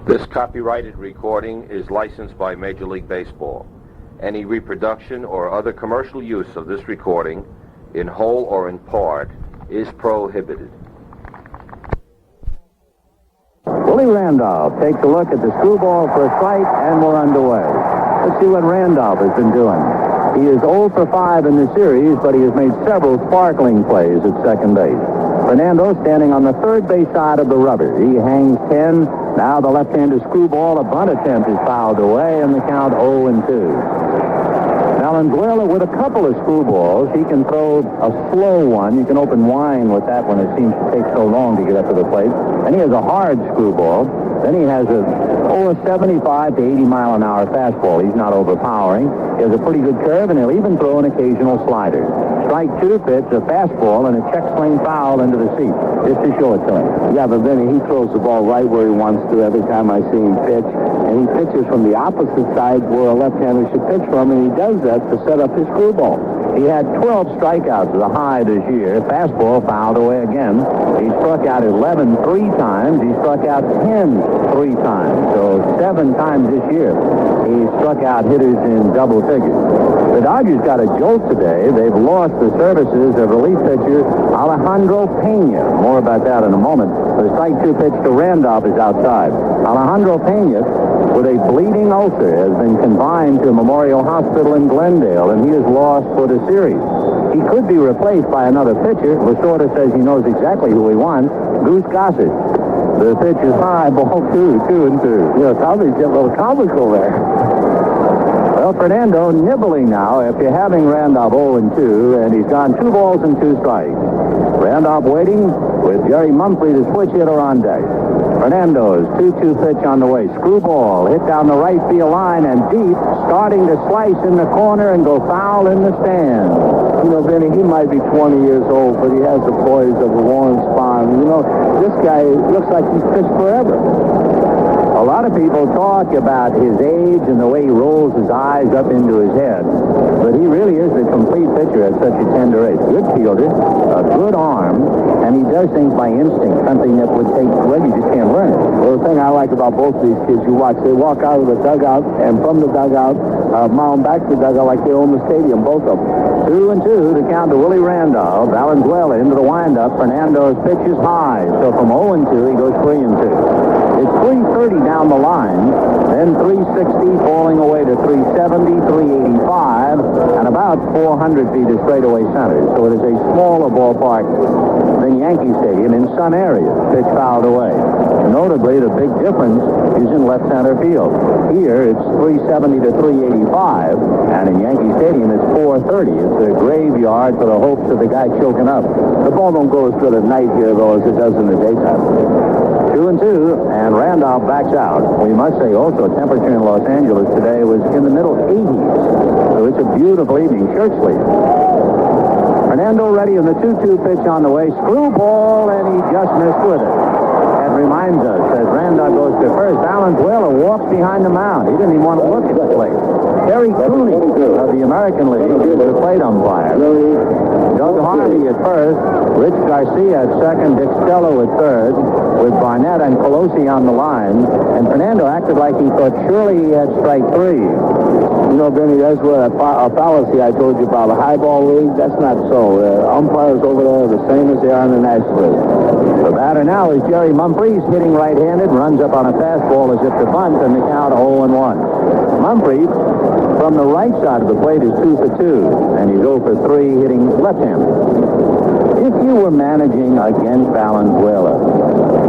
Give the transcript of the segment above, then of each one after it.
This copyrighted recording is licensed by Major League Baseball. Any reproduction or other commercial use of this recording, in whole or in part, is prohibited. Willie Randolph takes a look at the screwball for a strike, and we're underway. Let's see what Randolph has been doing. He is 0 for 5 in the series, but he has made several sparkling plays at second base. Fernando standing on the third base side of the rubber. He hangs 10. Now the left-handed screwball, a bunt attempt is fouled away, and the count 0-2. Valenzuela with a couple of screwballs. He can throw a slow one. You can open wine with that one. It seems to take so long to get up to the plate. And he has a hard screwball. Then he has a 75 to 80 mile an hour fastball. He's not overpowering. He has a pretty good curve, and he'll even throw an occasional slider. Strike two pitch, a fastball, and a check swing foul into the seat, just to show it to him. Yeah, but Vinny, he throws the ball right where he wants to every time I see him pitch. And he pitches from the opposite side where a left-hander should pitch from, and he does that to set up his screwball. He had 12 strikeouts as a high this year. Fastball fouled away again. He struck out 11 3 times. He struck out 10 3 times. So 7 times this year he struck out hitters in double figures. The Dodgers got a jolt today. They've lost the services of relief pitcher Alejandro Pena. More about that in a moment. The strike two pitch to Randolph is outside. Alejandro Pena, with a bleeding ulcer, has been confined to Memorial Hospital in Glendale, and he is lost for the series. He could be replaced by another pitcher. Lasorda says he knows exactly who he wants, Goose Gossett. The pitch is high, ball 2-2. Yeah, Tommy get a little comical there. Well, Fernando nibbling now after having Randolph 0-2, and he's gone 2 balls and 2 strikes. Randolph waiting with Jerry Mumphrey, the switch hitter, on deck. Fernando's 2-2 pitch on the way. Screwball hit down the right field line and deep, starting to slice in the corner and go foul in the stand. You know, Vinny, he might be 20 years old, but he has the poise of a Warren Spahn. You know, this guy looks like he's pitched forever. A lot of people talk about his age and the way he rolls his eyes up into his head, but he really is a complete pitcher at such a tender age. Good fielder, a good arm, and he does things by instinct, something that would take, well, you just can't learn it. Well, the thing I like about both these kids, you watch, they walk out of the dugout, and from the dugout, mound back to the dugout like they own the stadium, both of them. 2-2 to count to Willie Randolph. Valenzuela into the windup. Fernando's pitch is high, so from 0-2 he goes 3-2. It's 330 down the line, then 360 falling away to 370, 385, and about 400 feet of straightaway center. So it is a smaller ballpark than Yankee Stadium in some areas. Pitch fouled away. Notably, the big difference is in left center field. Here, it's 370 to 385, and in Yankee Stadium, it's 430. It's a graveyard for the hopes of the guy choking up. The ball don't go as good at night here, though, as it does in the daytime. 2-2, and Randolph backs out. We must say also temperature in Los Angeles today was in the middle 80s. So it's a beautiful evening. Shirt sleeve. Fernando ready in the 2-2 pitch on the way. Screwball, and he just missed with it. That reminds us, as Randolph goes to first, Valenzuela walks behind the mound. He didn't even want to look at the plate. Terry Cooney of the American League is the plate umpire. Doug Harvey at first, Rich Garcia at second, Dick Stello at third, with Barnett and Colosi on the line, and Fernando acted like he thought surely he had strike 3. You know, Benny, that's what a fallacy I told you about. The high ball league, that's not so. Umpires over there are the same as they are in the National League. The batter now is Jerry Mumphrey, hitting right-handed, runs up on a fastball as if to bunt, and the count 0-1. Mumphrey, from the right side of the plate, is 2 for 2, and he's 0 for 3 hitting left-handed. If you were managing against Valenzuela,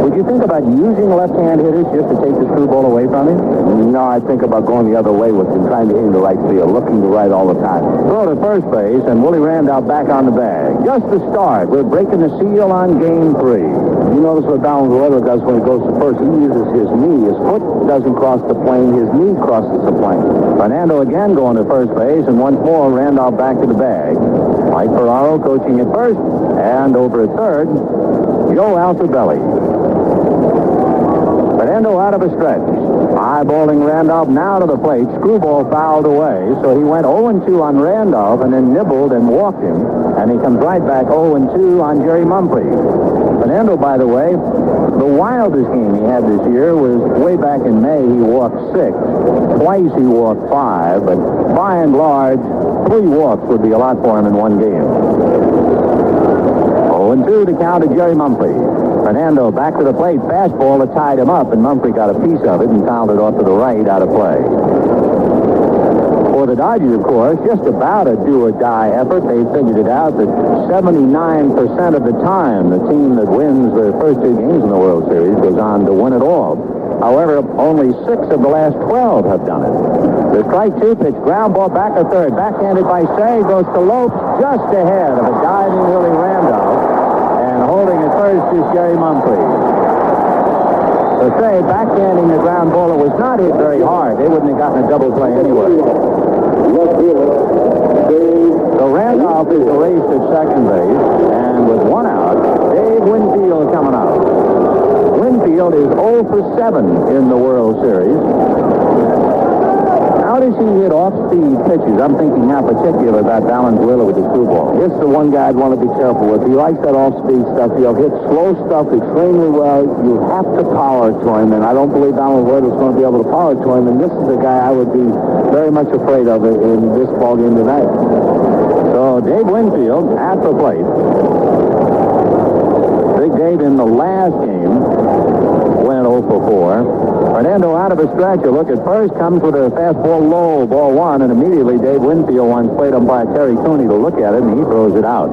would you think about using left-hand hitters just to take the screwball away from him? No, I think about going the other way with him, trying to hit the right field, looking to right all the time. Throw to first base, and Willie Randolph back on the bag. Just the start. We're breaking the seal on Game 3. You notice what Valenzuela does when he goes to first. He uses his knee. His foot doesn't cross the plane. His knee crosses the plane. Fernando again going to first base, and once more Randolph back to the bag. Mike Ferraro coaching at first, and over at third, Joe Altobelli. Fernando out of a stretch. Eyeballing Randolph now to the plate. Screwball fouled away, so he went 0-2 on Randolph and then nibbled and walked him, and he comes right back 0-2 on Jerry Mumphrey. Fernando, by the way, The wildest game he had this year was way back in May. He walked 6. Twice he walked 5, but by and large, 3 walks would be a lot for him in one game. 0-2 to count to Jerry Mumphrey. Fernando back to the plate. Fastball that tied him up, and Mumphrey got a piece of it and fouled it off to the right out of play. For the Dodgers, of course, just about a do-or-die effort. They figured it out that 79% of the time, the team that wins the first 2 games in the World Series goes on to win it all. However, only 6 of the last 12 have done it. The strike 2 pitch, ground ball back to third, backhanded by Say, goes to Lopes just ahead of a diving Willie Randolph, and holding at first is Jerry Mumphrey. So Say backhanding the ground ball, it was not hit very hard. They wouldn't have gotten a double play anyway. So Randolph is erased at second base, and with 1 out, Dave Winfield coming up. Winfield is 0 for 7 in the World Series. How does he hit off-speed pitches? I'm thinking now particularly about Valenzuela with the screwball. It's the one guy I'd want to be careful with. He likes that off-speed stuff. He'll hit slow stuff extremely well. You have to power to him, and I don't believe Valenzuela's going to be able to power to him, and this is the guy I would be very much afraid of in this ballgame tonight. So Dave Winfield at the plate. Big Dave in the last game went 0 for 4. Fernando out of a stretch. A look at first, comes with a fastball low, ball 1, and immediately Dave Winfield wants plate umpire Terry Cooney to look at it, and he throws it out.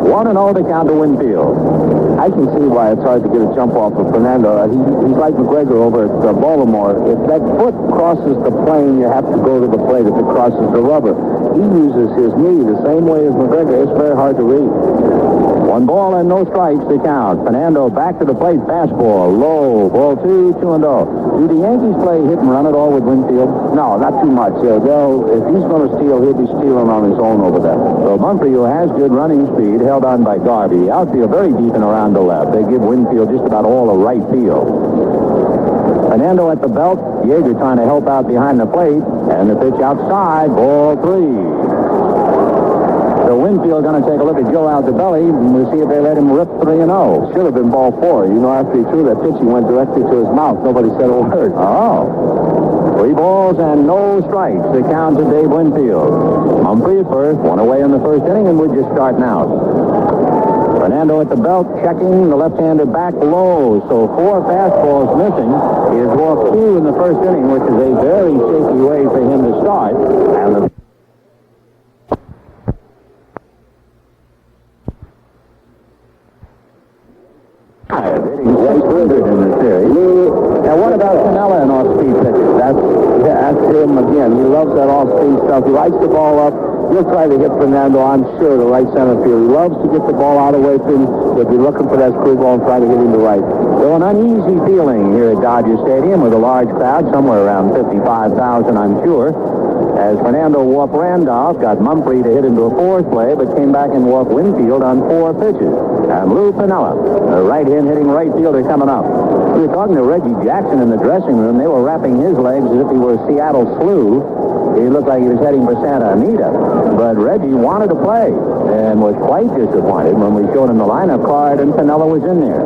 1-0 to count to Winfield. I can see why it's hard to get a jump off of Fernando. He's like McGregor over at Baltimore. If that foot crosses the plane, you have to go to the plate. If it crosses the rubber, he uses his knee the same way as McGregor. It's very hard to read. 1 ball and no strikes to count. Fernando back to the plate. Fastball low. Ball 2, 2-0. Do the Yankees play hit and run at all with Winfield? No, not too much. If he's going to steal, he'll be stealing on his own over there. So Mumphrey, who has good running speed, held on by Garvey. Outfield very deep and around the left. They give Winfield just about all the right field. Fernando at the belt. Yeager trying to help out behind the plate. And the pitch outside. Ball 3. So Winfield going to take a look at Joe Altobelli, and we'll see if they let him rip 3-0. Should have been ball 4. You know, after he threw that pitch, he went directly to his mouth. Nobody said a word. Oh. 3 balls and no strikes to count to Dave Winfield. Mumphrey at first, 1 away in the first inning, and we're just starting out. Fernando at the belt, checking the left-hander back low. So 4 fastballs missing. He has walked 2 in the first inning, which is a very shaky way for him to start. And the hitting 600 in the series. Now, what about Canella and off-speed pitches? That's him again. He loves that off-speed stuff. He likes the ball up. He'll try to hit Fernando, I'm sure, to right center field. He loves to get the ball out of the way to him. He'll be looking for that screwball and try to hit him to right. So an uneasy feeling here at Dodger Stadium with a large crowd, somewhere around 55,000, I'm sure. As Fernando walked Randolph, got Mumphrey to hit into a 4th play, but came back and walked Winfield on 4 pitches. And Lou Piniella, the right-hand hitting right fielder, coming up. We were talking to Reggie Jackson in the dressing room. They were wrapping his legs as if he were Seattle Slew. He looked like he was heading for Santa Anita. But Reggie wanted to play and was quite disappointed when we showed him the lineup card and Piniella was in there.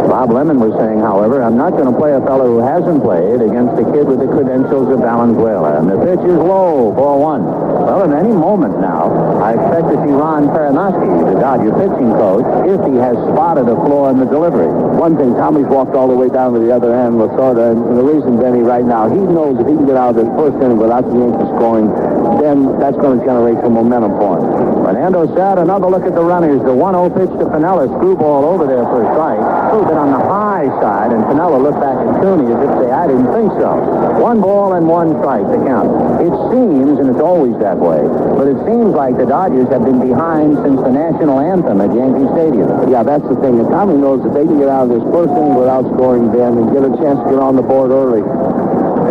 Bob Lemon was saying, however, I'm not going to play a fellow who hasn't played against a kid with the credentials of Valenzuela. And the pitch is low, ball 1. Well, in any moment now, I expect to see Ron Peranowski, the Dodger pitching coach, if he has spotted a flaw in the delivery. One thing, Tommy's walked all the way down to the other end, Lasorda, and the reason, Benny, right now, he knows if he can get out of this first inning without the Yankees scoring, then that's going to generate some momentum for him. Fernando said, another look at the runners. The 1-0 pitch to Piniella, screwball over there for a strike. A little bit on the high side, and Piniella looked back at Cooney as if to say, I didn't think so. 1 ball and 1 strike to count. It seems, and it's always that way, but it seems like the Dodgers have been behind since the national anthem at Yankee Stadium. Yeah, that's the thing. And Tommy knows that they can get out of this first inning without scoring, Ben, and get a chance to get on the board early.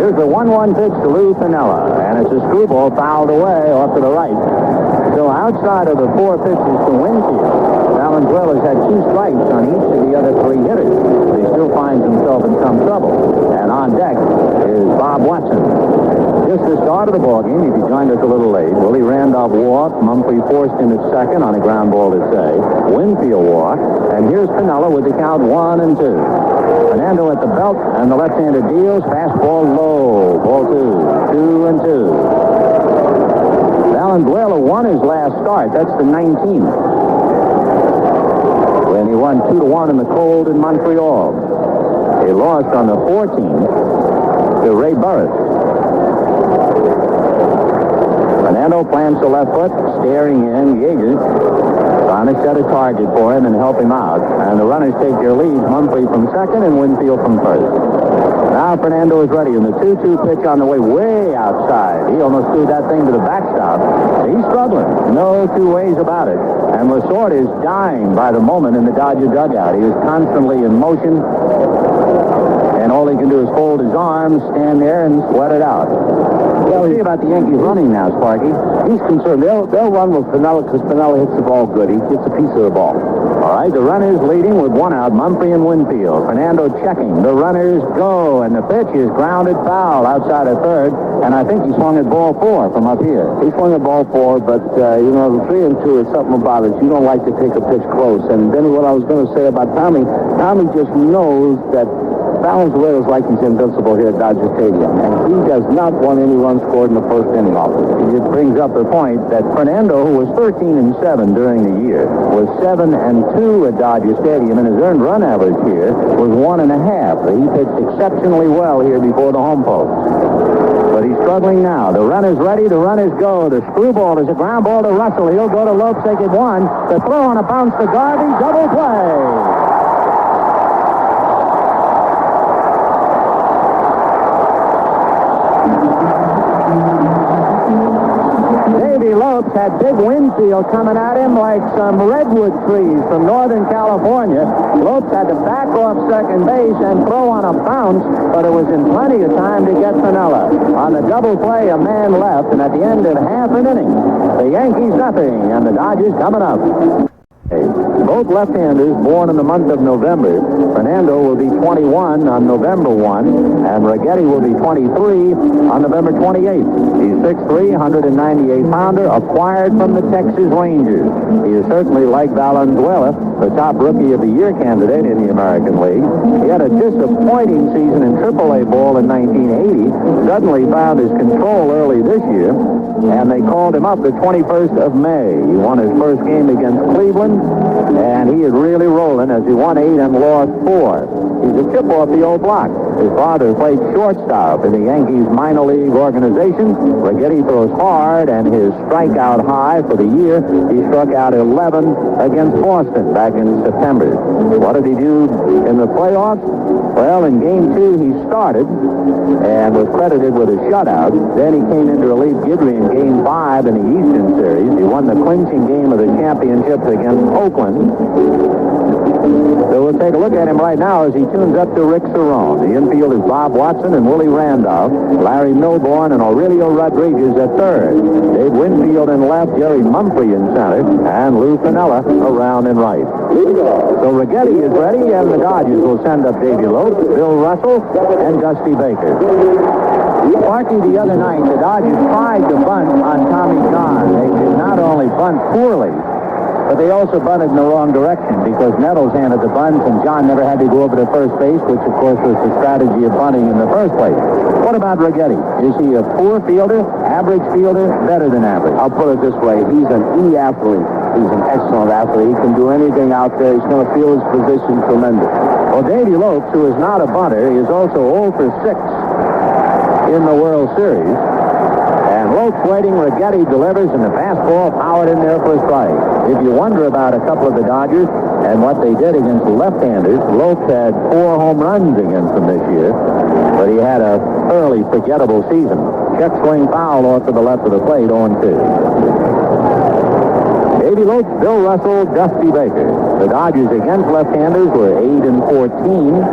Here's the 1-1 pitch to Lou Piniella, and it's a screwball fouled away off to the right. So outside of the 4 pitches to Winfield, Valenzuela's had 2 strikes on each of the other 3 hitters. He still finds himself in some trouble. And on deck is Bob Watson. Just the start of the ballgame. If you joined us a little late, Willie Randolph walked. Mumphrey forced him at second on a ground ball to say. Winfield walked. And here's Piniella with the count 1-2. Fernando at the belt, and the left-hander deals. Fastball low. Ball 2. 2-2. Valenzuela won his last start. That's the 19th. When he won 2-1 in the cold in Montreal. He lost on the 14th to Ray Burris. Fernando plants the left foot, staring in. Yeager trying to set a target for him and help him out. And the runners take their lead. Mumphrey from second and Winfield from first. Now Fernando is ready, and the 2-2 pitch on the way outside. He almost threw that thing to the backstop. He's struggling. No two ways about it. And Lasorda is dying by the moment in the Dodger dugout. He is constantly in motion. And all he can do is fold his arms, stand there, and sweat it out. Well, see about the Yankees running now, Sparky. He's concerned. They'll run with Piniella because Piniella hits the ball good. He gets a piece of the ball. All right, the runners leading with one out, Mumphrey and Winfield. Fernando checking. The runners go, and the pitch is grounded foul outside of third. And I think he swung at ball 4 from up here. He swung at ball 4, but, the 3-2 is something about it. You don't like to take a pitch close. And then what I was going to say about Tommy just knows that Valenzuela is like he's invincible here at Dodger Stadium, and he does not want any runs scored in the first inning off it. It brings up the point that Fernando, who was 13-7 during the year, was 7-2 at Dodger Stadium, and his earned run average here was 1.5. He pitched exceptionally well here before the home folks. But he's struggling now. The runner's ready. The runners go. The screwball is a ground ball to Russell. He'll go to Lopes. They get one. The throw on a bounce to Garvey. Double play. Lopes had big Winfield coming at him like some redwood trees from Northern California. Lopes had to back off second base and throw on a bounce, but it was in plenty of time to get Piniella. On the double play, a man left, and at the end of half an inning, the Yankees nothing, and the Dodgers coming up. Both left-handers born in the month of November. Fernando will be 21 on November 1, and Righetti will be 23 on November 28th. He's 6'3", 198-pounder, acquired from the Texas Rangers. He is certainly like Valenzuela, the top Rookie of the Year candidate in the American League. He had a disappointing season in AAA ball in 1980, suddenly found his control early this year, and they called him up the 21st of May. He won his first game against Cleveland, and he is really rolling as he won 8 and lost 4. He's a chip off the old block. His father played shortstop in the Yankees minor league organization. Righetti throws hard, and his strikeout high for the year, he struck out 11 against Boston back in September. What did he do in the playoffs? Well, in Game 2, he started and was credited with a shutout. Then he came in to relieve Guidry in Game 5 in the Eastern Series. He won the clinching game of the championships against Oakland. So we'll take a look at him right now as he tunes up to Rick Cerrone. The infield is Bob Watson and Willie Randolph, Larry Milbourne and Aurelio Rodriguez at third, Dave Winfield in left, Jerry Mumphrey in center, and Lou Piniella around in right. So Righetti is ready, and the Dodgers will send up Davey Lopes, Bill Russell, and Dusty Baker. Sparky, the other night, the Dodgers tried to bunt on Tommy John. They did not only bunt poorly, but they also bunted in the wrong direction because Nettles handed the bunt, and John never had to go over to first base, which, of course, was the strategy of bunting in the first place. What about Righetti? Is he a poor fielder, average fielder, better than average? I'll put it this way. He's an E-athlete. He's an excellent athlete. He can do anything out there. He's going to feel his position tremendous. Well, Davey Lopes, who is not a bunter, is also 0 for 6 in the World Series. And Lopes waiting, Righetti delivers, and the fastball powered in there for a strike. If you wonder about a couple of the Dodgers and what they did against the left-handers, Lopes had 4 home runs against them this year, but he had a thoroughly forgettable season. Check swing foul off to the left of the plate, 0-2. Davey Lopes, Bill Russell, Dusty Baker. The Dodgers against left-handers were 8 and 14,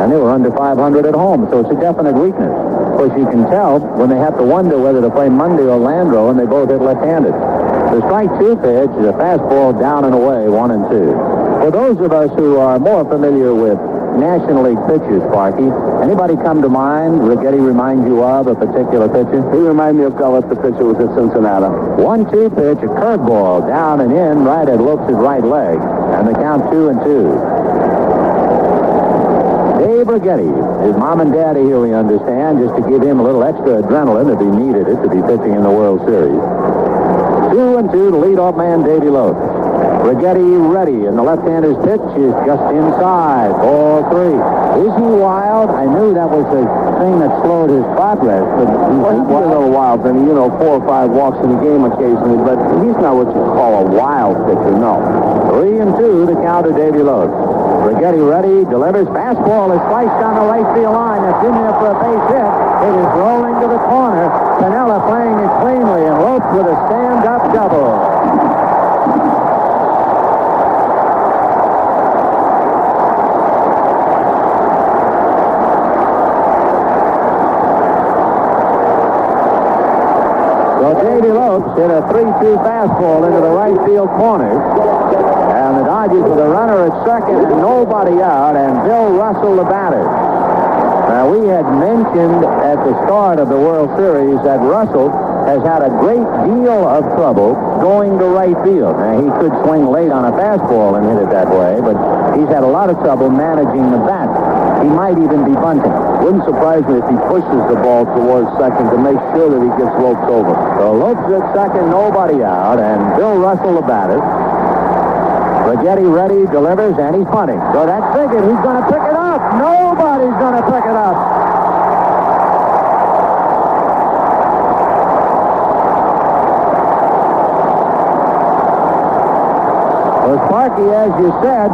and they were under 500 at home, so it's a definite weakness. Of course, you can tell when they have to wonder whether to play Mundy or Landreau, and they both hit left-handed. The strike 2 pitch is a fastball down and away, 1-2. For those of us who are more familiar with National League pitchers, Sparky. Anybody come to mind? Righetti reminds you of a particular pitcher? He reminded me of Gullit, the pitcher was at Cincinnati. 1-2 pitch, a curveball down and in right at Lopes' right leg. And the count 2-2. Dave Righetti. His mom and daddy here, we understand, just to give him a little extra adrenaline if he needed it to be pitching in the World Series. 2-2 to leadoff man Davey Lopes. Righetti ready, and the left-hander's pitch is just inside. Ball 3. Is he wild? I knew that was the thing that slowed his progress, but he's Well, he's a little wild, and 4 or 5 walks in the game occasionally, but he's not what you call a wild pitcher, no. 3-2 the count to Davey Lopes. Righetti ready, delivers. Fastball is sliced down the right field line. It's in there for a base hit. It is rolling to the corner. Piniella playing it cleanly, and Lopes with a stand-up double. So Davey Lopes hit a 3-2 fastball into the right field corner. And the Dodgers with a runner at second and nobody out, and Bill Russell the batter. Now, we had mentioned at the start of the World Series that Russell has had a great deal of trouble going to right field. Now, he could swing late on a fastball and hit it that way, but he's had a lot of trouble managing the bat. He might even be bunting. Wouldn't surprise me if he pushes the ball towards second to make sure that he gets Lopes over. So Lopes at second, nobody out, and Bill Russell the batter. Righetti ready, delivers, and he's punting. So that's thinking he's going to pick it up. Nobody's going to pick it up. Well, Sparky, as you said,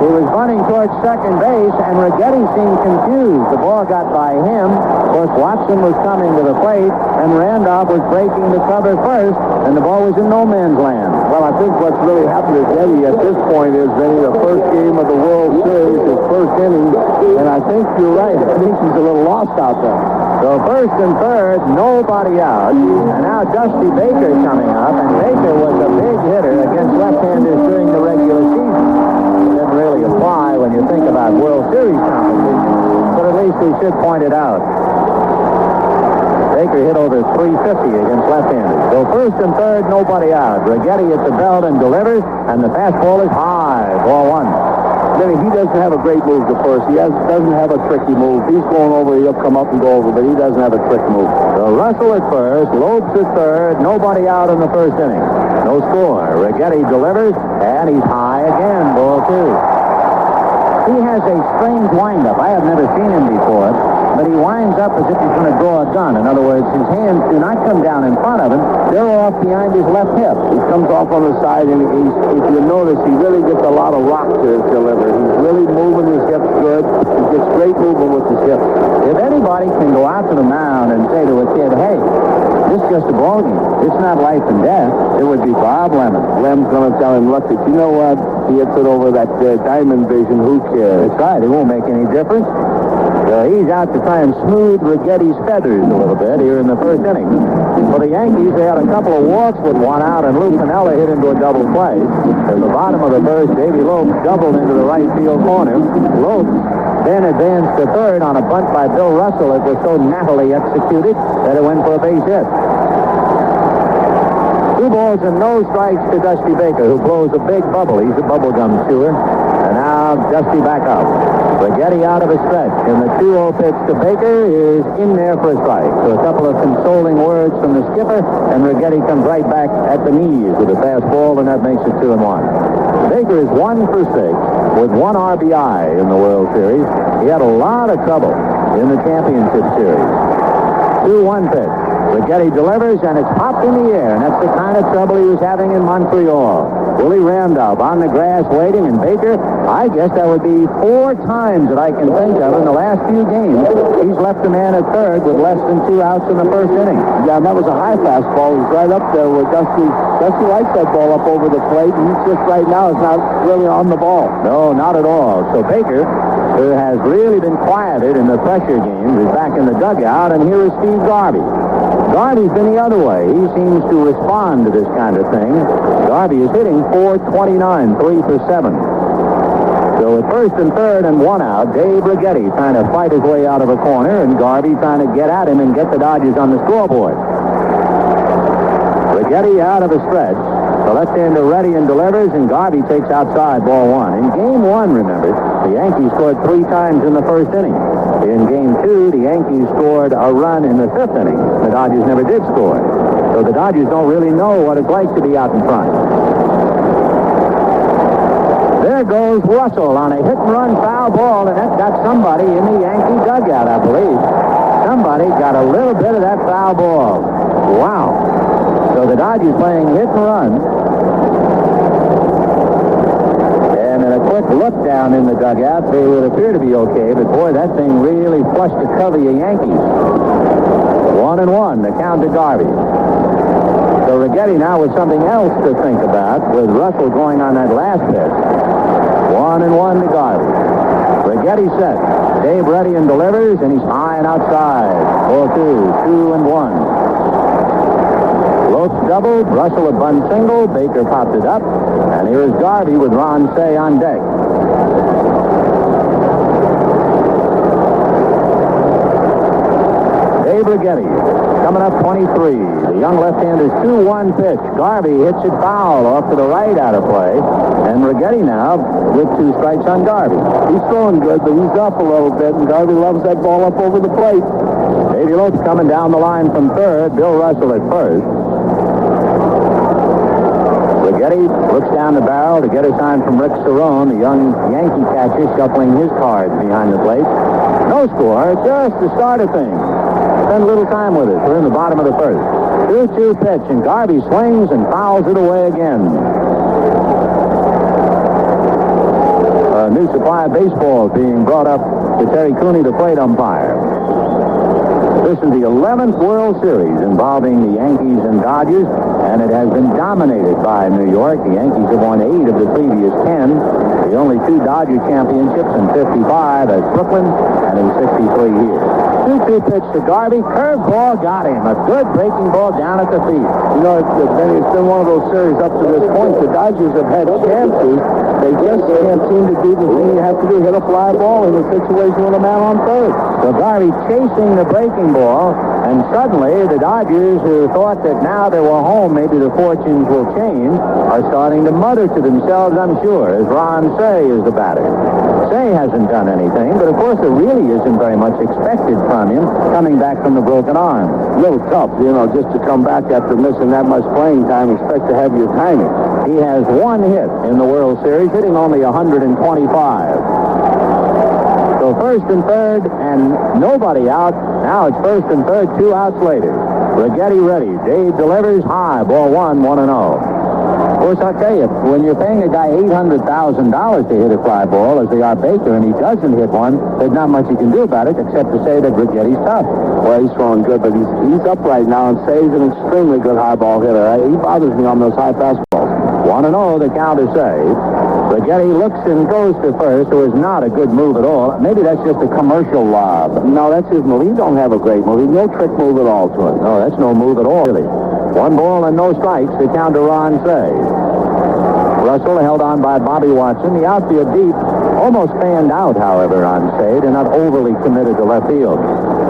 he was running towards second base, and Righetti seemed confused. The ball got by him. Of course, Watson was coming to the plate, and Randolph was breaking the cover first, and the ball was in no man's land. Well, I think what's really happened to Eddie at this point is Vinny, the first game of the World Series, his first inning, and I think you're right. I think he's a little lost out there. So first and third, nobody out. And now Dusty Baker coming up, and Baker was a big hitter against left-handers during the regular season. It doesn't really apply when you think about World Series competition, but at least we should point it out. Baker hit over 350 against left-handers. So first and third, nobody out. Righetti hits the belt and delivers, and the fastball is high. Ball 1. Vinny, he doesn't have a great move to first. He doesn't have a tricky move. He's going over, he'll come up and go over, but he doesn't have a trick move. So Russell at first, Lopes at third, nobody out in the first inning. No score. Righetti delivers, and he's high again. Ball 2. He has a strange windup. I have never seen him before, but he winds up as if he's going to draw a gun. In other words, his hands do not come down in front of him. They're off behind his left hip. He comes off on the side, and if you notice, he really gets a lot of rock to his delivery. He's really moving his hips good. He gets great movement with his hips. If anybody can go out to the mound and say to a kid, hey, this is just a ball game. It's not life and death. It would be Bob Lemon. Lem's going to tell him, look, if you know what? He hits it over that diamond vision. Who cares? That's right. It won't make any difference. He's out to try and smooth Righetti's feathers a little bit here in the first inning. For the Yankees, they had a couple of walks with one out, and Lou Piniella hit into a double play. At the bottom of the first, Davey Lopes doubled into the right field corner. Lopes then advanced to third on a bunt by Bill Russell. It was so nattily executed that it went for a base hit. 2 balls and no strikes to Dusty Baker, who blows a big bubble. He's a bubblegum chewer. And now Dusty back up. Righetti out of a stretch, and the 2-0 pitch to Baker is in there for a strike. So a couple of consoling words from the skipper, and Righetti comes right back at the knees with a fastball, and that makes it 2-1. Baker is 1 for 6 with 1 RBI in the World Series. He had a lot of trouble in the championship series. 2-1 pitch. Righetti delivers, and it's popped in the air, and that's the kind of trouble he was having in Montreal. Willie Randolph on the grass waiting, and Baker, I guess that would be 4 times that I can think of in the last few games. He's left a man at third with less than 2 outs in the first inning. Yeah, and that was a high fastball. It was right up there where Dusty likes that ball up over the plate, and he's just right now is not really on the ball. No, not at all. So Baker, who has really been quieted in the pressure games, is back in the dugout, and here is Steve Garvey. Garvey's been the other way. He seems to respond to this kind of thing. Garvey is hitting .429, 3 for 7. So So at first and third and one out, Dave Righetti trying to fight his way out of a corner, and Garvey trying to get at him and get the Dodgers on the scoreboard. Righetti out of the stretch. The left-hander ready and delivers, and Garvey takes outside, ball one. In game one, remember, the Yankees scored 3 times in the first inning. In game two, the Yankees scored a run in the 5th inning. The Dodgers never did score. So the Dodgers don't really know what it's like to be out in front. There goes Russell on a hit-and-run foul ball, and that got somebody in the Yankee dugout, I believe. Somebody got a little bit of that foul ball. Wow. So the Dodgers playing hit and run. And in a quick look down in the dugout, they would appear to be okay, but boy, that thing really flushed to cover your Yankees. 1-1, the count to Garvey. So Righetti now with something else to think about, with Russell going on that last pitch. 1-1 to Garvey. Righetti set. Dave ready and delivers, and he's high and outside. Ball 2, 2-1. Lopes doubled, Russell a bunt single, Baker popped it up, and here's Garvey with Ron Cey on deck. Dave Righetti coming up 23. The young left-hander's 2-1 pitch. Garvey hits it foul off to the right out of play, and Righetti now with 2 strikes on Garvey. He's throwing good, but he's up a little bit, and Garvey loves that ball up over the plate. Davey Lopes coming down the line from third, Bill Russell at first. Righetti looks down the barrel to get a sign from Rick Cerrone, the young Yankee catcher, shuffling his cards behind the plate. No score, just the start of things. Spend a little time with it. We're in the bottom of the first. 2-2 pitch, and Garvey swings and fouls it away again. A new supply of baseballs being brought up to Terry Cooney, the plate umpire. This is the 11th World Series involving the Yankees and Dodgers, and it has been dominated by New York. The Yankees have won 8 of the previous 10. The only 2 Dodger championships in 55 as Brooklyn, and in 63 here. 2-2 pitch to Garvey. Curveball got him. A good breaking ball down at the feet. You know, it's been one of those series up to this point. The Dodgers have had chances. They just can't seem to do the thing you have to do, hit a fly ball in a situation with a man on third. So Garvey chasing the breaking ball, and suddenly the Dodgers, who thought that now they were home, maybe the fortunes will change, are starting to mutter to themselves, I'm sure, as Ron Cey is the batter. Cey hasn't done anything, but of course there really isn't very much expected from him coming back from the broken arm. A little tough, you know, just to come back after missing that much playing time, expect to have your timing. He has 1 hit in the World Series, hitting only 125. So first and third, and nobody out. Now it's first and third, 2 outs later. Righetti ready. Dave delivers high. Ball 1, 1-0. Of course, I'll tell you, when you're paying a guy $800,000 to hit a fly ball, as they are Baker, and he doesn't hit one, there's not much you can do about it except to say that Righetti's tough. Well, he's throwing good, but he's up right now, and Cey's an extremely good high ball hitter. He bothers me on those high fastballs. 1-0, the count is saved. Righetti looks and goes to first. It was not a good move at all. Maybe that's just a commercial lob. No, that's his move. He don't have a great move. He's no trick move at all to him. No, that's no move at all, really. 1 ball and no strikes. The count to Ron Cey. Russell held on by Bobby Watson. The outfield deep almost fanned out, however, on Cey. They're not overly committed to left field.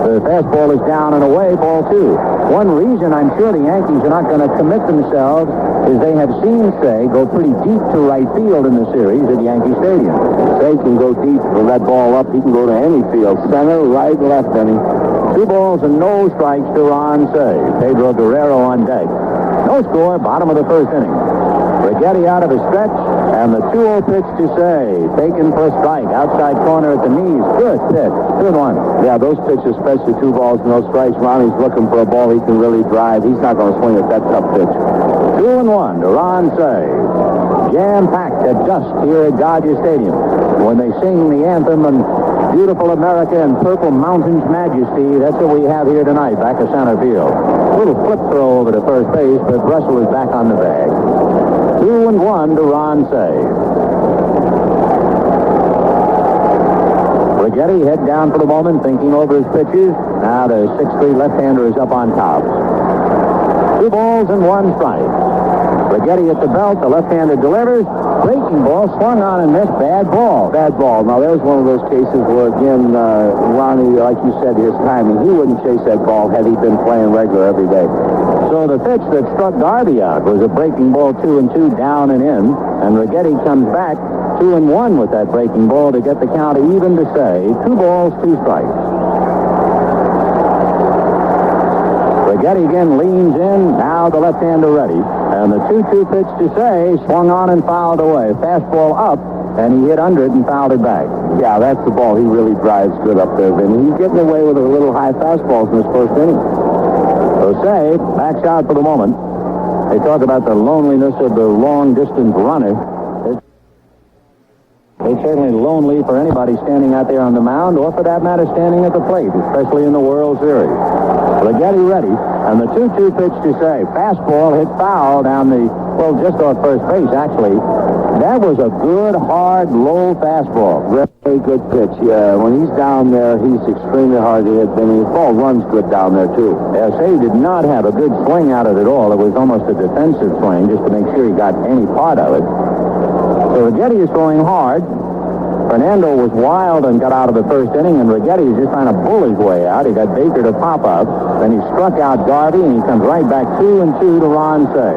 The fastball is down and away, ball 2. One reason I'm sure the Yankees are not going to commit themselves is they have seen Cey go pretty deep to right field in the series at Yankee Stadium. Cey can go deep with that ball up. He can go to any field, center, right, left, any. 2 balls and no strikes to Ron Cey. Pedro Guerrero on deck. No score, bottom of the first inning. Righetti out of a stretch, and the 2-0 pitch to Cey. Taken for a strike, outside corner at the knees. Good pitch, good one. Yeah, those pitches, especially 2 balls and no strikes. Ronnie's looking for a ball he can really drive. He's not going to swing at that tough pitch. 2-1 to Ron Cey. Jam-packed at dusk here at Dodger Stadium. When they sing the anthem and Beautiful America and Purple Mountain's Majesty, that's what we have here tonight, back of center field. A little flip throw over to first base, but Russell is back on the bag. 2-1 to Ron Cey. Righetti head down for the moment, thinking over his pitches. Now the 6'3" left-hander is up on top. 2 balls and 1 strike. Righetti at the belt, the left-hander delivers. breaking ball, swung on and missed. Bad ball. Bad ball. Now, there's one of those cases where, again, Ronnie, like you said, his timing, he wouldn't chase that ball had he been playing regular every day. So the pitch that struck Garvey out was a breaking ball, 2-2, down and in. And Righetti comes back 2-1 with that breaking ball to get the count even to say 2 balls, 2 strikes. Righetti again leans in. Now the left-hander ready. And the 2-2 pitch to say swung on and fouled away. Fastball up, and he hit under it and fouled it back. Yeah, that's the ball he really drives good up there, Vinny. He's getting away with a little high fastballs in his first inning. So say backs out for the moment. They talk about the loneliness of the long-distance runner. It's certainly lonely for anybody standing out there on the mound, or for that matter, standing at the plate, especially in the World Series. Righetti ready, and the 2-2 pitch to say. Fastball hit foul down the, well, just off first base, actually. That was a good, hard, low fastball. Very good pitch. Yeah, when he's down there, he's extremely hard to hit. I mean, his ball runs good down there, too. Yeah, Say did not have a good swing out of it at all. It was almost a defensive swing, just to make sure he got any part of it. So Righetti is throwing hard. Fernando was wild and got out of the first inning, and Righetti is just trying to bull his way out. He got Baker to pop up. Then he struck out Garvey, and he comes right back 2-2 to Ron Say.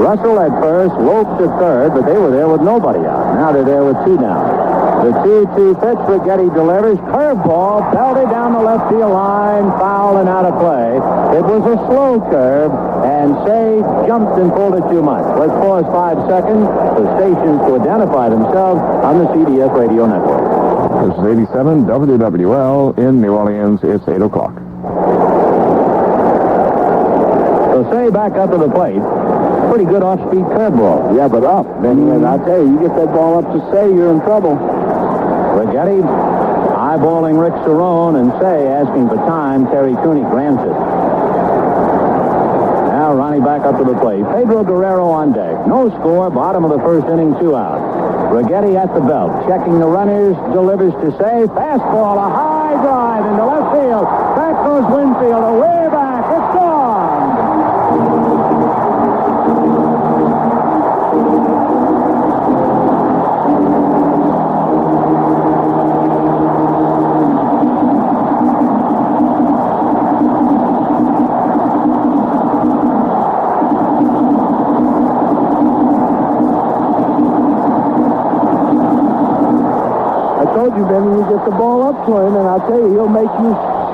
Russell at first, Lopes at third, but they were there with nobody out. Now they're there with 2 down. The 2-2 pitch, Righetti delivers. Curveball, belted down the left field line, foul and out of play. It was a slow curve, and Say jumped and pulled it too much. Let's pause 5 seconds for stations to identify themselves on the CBS Radio Network. This is 87 WWL in New Orleans. It's 8 o'clock. So Say back up to the plate. Pretty good off-speed curveball. Yeah, but up. And I tell you, you get that ball up to Say, you're in trouble. Righetti eyeballing Rick Cerrone, and Say asking for time. Terry Cooney grants it. Now Ronnie back up to the plate. Pedro Guerrero on deck. No score. Bottom of the first inning, 2 out. Righetti at the belt. Checking the runners. Delivers to Say. Fastball. A high drive into left field. Back goes Winfield. Away back. It's gone. You, Benny, you get the ball up to him, and I'll tell you, he'll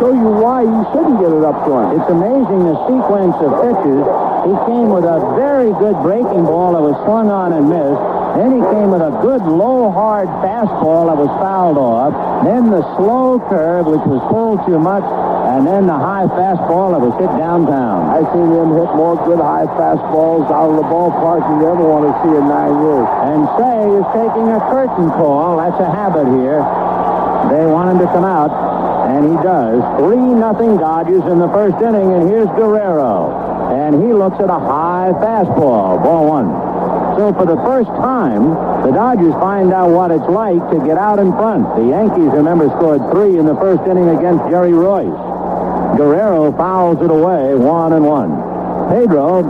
show you why you shouldn't get it up to him. It's amazing the sequence of pitches. He came with a very good breaking ball that was swung on and missed. Then he came with a good low, hard fastball that was fouled off. Then the slow curve, which was pulled too much. And then the high fastball that was hit downtown. I've seen him hit more good high fastballs out of the ballpark than you ever want to see in 9 years. And Say is taking a curtain call. That's a habit here. They want him to come out, and he does. 3-0 Dodgers in the first inning, and here's Guerrero. And he looks at a high fastball. Ball 1. So for the first time, the Dodgers find out what it's like to get out in front. The Yankees, remember, scored 3 in the first inning against Jerry Royce. Guerrero fouls it away, 1-1. Pedro,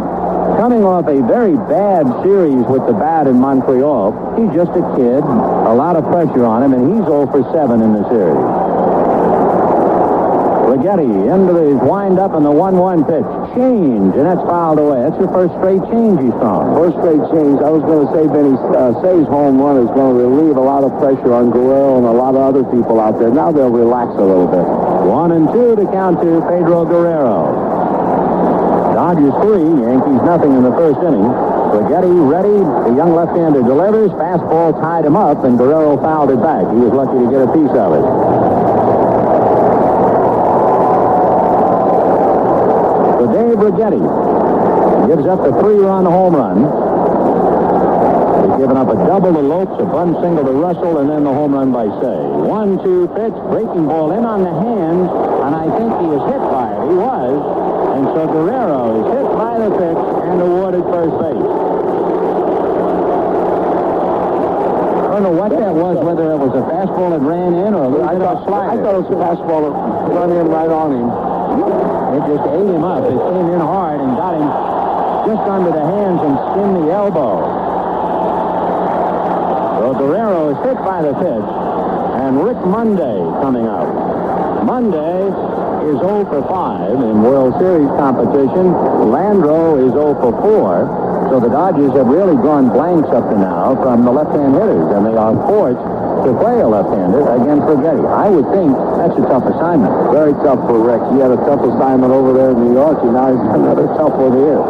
coming off a very bad series with the bat in Montreal. He's just a kid, a lot of pressure on him, and he's 0 for 7 in the series. Righetti into his wind-up and the 1-1 pitch. Change, and that's fouled away. That's the first straight change he's thrown. First straight change. I was going to say, Benny, Say's home run is going to relieve a lot of pressure on Guerrero and a lot of other people out there. Now they'll relax a little bit. 1-2 to count to Pedro Guerrero. Dodgers 3, Yankees nothing in the first inning. Righetti ready. The young left-hander delivers. Fastball tied him up, and Guerrero fouled it back. He was lucky to get a piece of it. So Dave Righetti gives up the 3-run home run. He's given up a double to Lopes, a bunt single to Russell, and then the home run by Say. 1-2 pitch, breaking ball in on the hands, and I think he is hit by it. He was. And so Guerrero is hit by the pitch and awarded first base. I don't know what that was, whether it was a fastball that ran in or a little bit of a slider. I thought it was a fastball that ran in right on him. It just ate him up. It came in hard and got him just under the hands and skinned the elbow. hit by the pitch, and Rick Monday coming up. Monday is 0 for 5 in World Series competition. Landreau is 0 for 4. So the Dodgers have really gone blanks up to now from the left-hand hitters, and they are forced to play a left-hander against Righetti. I would think that's a tough assignment. Very tough for Rick. He had a tough assignment over there in New York, and now he's got another tough one here.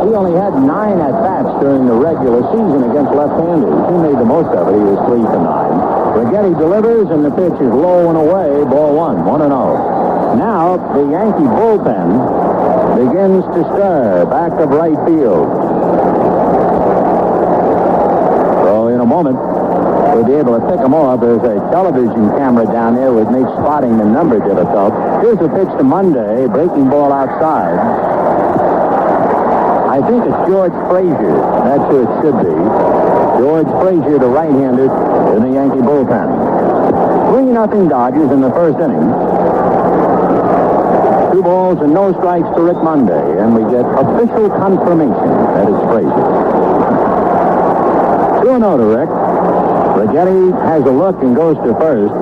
He only had 9 at-bats during the regular season against left-handers. He made the most of it. He was 3 for 9. Righetti delivers, and the pitch is low and away. Ball 1, 1-0. Now, the Yankee bullpen begins to stir back of right field. So, in a moment, we'll be able to pick them off. There's a television camera down there which makes spotting the number difficult. Here's a pitch to Monday, breaking ball outside. I think it's George Frazier. That's who it should be. George Frazier, the right-hander in the Yankee bullpen. 3-0 Dodgers in the first inning. 2 balls and no strikes to Rick Monday, and we get official confirmation that it's Frazier. 2-0 to Rick. Righetti has a look and goes to first.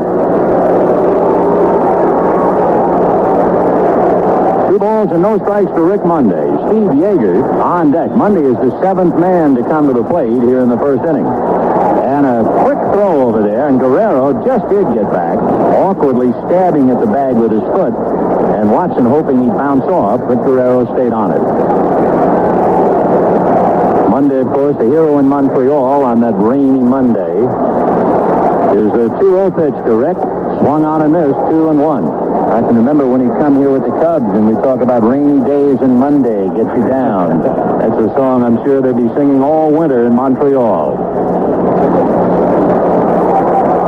2 balls and no strikes to Rick Monday. Steve Yeager on deck. Monday is the 7th man to come to the plate here in the first inning. And a quick throw over there, and Guerrero just did get back, awkwardly stabbing at the bag with his foot, and Watson hoping he'd bounce off, but Guerrero stayed on it. Monday, of course, the hero in Montreal on that rainy Monday. Is a 2-0 pitch to Rick. Swung on and missed, 2-1. I can remember when he'd come here with the Cubs, and we talk about rainy days and Monday gets you down. That's a song I'm sure they'll be singing all winter in Montreal.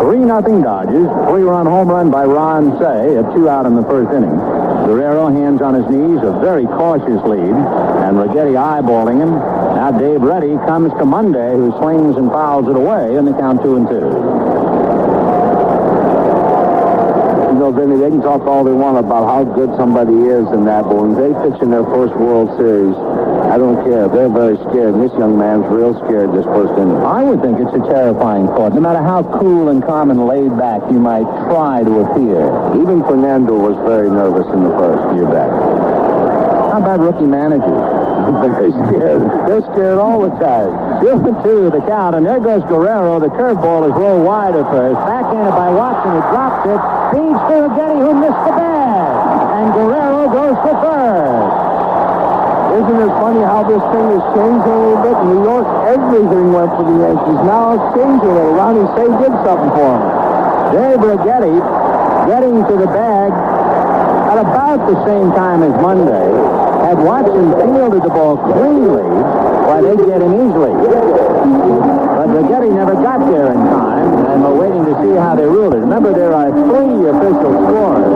3-0 Dodgers. 3-run home run by Ron Say, a 2 out in the first inning. Guerrero, hands on his knees, a very cautious lead, and Righetti eyeballing him. Now Dave Reddy comes to Monday, who swings and fouls it away, and the count 2-2. You know, Vinny, they can talk all they want about how good somebody is and that, but when they pitch in their first World Series, I don't care. They're very scared, and this young man's real scared this first inning. I would think it's a terrifying thought. No matter how cool and calm and laid back you might try to appear. Even Fernando was very nervous in the first. You bet. How about rookie managers? They're scared. They're scared all the time. 2-2 the count, and there goes Guerrero. The curveball is rolled wide at first. Backhanded by Watson, who drops it. Feeds to Righetti, who missed the bag. And Guerrero goes to third. Isn't it funny how this thing has changed a little bit? In New York, everything went for the Yankees. Now it's changed a little. Ronnie Say did something for him. Dave Righetti getting to the bag at about the same time as Monday. Had Watson fielded the ball cleanly, why they get him easily. But Righetti never got there in time, and we're waiting to see how they ruled it. Remember, there are 3 official scorers.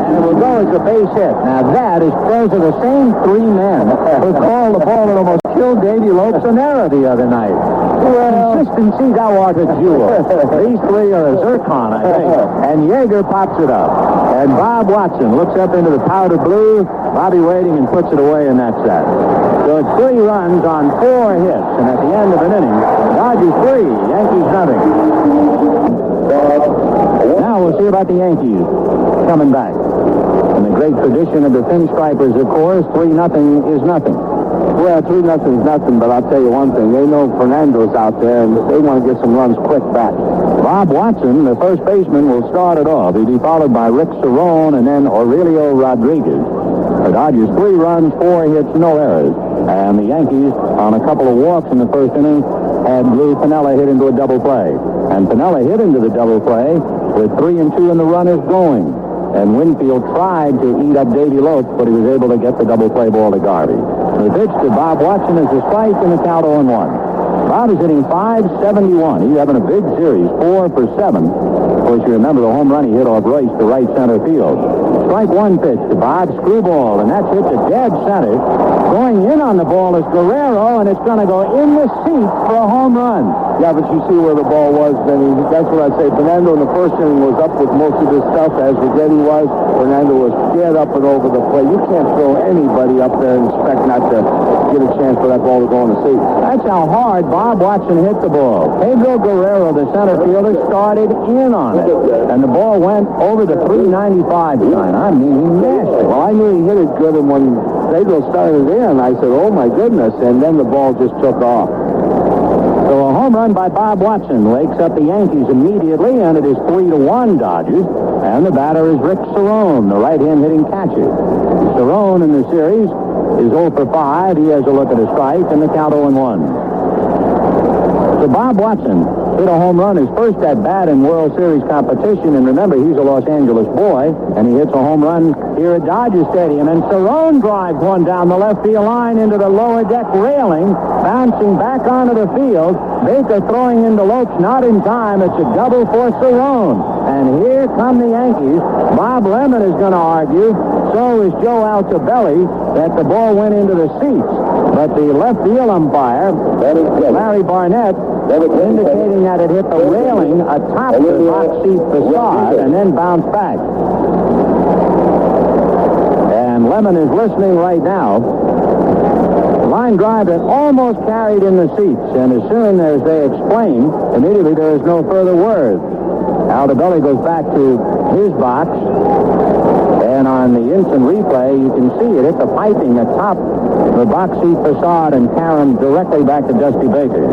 And it will go as a base hit. Now that is those are the same 3 men who called the ball that almost killed Davey Lopes-Sonera the other night. Well, consistency, thou art a jewel. These 3 are a zircon, I think. And Yeager pops it up. And Bob Watson looks up into the powder blue. Bobby waiting and puts it away, and that's that. So it's 3 runs on 4 hits. And at the end of an inning, Dodgers 3, Yankees nothing. Now we'll see about the Yankees coming back. In the great tradition of the Pinstripers, of course, 3-0 is nothing. Well, 3-0 is nothing, but I'll tell you one thing. They know Fernando's out there, and they want to get some runs quick back. Bob Watson, the first baseman, will start it off. He'll be followed by Rick Cerrone and then Aurelio Rodriguez. The Dodgers 3 runs, 4 hits, no errors. And the Yankees, on a couple of walks in the first inning, had Lou Piniella hit into a double play. And Piniella hit into the double play with 3 and 2 and the runners going. And Winfield tried to eat up Davey Lopes, but he was able to get the double play ball to Garvey. The pitch to Bob Watson is a strike, and the count 0-1. Bob is hitting .571. He's having a big series, 4 for 7. Of course, you remember the home run he hit off Royce to right center field. Strike one pitch to Bob, screwball, and that's hit to dead center. Going in on the ball is Guerrero, and it's going to go in the seats for a home run. Yeah, but you see where the ball was, Benny. That's what I'd say. Fernando in the first inning was up with most of his stuff, as Righetti was. Fernando was scared up and over the plate. You can't throw anybody up there and expect not to get a chance for that ball to go in the seat. That's how hard Bob Watson hit the ball. Pedro Guerrero, the center fielder, started in on it, and the ball went over the 395 sign. I mean, he mashed it. Well, I knew he hit it good, and when Pedro started in, I said, oh, my goodness, and then the ball just took off. So a home run by Bob Watson wakes up the Yankees immediately, and it is 3-1 Dodgers. And the batter is Rick Cerrone, the right-hand hitting catcher. Cerrone in the series is 0 for 5. He has a look at a strike, and the count 0-1. So Bob Watson hit a home run, his first at bat in World Series competition, and remember, he's a Los Angeles boy, and he hits a home run here at Dodger Stadium, and Cerrone drives one down the left field line into the lower deck railing, bouncing back onto the field. Baker throwing into Lopes, not in time. It's a double for Cerrone, and here come the Yankees. Bob Lemon is going to argue, so is Joe Altobelli, that the ball went into the seats, but the left field umpire, Larry Barnett, indicating that it hit the railing atop the box seat facade and then bounced back. And Lemon is listening right now. Line drive that almost carried in the seats, and as soon as they explain, immediately there is no further word. Altobelli goes back to his box, and on the instant replay, you can see it hit the piping atop the box seat facade and carried directly back to Dusty Baker.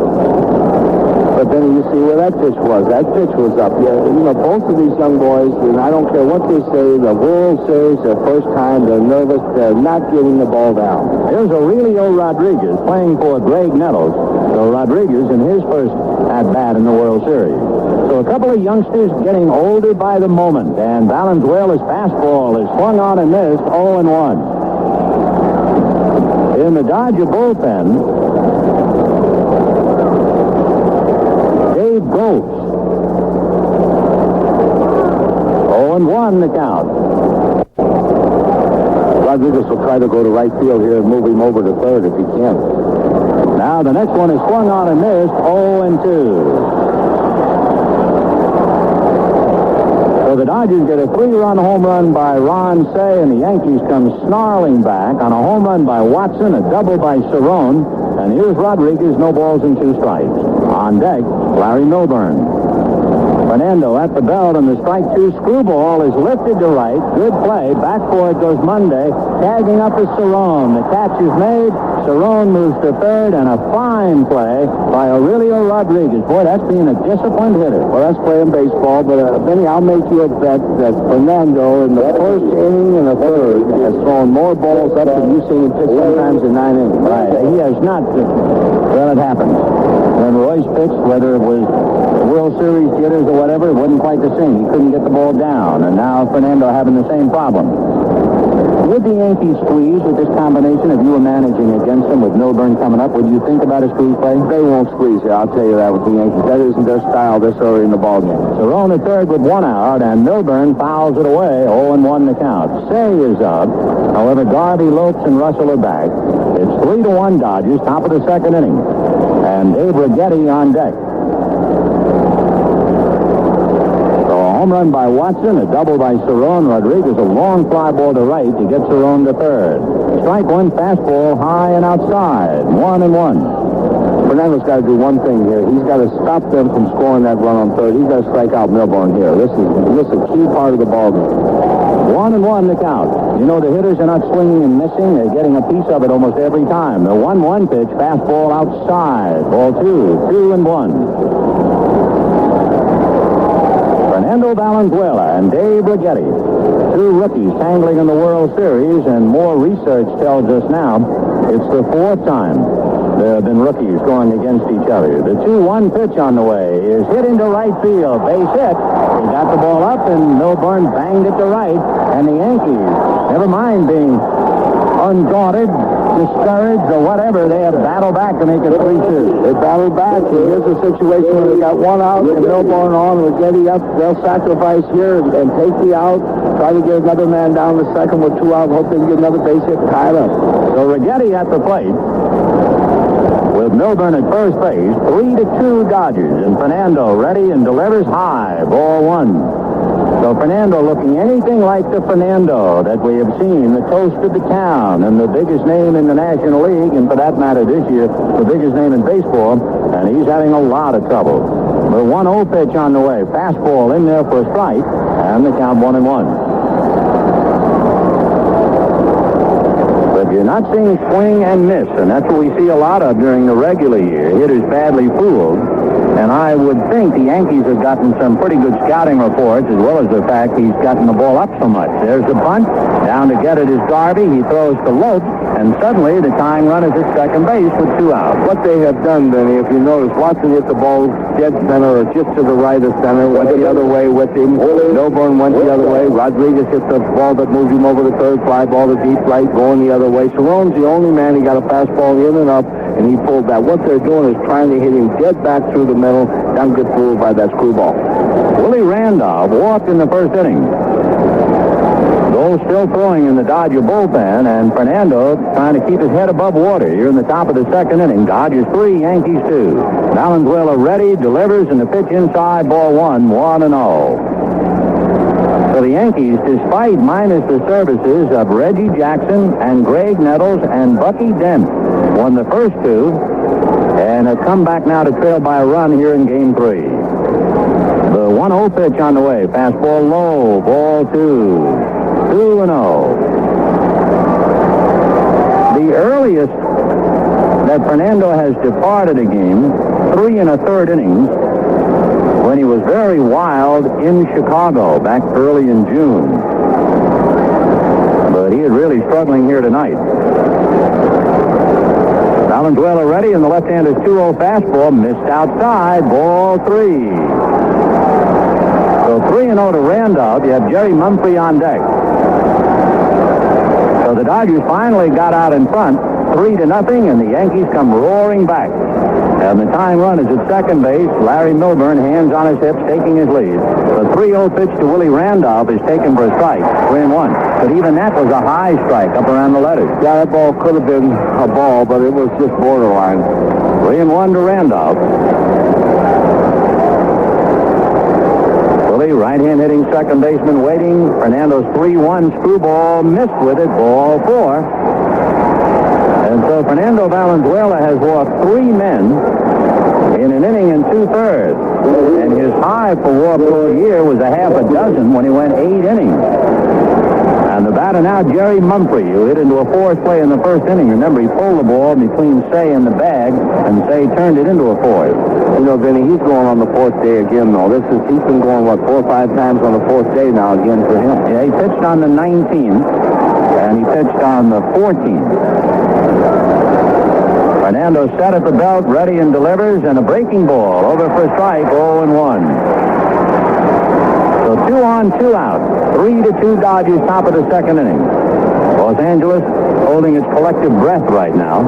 But then you see where that pitch was. That pitch was up. Yeah, you know, both of these young boys, and I don't care what they say, the World Series, their first time, they're nervous. They're not getting the ball down. Here's Aurelio Rodriguez playing for Greg Nettles. So Rodriguez in his first at-bat in the World Series. So a couple of youngsters getting older by the moment, and Valenzuela's fastball is swung on and missed, 0-1. In the Dodger bullpen, Dave Goltz. 0-1 the count. Rodriguez will try to go to right field here and move him over to third if he can. Now the next one is swung on and missed, 0-2. So the Dodgers get a 3-run home run by Ron Cey, and the Yankees come snarling back on a home run by Watson, a double by Cerrone, and here's Rodriguez, no balls and 2 strikes. On deck, Larry Milburn. Fernando at the belt, and the strike 2 screwball is lifted to right. Good play. Back for it goes Monday. Tagging up is Cerrone. The catch is made. Cerrone moves to third, and a fine play by Aurelio Rodriguez. Boy, that's being a disciplined hitter. Well, that's playing baseball, but Benny, I'll make you a bet that Fernando in the first inning and the third has thrown more balls up than you've seen him pitch sometimes in 9 innings. Right. He has not. Well, it happens. When Royce pitched, whether it was World Series jitters or whatever, it wasn't quite the same. He couldn't get the ball down, and now Fernando having the same problem. Would the Yankees squeeze with this combination if you were managing against them with Milburn coming up? Would you think about a squeeze play? They won't squeeze here, I'll tell you that with the Yankees. That isn't their style this early in the ballgame. Cerrone at third with 1 out, and Milburn fouls it away. 0-1 the count. Cey is up. However, Garvey, Lopes, and Russell are back. It's 3-1 Dodgers, top of the second inning. And Dave Righetti on deck. Home run by Watson, a double by Cerrone. Rodriguez, a long fly ball to right to get Cerrone to third. Strike 1, fastball high and outside. 1-1. Fernando's got to do one thing here. He's got to stop them from scoring that run on third. He's got to strike out Milburn here. This is a key part of the ballgame. 1-1 the count. You know, the hitters are not swinging and missing. They're getting a piece of it almost every time. The 1-1 pitch, fastball outside. Ball 2, 2-1. Fernando Valenzuela and Dave Righetti, 2 rookies tangling in the World Series, and more research tells us now it's the 4th time there have been rookies going against each other. The 2-1 pitch on the way is hit into right field. Base hit. He got the ball up, and Milburn banged it to right, and the Yankees, never mind being undaunted, discouraged or whatever, they have battled back to make it 3-2. They battled back. And here's a situation where they got one out and Milburn on. Righetti up. They'll sacrifice here and take the out. Try to get another man down the second with 2 out. Hope they can get another base hit and tie it up. So Righetti at the plate with Milburn at first base. 3-2 Dodgers. And Fernando ready and delivers high. Ball 1. So Fernando looking anything like the Fernando that we have seen, the toast of the town and the biggest name in the National League, and for that matter this year, the biggest name in baseball, and he's having a lot of trouble. The 1-0 pitch on the way. Fastball in there for a strike, and the count 1-1. But you're not seeing swing and miss, and that's what we see a lot of during the regular year. Hitters badly fooled. And I would think the Yankees have gotten some pretty good scouting reports, as well as the fact he's gotten the ball up so much. There's the bunt. Down to get it is Darby. He throws to Lopes, and suddenly the tying run is at second base with 2 outs. What they have done, Benny, if you notice, Watson hit the ball dead center or just to the right of center, went the other way with him. Milburn went the other way. Rodriguez hit the ball that moved him over the third fly ball to deep right, going the other way. Cerrone's the only man. He got a fastball in and up, and he pulled that. What they're doing is trying to hit him dead back through the middle. Don't get fooled by that screwball. Willie Randolph walked in the first inning. Gold still throwing in the Dodger bullpen, and Fernando trying to keep his head above water here in the top of the second inning. Dodgers 3, Yankees 2. Valenzuela ready, delivers, and the pitch inside, ball 1, 1-0. So the Yankees, despite minus the services of Reggie Jackson and Greg Nettles and Bucky Dent, won the first 2, and have come back now to trail by a run here in Game 3. The 1-0 pitch on the way. Fastball low, ball 2. 2-0. The earliest that Fernando has departed a game, 3 1/3 innings, when he was very wild in Chicago back early in June. But he is really struggling here tonight. Valenzuela ready, and the left-hander's 2-0 fastball missed outside, ball 3. So 3-0 to Randolph. You have Jerry Mumphrey on deck. So the Dodgers finally got out in front, 3-0, and the Yankees come roaring back. And the tying run is at second base. Larry Milburn, hands on his hips, taking his lead. The 3-0 pitch to Willie Randolph is taken for a strike, 3-1. But even that was a high strike up around the letters. Yeah, that ball could have been a ball, but it was just borderline. 3-1 to Randolph. Willie, right-hand hitting second baseman, waiting. Fernando's 3-1 screwball, missed with it, ball 4. And so Fernando Valenzuela has walked 3 men in an inning and 2/3. And his high for walk for a year was a half a dozen when he went 8 innings. And the batter now, Jerry Mumphrey, who hit into a force play in the first inning. Remember, he pulled the ball between Say and the bag, and Say turned it into a force. You know, Vinny, he's going on the 4th day again, though. He's been going, 4 or 5 times on the 4th day now again for him. Yeah, he pitched on the 19th, and he pitched on the 14th. Fernando set at the belt, ready and delivers, and a breaking ball over for a strike, 0-1. So 2 on, 2 out. 3-2 Dodgers, top of the second inning. Los Angeles holding its collective breath right now.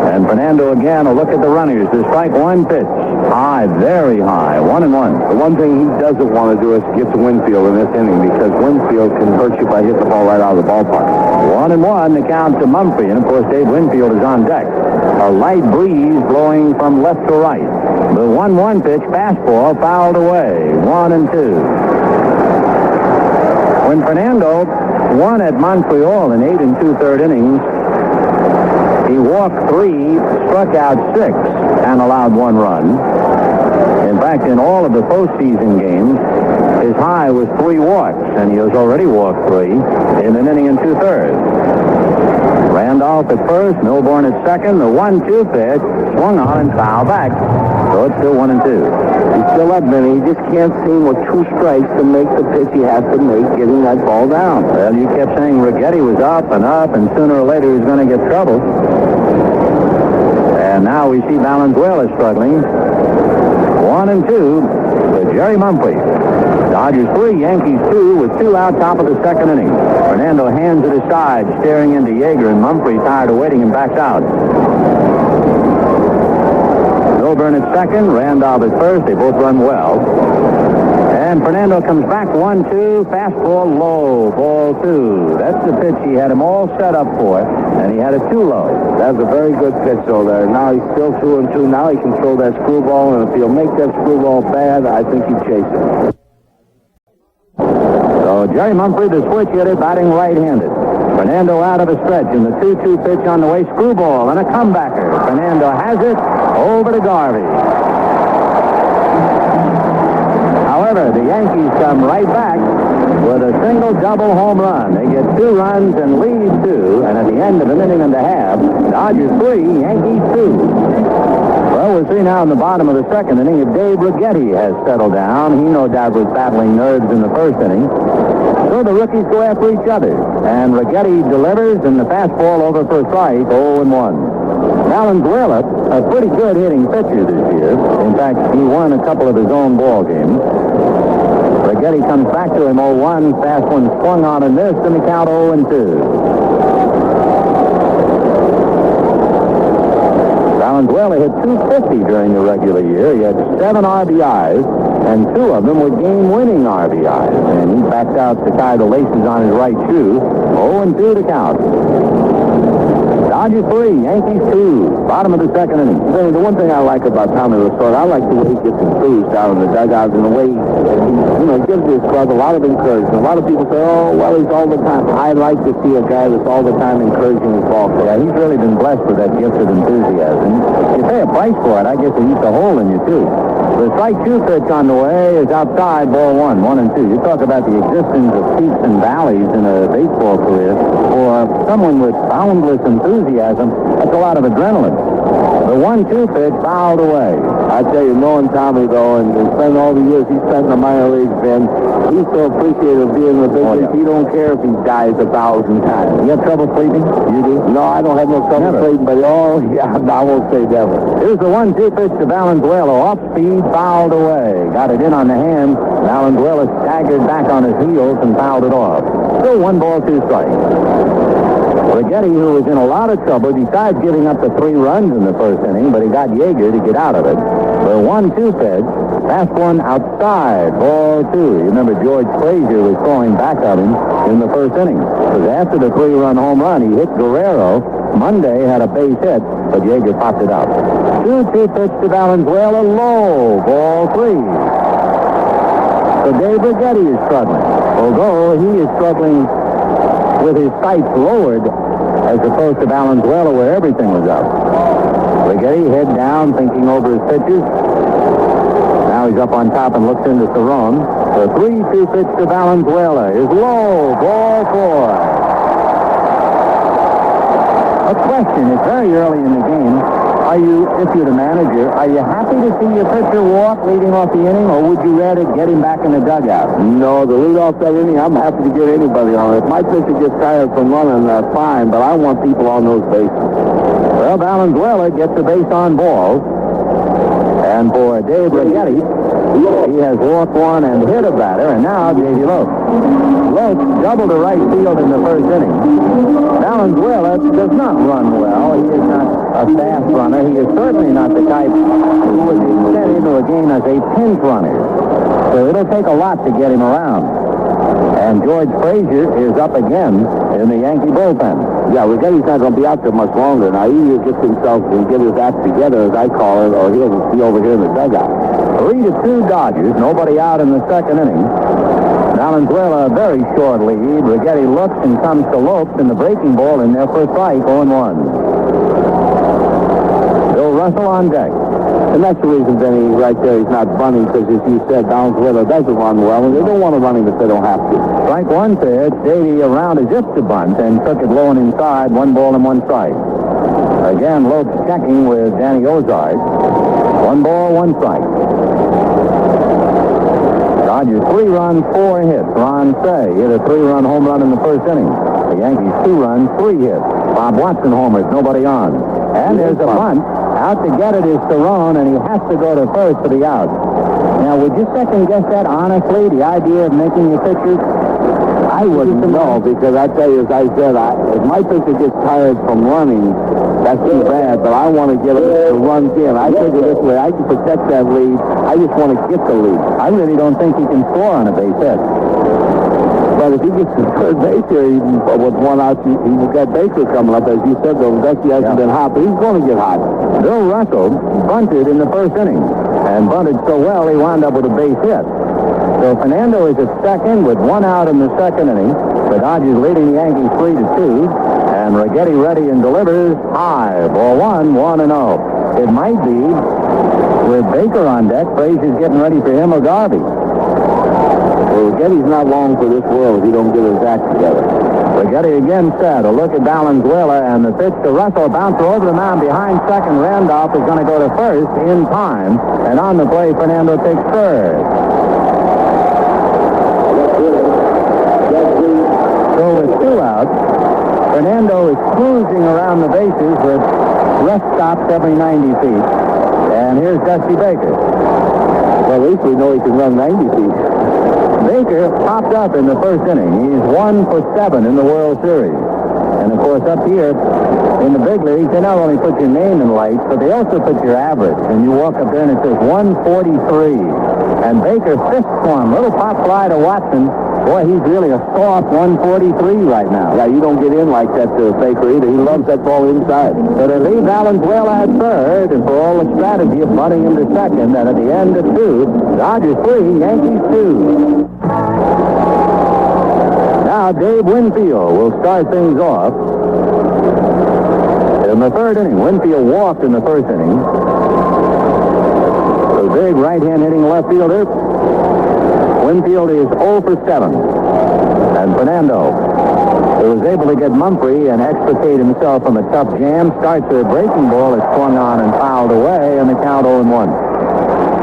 And Fernando again, a look at the runners. The strike 1 pitch. High, very high, 1-1. The one thing he doesn't want to do is get to Winfield in this inning, because Winfield can hurt you by hitting the ball right out of the ballpark. 1-1, the count to Mumphrey. And of course, Dave Winfield is on deck. A light breeze blowing from left to right. The 1-1 pitch, fastball, fouled away. 1-2. When Fernando won at Montreal in 8 2/3 innings, he walked 3, struck out 6, and allowed 1 run. In fact, in all of the postseason games, his high was 3 walks, and he has already walked 3 in an inning and 2/3. Randolph at first, Milburn at second. The 1-2 pitch swung on and fouled back. So it's still 1-2. He's still up, Vinny. He just can't seem with 2 strikes to make the pitch he has to make, getting that ball down. Well, you kept saying Righetti was up, and sooner or later he's going to get trouble. And now we see Valenzuela struggling. 1-2 to Jerry Mumphrey. Dodgers 3, Yankees 2 with 2 out, top of the second inning. Fernando hands it aside, staring into Yeager, and Mumphrey, tired of waiting, and backs out. Milburn at second, Randolph at first. They both run well. And Fernando comes back, 1-2, fastball low, ball 2. That's the pitch he had him all set up for, and he had it too low. That's a very good pitch over there. Now he's still 2-2. Now he can throw that screwball, and if he'll make that screwball bad, I think he'd chase it. So Jerry Mumphrey, the switch hitter, batting right-handed. Fernando out of a stretch, and the 2-2 pitch on the way, screwball, and a comebacker. Fernando has it over to Garvey. However, the Yankees come right back with a single-double home run. They get 2 runs and lead 2, and at the end of an inning and a half, Dodgers 3, Yankees 2. Well, we'll see now in the bottom of the second inning if Dave Righetti has settled down. He no doubt was battling nerves in the first inning. So the rookies go after each other, and Righetti delivers, and the fastball over for a strike, 0-1. Valenzuela, a pretty good hitting pitcher this year. In fact, he won a couple of his own ball games. Righetti comes back to him, 0-1. Fast one swung on and missed, and the count 0-2. Valenzuela hit .250 during the regular year. He had 7 RBIs, and 2 of them were game-winning RBIs. And he backed out to tie the laces on his right shoe. 0-2 to count. Dodgers 3, Yankees 2. Bottom of the second inning. The one thing I like about Tommy Lasorda, I like the way he gets enthused down in the dugout, and the way he gives his club a lot of encouragement. A lot of people say, oh, well, he's all the time. I like to see a guy that's all the time encouraging his ball club. Yeah, he's really been blessed with that gift of enthusiasm. You pay a price for it, I guess it eats a hole in you, too. The strike 2 pitch on the way is outside, ball 1, 1-2. You talk about the existence of peaks and valleys in a baseball career. For someone with boundless enthusiasm, that's a lot of adrenaline. The 1-2 pitch fouled away. I tell you, knowing Tommy, though, and spending all the years he spent in the minor leagues, Ben, he's so appreciative of being in the big leagues. He don't care if he dies 1,000 times. You have trouble sleeping? You do? No, I don't have no trouble sleeping, but I won't say never. Here's the 1-2 pitch to Valenzuela. Off speed, fouled away. Got it in on the hand. Valenzuela staggered back on his heels and fouled it off. Still 1 ball, 2 strikes. Righetti, who was in a lot of trouble, besides giving up the 3 runs in the first inning, but he got Yeager to get out of it. The 1-2 pitch, fast one outside, ball 2. You remember George Frazier was throwing back of him in the first inning. Because after the 3-run home run, he hit Guerrero. Monday had a base hit, but Yeager popped it out. 2-2 pitch to Valenzuela, low, ball 3. So Dave Righetti is struggling. Although he is struggling with his sights lowered as opposed to Valenzuela where everything was up. Righetti head down, thinking over his pitches. Now he's up on top and looks into Cerrone. The 3-2 pitch to Valenzuela is low, ball 4. A question, it's very early in the game. Are you, if you're the manager, are you happy to see your pitcher walk leading off the inning, or would you rather get him back in the dugout? No, the lead off that inning, I'm happy to get anybody on. If my pitcher gets tired from running, fine, but I want people on those bases. Well, Valenzuela gets a base on ball. And for Dave Righetti, he has walked one and hit a batter, and now J.D. Lopes. Lopes doubled to right field in the first inning. Valenzuela does not run well. He is not a fast runner. He is certainly not the type who would be sent into a game as a pinch runner. So it'll take a lot to get him around. And George Frazier is up again in the Yankee bullpen. Yeah, Righetti's not going to be out there much longer. Now, he either gets himself and get his act together, as I call it, or he'll be over here in the dugout. 3-2 Dodgers. Nobody out in the second inning. Valenzuela, a very short lead. Righetti looks and comes to Lopes, and the breaking ball in there for a strike, 0-1. Bill Russell on deck. And that's the reason, Benny, right there, he's not running, because as you said, Valenzuela doesn't run well, and they don't want to run him if they don't have to. Strike 1 pitch. Davey around as if to bunt and took it low and inside. 1 ball and 1 strike. Again, Lopes checking with Danny Ozark. 1 ball, 1 strike. Dodgers 3 runs, 4 hits. Ron Say hit a 3-run home run in the first inning. The Yankees 2 runs, 3 hits. Bob Watson homers, nobody on. And there's a bunt Out to get it is Cerrone, and he has to go to first for the out. Now, would you second-guess that, honestly, the idea of making your pitcher? I wouldn't know, because I tell you, as I said, if my pitcher gets tired from running, that's too bad, but I want to get him to runs in. I figure this way, I can protect that lead. I just want to get the lead. I really don't think he can score on a base hit. But if he gets to third base here, even with one out, he's got Baker coming up. As you said, though, Dusty hasn't been hot, but he's going to get hot. Bill Russell bunted in the first inning, and bunted so well he wound up with a base hit. So Fernando is at second with one out in the second inning. The Dodgers leading the Yankees 3-2. And Righetti ready and delivers high. Ball 1-0. It might be with Baker on deck. Frazier's getting ready for him or Garvey. Well, Righetti's not long for this world if he don't get his act together. Righetti again set. A look at Valenzuela, and the pitch to Russell. Bouncer over the mound behind second. Randolph is going to go to first in time. And on the play, Fernando takes third. So with two outs, Fernando is cruising around the bases with rest stops every 90 feet. And here's Dusty Baker. Well, at least we know he can run 90 feet. Baker popped up in the first inning. He's 1 for 7 in the World Series. And, of course, up here in the big leagues, they not only put your name in lights, but they also put your average. And you walk up there and it says 143. And Baker fists one. Little pop fly to Watson. Boy, he's really a soft 143 right now. Yeah, you don't get in like that to Baker either. He loves that ball inside. So they leave Valenzuela at third, and for all the strategy of bunting him to second, and at the end of 2, Dodgers 3, Yankees 2. Now Dave Winfield will start things off. In the third inning, Winfield walked in the first inning. The big right-hand hitting left fielder. Winfield is 0 for 7. And Fernando, who was able to get Mumphrey and extricate himself from a tough jam, starts a breaking ball that's swung on and fouled away, and the count 0-1.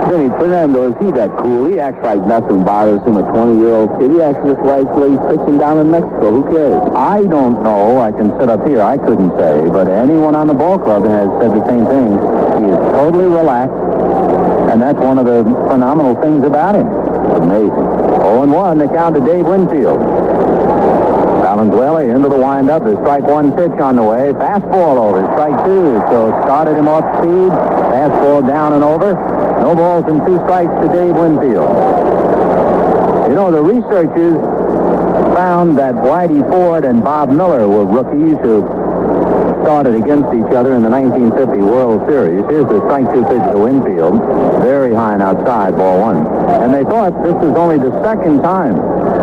Jimmy, Fernando, is he that cool? He acts like nothing bothers him, a 20-year-old kid. He acts just like he's pitching down in Mexico. Who cares? I don't know. I can sit up here. I couldn't say. But anyone on the ball club has said the same thing. He is totally relaxed, and that's one of the phenomenal things about him. Amazing. 0-1, the count to Dave Winfield. Valenzuela into the windup. The strike one pitch on the way. Fastball over. Strike two. So started him off speed. Fastball down and over. No balls and 2 strikes to Dave Winfield. You know, the researchers found that Whitey Ford and Bob Miller were rookies who started against each other in the 1950 World Series. Here's the strike 2 pitch to Winfield. Very high and outside, ball 1. And they thought this was only the second time.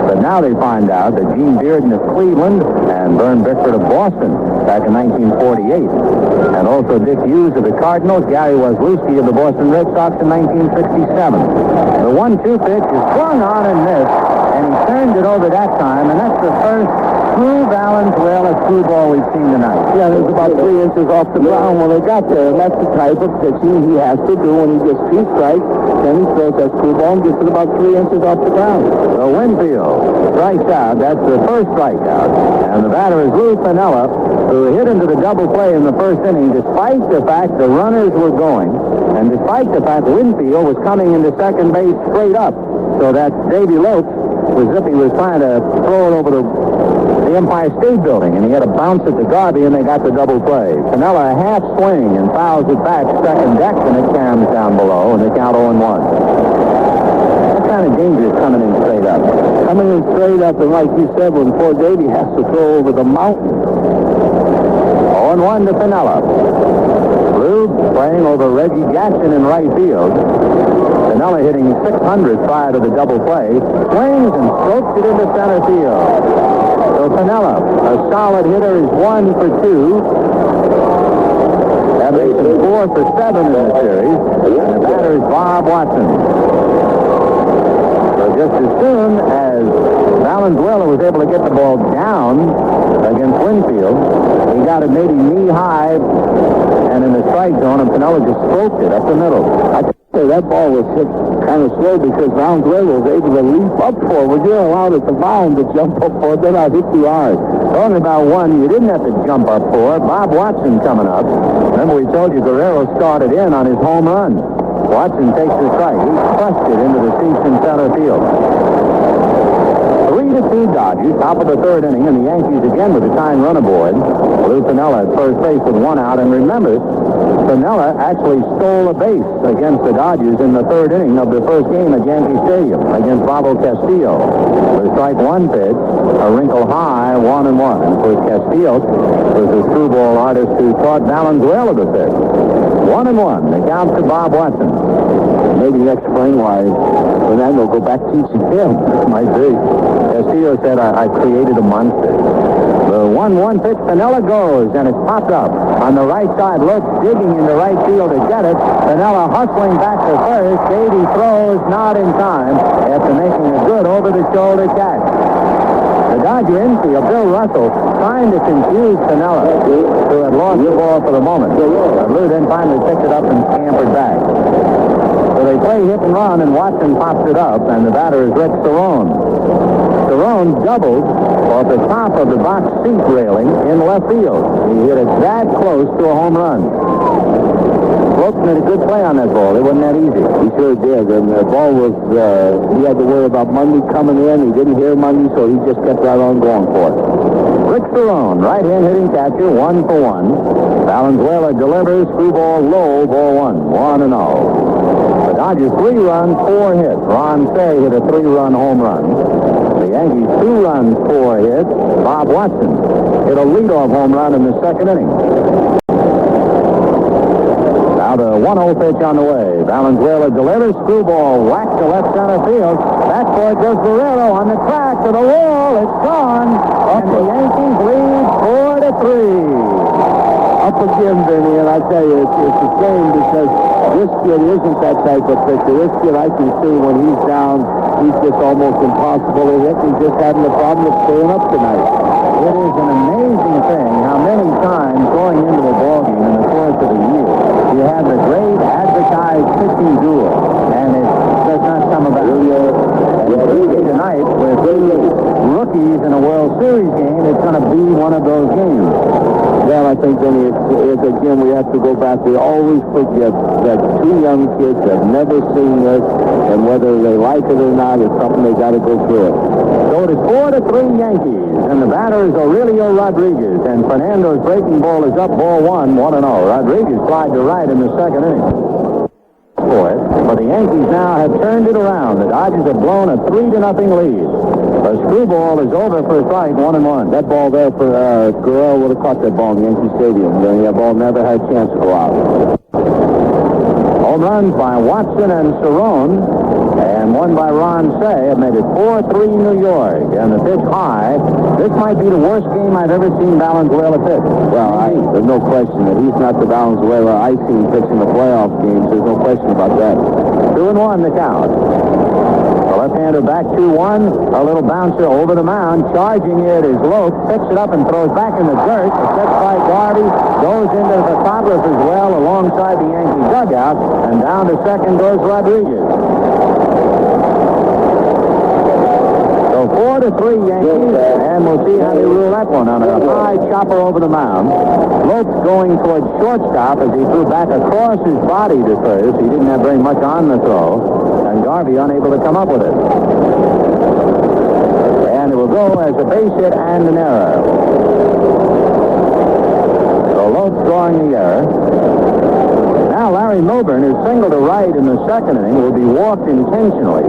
But now they find out that Gene Bearden of Cleveland and Vern Bickford of Boston back in 1948. And also Dick Hughes of the Cardinals, Gary Wazlewski of the Boston Red Sox in 1967. The 1-2 pitch is swung on and missed, and he turned it over that time, and that's the first true Valenzuela screwball we've seen tonight. Yeah, there's about 3 inches off the ground when they got there, and that's the type of pitching he has to do when he gets 2 strikes. Then he throws that screwball and gets it about 3 inches off the ground. So Winfield strikes out. That's the first strikeout. And the batter is Lou Piniella, who hit into the double play in the first inning, despite the fact the runners were going, and despite the fact Winfield was coming into second base straight up, so that Davy Lopes was trying to throw it over the Empire State Building, and he had to bounce it to Garvey, and they got the double play. Piniella a half swing and fouls it back second deck, and it cams down below, and they count 0-1. That's kind of dangerous coming in straight up. Coming in straight up, and like you said, when poor Davy has to throw over the mountain. 0-1 to Piniella. Blue playing over Reggie Jackson in right field. Piniella hitting 600 prior to the double play. Swings and strokes it into center field. So Piniella, a solid hitter, is 1 for 2. That makes him 4 for 7 in the series. And the batter is Bob Watson. So just as soon as Valenzuela was able to get the ball down against Winfield, he got it maybe knee high and in the strike zone, and Piniella just stroked it up the middle. That ball was hit kind of slow because Valenzuela was able to leap up forward. You're allowed at the mound to jump up for it, then I'll hit you hard. Talking about one you didn't have to jump up for. Bob Watson coming up. Remember we told you Guerrero started in on his home run. Watson takes the strike. He crushed it into the seats in center field. 3-2 Dodgers, top of the third inning, and the Yankees again with a tying run aboard. Lou Piniella at first base with one out, and remember, Piniella actually stole a base against the Dodgers in the third inning of the first game at Yankee Stadium against Pablo Castillo. The strike one pitch, a wrinkle high, 1-1. And of course, Castillo was the screwball artist who taught Valenzuela to pitch. 1-1. The count to Bob Watson. Maybe explain why Fernando go back teaching him. Might be. Castillo said, I created a monster. The 1-1 pitch, Piniella goes, and it's popped up. On the right side, looks, digging into right field to get it. Piniella hustling back to first. Davey throws, not in time, after making a good over-the-shoulder catch. The Dodger infield, Bill Russell, trying to confuse Piniella, who had lost the ball for the moment. But Lou then finally picked it up and scampered back. So they play hit and run, and Watson pops it up, and the batter is Rick Cerrone. Cerrone doubled off the top of the box seat railing in left field. He hit it that close to a home run. Brooks made a good play on that ball. It wasn't that easy. He sure did, and the ball was, he had to worry about Mundy coming in. He didn't hear Mundy, so he just kept right on going for it. Rick Cerrone, right-hand hitting catcher, 1 for 1. Valenzuela delivers, screwball low, ball 1, 1-0. The Dodgers 3 runs, 4 hits. Ron Cey hit a 3-run home run. The Yankees 2 runs, 4 hits. Bob Watson hit a leadoff home run in the second inning. Now the 1-0 pitch on the way. Valenzuela delivers, screwball whacked to left center field. Back for it goes Guerrero on the track to the wall. It's gone. And the Yankees lead 4-3. Up again, Vinny, and I tell you, it's a shame because this kid isn't that type of pitcher. This kid, I can see when he's down, he's just almost impossible to hit. He's just having the problem of staying up tonight. It is an amazing thing how many times going into a ballgame in the course of a year you have the great advertised pitching duel, and it does not come about. Tonight, with rookies in a World Series game, it's going to be one of those games. Well, I think, Vinny, it's again, we have to go back. We always forget that 2 young kids have never seen this, and whether they like it or not, it's something they got to go through it. So it is 4-3 Yankees, and the batter is Aurelio Rodriguez, and Fernando's breaking ball is up, ball 1, 1-0. Rodriguez flied to right in the second inning. For it, but the Yankees now have turned it around. The Dodgers have blown a 3-0 lead. The screwball is over for a strike, 1-1. That ball there for Guerrero would have caught that ball in Yankee Stadium. That ball never had a chance to go out. Home runs by Watson and Cerrone, and one by Ron Cey have made it 4-3 New York. And the pitch high. This might be the worst game I've ever seen Valenzuela pitch. Well, there's no question that he's not the Valenzuela I've seen pitching the playoff games. There's no question about that. 2-1 the count. The left-hander back 2-1. A little bouncer over the mound. Charging it is Lope. Picks it up and throws back in the dirt. Set by Garvey. Goes into the photograph as well alongside the Yankee dugout. And down to second goes Rodriguez. So 4-3 Yankees. And we'll see how they rule that one on a high chopper over the mound. Lope's going towards shortstop as he threw back across his body to first. He didn't have very much on the throw. And Garvey unable to come up with it. And it will go as a base hit and an error. So Lope's drawing the error. Now Larry Milburn, who singled to right in the second inning, will be walked intentionally.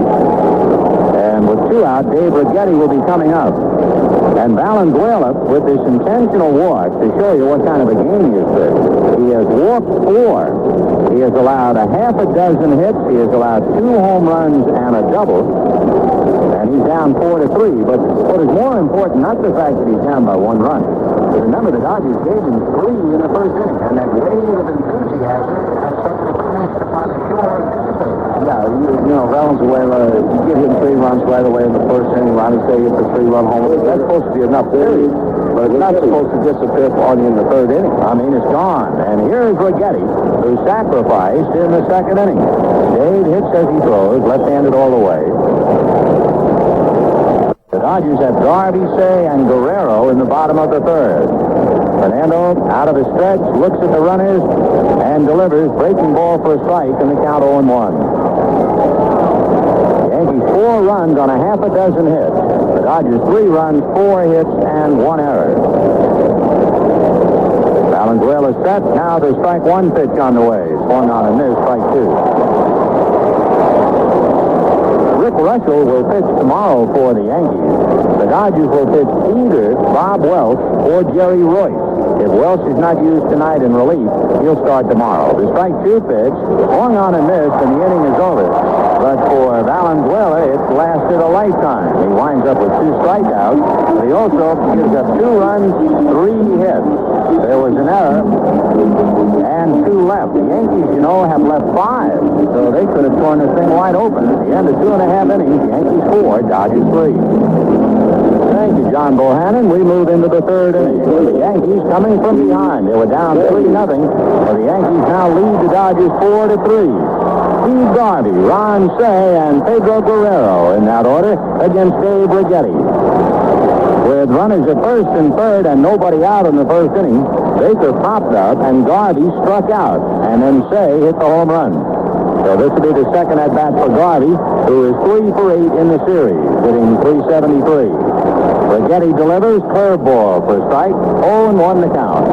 And with 2 out, Dave Righetti will be coming up. And Valenzuela, with this intentional walk, to show you what kind of a game he has been, he has walked 4. He has allowed a half a dozen hits. He has allowed 2 home runs and a double. And he's down 4-3. But what is more important, not the fact that he's down by 1 run. But remember, the Dodgers gave him 3 in the first inning. And that wave of enthusiasm has something to rest upon the shore. Yeah, you know, Valenzuela, you give him 3 runs right away in the first inning. Ronnie say it's a 3-run home run. That's supposed to be enough, period. But it's not supposed to disappear on you in the third inning. I mean, it's gone. And here is Righetti, who sacrificed in the second inning. Dave hits as he throws, left-handed all the way. The Dodgers have Garvey, Say, and Guerrero in the bottom of the third. Fernando out of the stretch, looks at the runners, and delivers. Breaking ball for a strike, and the count 0-1. The Yankees 4 runs on a half a dozen hits. The Dodgers 3 runs, 4 hits, and 1 error. Valenzuela set. Now the strike 1 pitch on the way. Swung on and missed, strike 2. Rick Russell will pitch tomorrow for the Yankees. The Dodgers will pitch either Bob Welch or Jerry Royce. If Welch is not used tonight in relief, he'll start tomorrow. The strike 2 pitch, swung on and missed, and the inning is over. But for Valenzuela, it lasted a lifetime. He winds up with 2 strikeouts, but he also gives up 2 runs, 3 hits. There was an error, and 2 left. The Yankees, have left 5, so they could have torn this thing wide open. At the end of 2.5 innings, the Yankees 4, Dodgers 3. Thank you, John Bohannon. We move into the third inning. The Yankees coming from behind. They were down 3-0. But the Yankees now lead the Dodgers 4-3. Steve Garvey, Ron Say, and Pedro Guerrero in that order against Dave Righetti. With runners at first and third and nobody out in the first inning, Baker popped up and Garvey struck out. And then Say hit the home run. So this will be the second at-bat for Garvey, who is 3 for 8 in the series, hitting .373. Righetti delivers, curveball for a strike, 0-1 the count.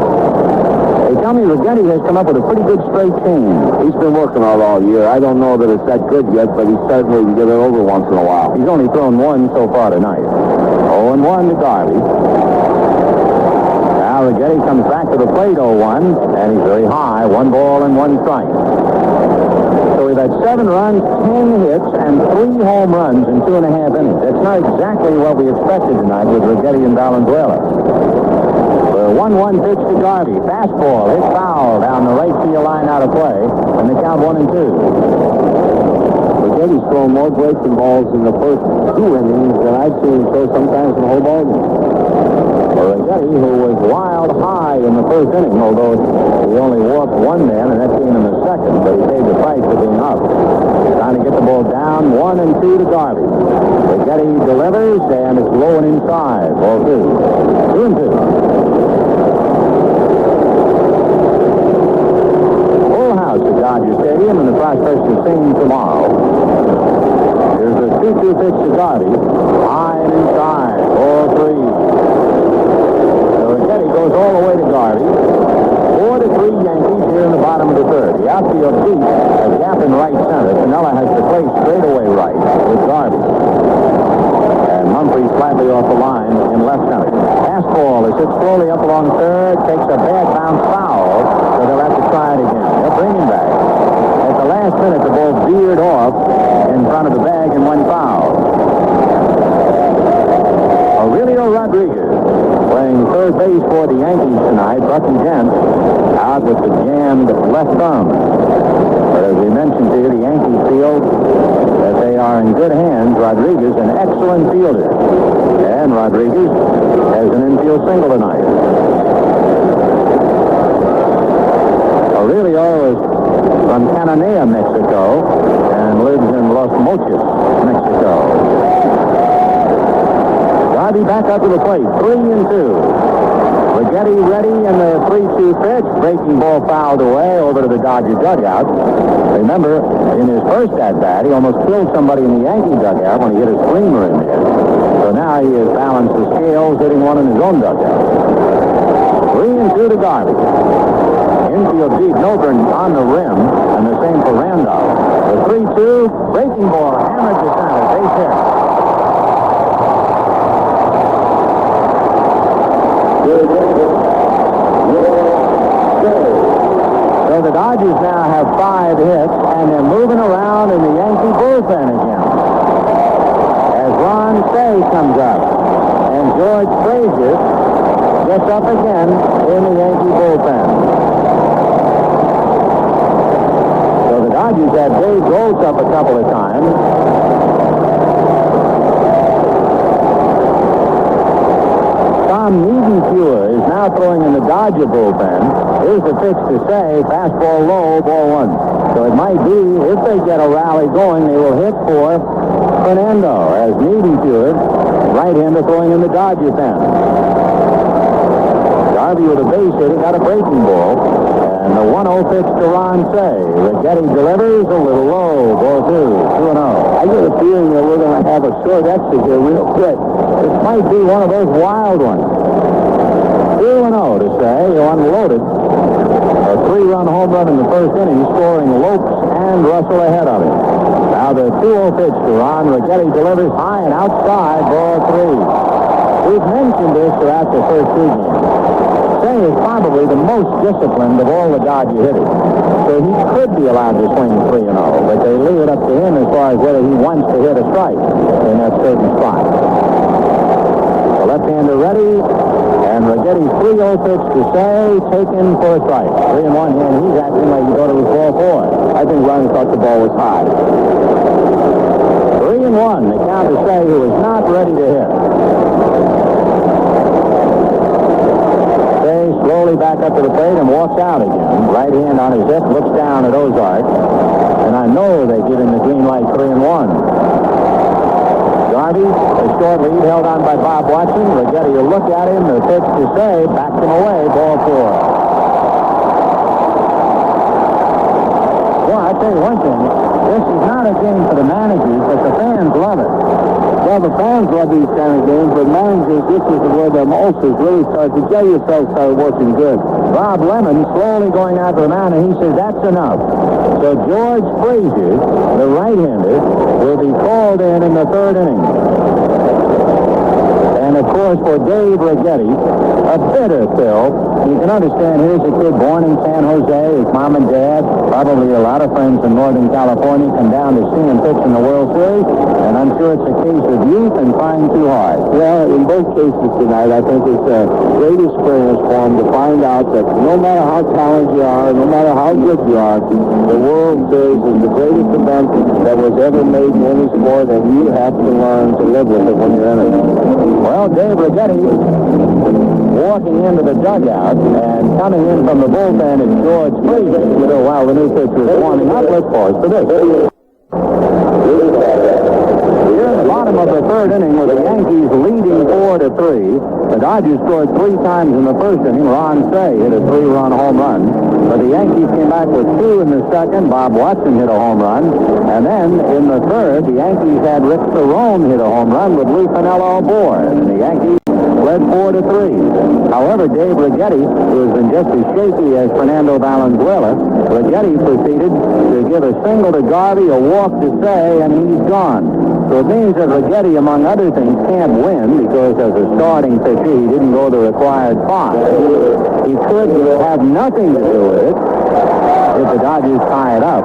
They tell me Righetti has come up with a pretty good straight change. He's been working on it all year. I don't know that it's that good yet, but he certainly can get it over once in a while. He's only thrown 1 so far tonight. 0-1 to Garvey. Now Righetti comes back to the plate, 0-1, and he's very high, 1 ball and 1 strike. So we've had 7 runs, 10 hits, and 3 home runs in 2.5 innings. That's not exactly what we expected tonight with Righetti and Valenzuela. The 1-1 pitch to Garvey. Fastball hit foul down the right field line out of play, and the count 1-2. Righetti's thrown more breaking balls in the first 2 innings than I've seen him throw sometimes in the whole ball game. Righetti, who was wild high in the first inning, although he only walked 1 man, and that came in the second, but he paid the price for being up. Trying to get the ball down, 1-2 to Garvey. Righetti delivers, and it's low and inside. Ball 2. 2-2. Full house at Dodger Stadium, and the prospects are singing tomorrow. Here's a 2-2 pitch to Garvey. High and inside. Ball 3. Goes all the way to Garvey. 4-3 Yankees here in the bottom of the third. The outfield deep, a gap in right center. Pinella has to play straightaway right with Garvey. And Humphreys flatly off the line in left center. Fastball is hit slowly up along third, takes a bad bounce foul, so they'll have to try it again. They'll bring him back. At the last minute, the ball veered off in front of the bag and went foul. Aurelio Rodriguez playing third base for the Yankees tonight. Bucky Dent out with the jammed left thumb. But as we mentioned to you, the Yankees feel that they are in good hands. Rodriguez, an excellent fielder. And Rodriguez has an infield single tonight. Aurelio is from Cananea, Mexico, and lives in Los Mochis, Mexico. Garvey back up to the plate, 3-2. Righetti ready in the 3-2 pitch. Breaking ball fouled away over to the Dodger dugout. Remember, in his first at-bat, he almost killed somebody in the Yankee dugout when he hit a screamer in there. So now he has balanced the scales, hitting one in his own dugout. 3-2 to Garvey. Infield deep, Milburn on the rim, and the same for Randolph. The 3-2, breaking ball hammered to center, base hit. So the Dodgers now have 5 hits, and they're moving around in the Yankee bullpen again. As Ron Say comes up, and George Frazier gets up again in the Yankee bullpen. So the Dodgers had Dave Goltz up a couple of times. Tom Niedenfuhr is now throwing in the Dodger bullpen. Here's the pitch to Say. Fastball low, ball one. So it might be, if they get a rally going, they will hit for Fernando as Niedenfuhr, right-hander throwing in the Dodger pen. Garvey with a base hit, got a breaking ball. And the 1-0 pitch to Ron Say. Righetti delivers a little low. Ball two. 2-0. I get a feeling that we're going to have a short exit here real quick. This might be one of those wild ones. 2-0 to Say. Unloaded. A 3-run home run in the first inning, scoring Lopes and Russell ahead of him. Now the 2-0 pitch to Ron. Righetti delivers high and outside. Ball three. We've mentioned this throughout the first two games. Say is probably the most disciplined of all the Dodger hitters. So he could be allowed to swing 3-0, but they leave it up to him as far as whether he wants to hit a strike in that certain spot. The left-hander ready, and Righetti's 3-0 pitch to Say, taken for a strike. 3-1 hand, he's acting like he thought it was ball four. I think Ron thought the ball was high. 3-1, the count to Say, who is not ready to hit. Slowly back up to the plate and walks out again. Right hand on his hip, looks down at Ozark. And I know they give him the green light 3-1. Garvey, a short lead held on by Bob Watson. Righetti will look at him. The pitch to Say, backed him away, ball four. Well, I tell you one thing. This is not a game for the managers, but the fans love it. Well, the fans love these kind of games, but managers, this is where the ulcers really start to get yourself started working good. Bob Lemon slowly going out to the mound, and he says, that's enough. So George Frazier, the right-hander, will be called in the third inning. And, of course, for Dave Righetti, a bitter pill. You can understand, here's a kid born in San Jose. His mom and dad, probably a lot of friends in Northern California, come down to see him pitch in the World Series. And I'm sure it's a case of youth and trying too hard. Well, in both cases tonight, I think it's a great experience for him to find out that no matter how talented you are, no matter how good you are, the World Series is the greatest event that was ever made in any sport, and you have to learn to live with it when you're in it. Well, Dave Righetti walking into the dugout and coming in from the bullpen is George Frazier. While the new pitcher is warming up, let's pause for this. Here in the bottom of the third inning with the Yankees leading 4-3. The Dodgers scored 3 times in the first inning. Ron Say hit a 3-run home run. But the Yankees came back with 2 in the second. Bob Watson hit a home run. And then in the third, the Yankees had Rick Cerrone hit a home run with Lou Finello aboard. And the Yankees led 4-3. However, Dave Righetti, who has been just as shaky as Fernando Valenzuela, Righetti proceeded to give a single to Garvey, a walk to Say, and he's gone. So it means that Righetti, among other things, can't win because as a starting pitcher, he didn't go the required 5. He could have nothing to do with it if the Dodgers tie it up,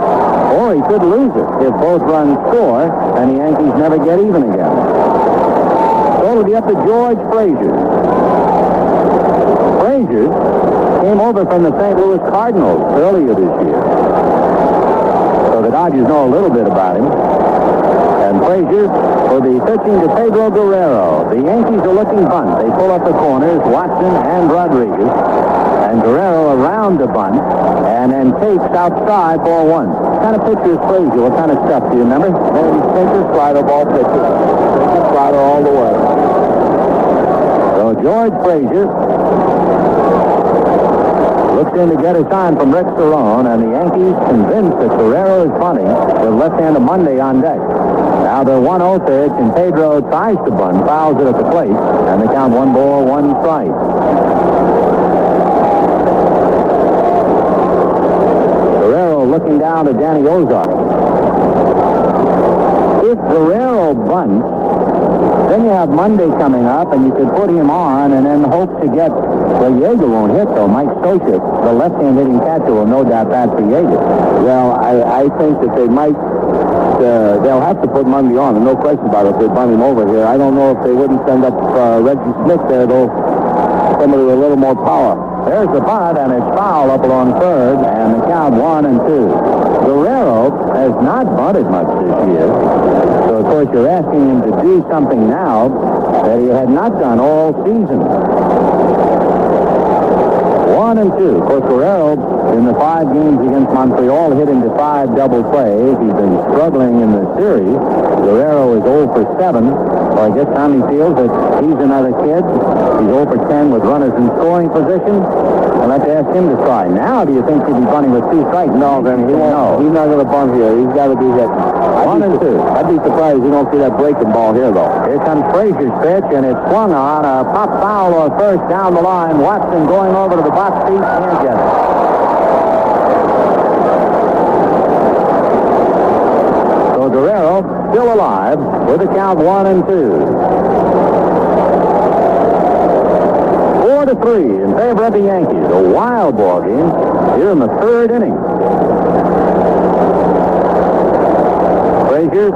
or he could lose it if both runs score and the Yankees never get even again. So it'll be up to George Frazier. Frazier came over from the St. Louis Cardinals earlier this year. So the Dodgers know a little bit about him. And Frazier will be pitching to Pedro Guerrero. The Yankees are looking bunt. They pull up the corners, Watson and Rodriguez. And Guerrero around the bunt, and then takes outside ball 1. What kind of pitcher is Frazier? What kind of stuff do you remember? Pitcher, slider, ball pitcher. Pitcher, slider all the way. So George Frazier looks in to get a sign from Rick Cerrone, and the Yankees convinced that Guerrero is bunting with left-hander Monday on deck. Now the 1-0 pitch, and Pedro tries to bunt, fouls it at the plate, and they count 1 ball, 1 strike. Guerrero looking down at Danny Ozark. If Guerrero bunts, then you have Monday coming up, and you could put him on and then hope to get, well, Yeager won't hit, though. Mike Stoshik, the left-hand hitting catcher, will no doubt bat for Yeager. Well, I think that they might, they'll have to put Monday on, and no question about it, if they bunt him over here. I don't know if they wouldn't send up Reggie Smith there, though, somebody with a little more power. There's the bunt, and it's foul up along third, and the count 1-2. Guerrero has not bunted much this year. So, of course, you're asking him to do something now that he had not done all season. 1-2. Of course, Guerrero, in the 5 games against Montreal, hit into 5 double plays. He's been struggling in the series. Guerrero is 0 for 7. So I guess Tommy feels that he's another kid. He's 0 for 10 with runners in scoring position. I'll have to ask him to try. Now, do you think he'll be bunting with 2 strikes? No, then he won't. No. He's not going to bunt here. He's got to be hit. 1-2. I'd be surprised if you don't see that breaking ball here, though. Here comes Frazier's pitch, and it's swung on. A pop foul or first down the line. Watson going over to the box seat. Can't get it. So Guerrero still alive with the count 1-2. 4-3 in favor of the Yankees. A wild ball game here in the 3rd inning. Frazier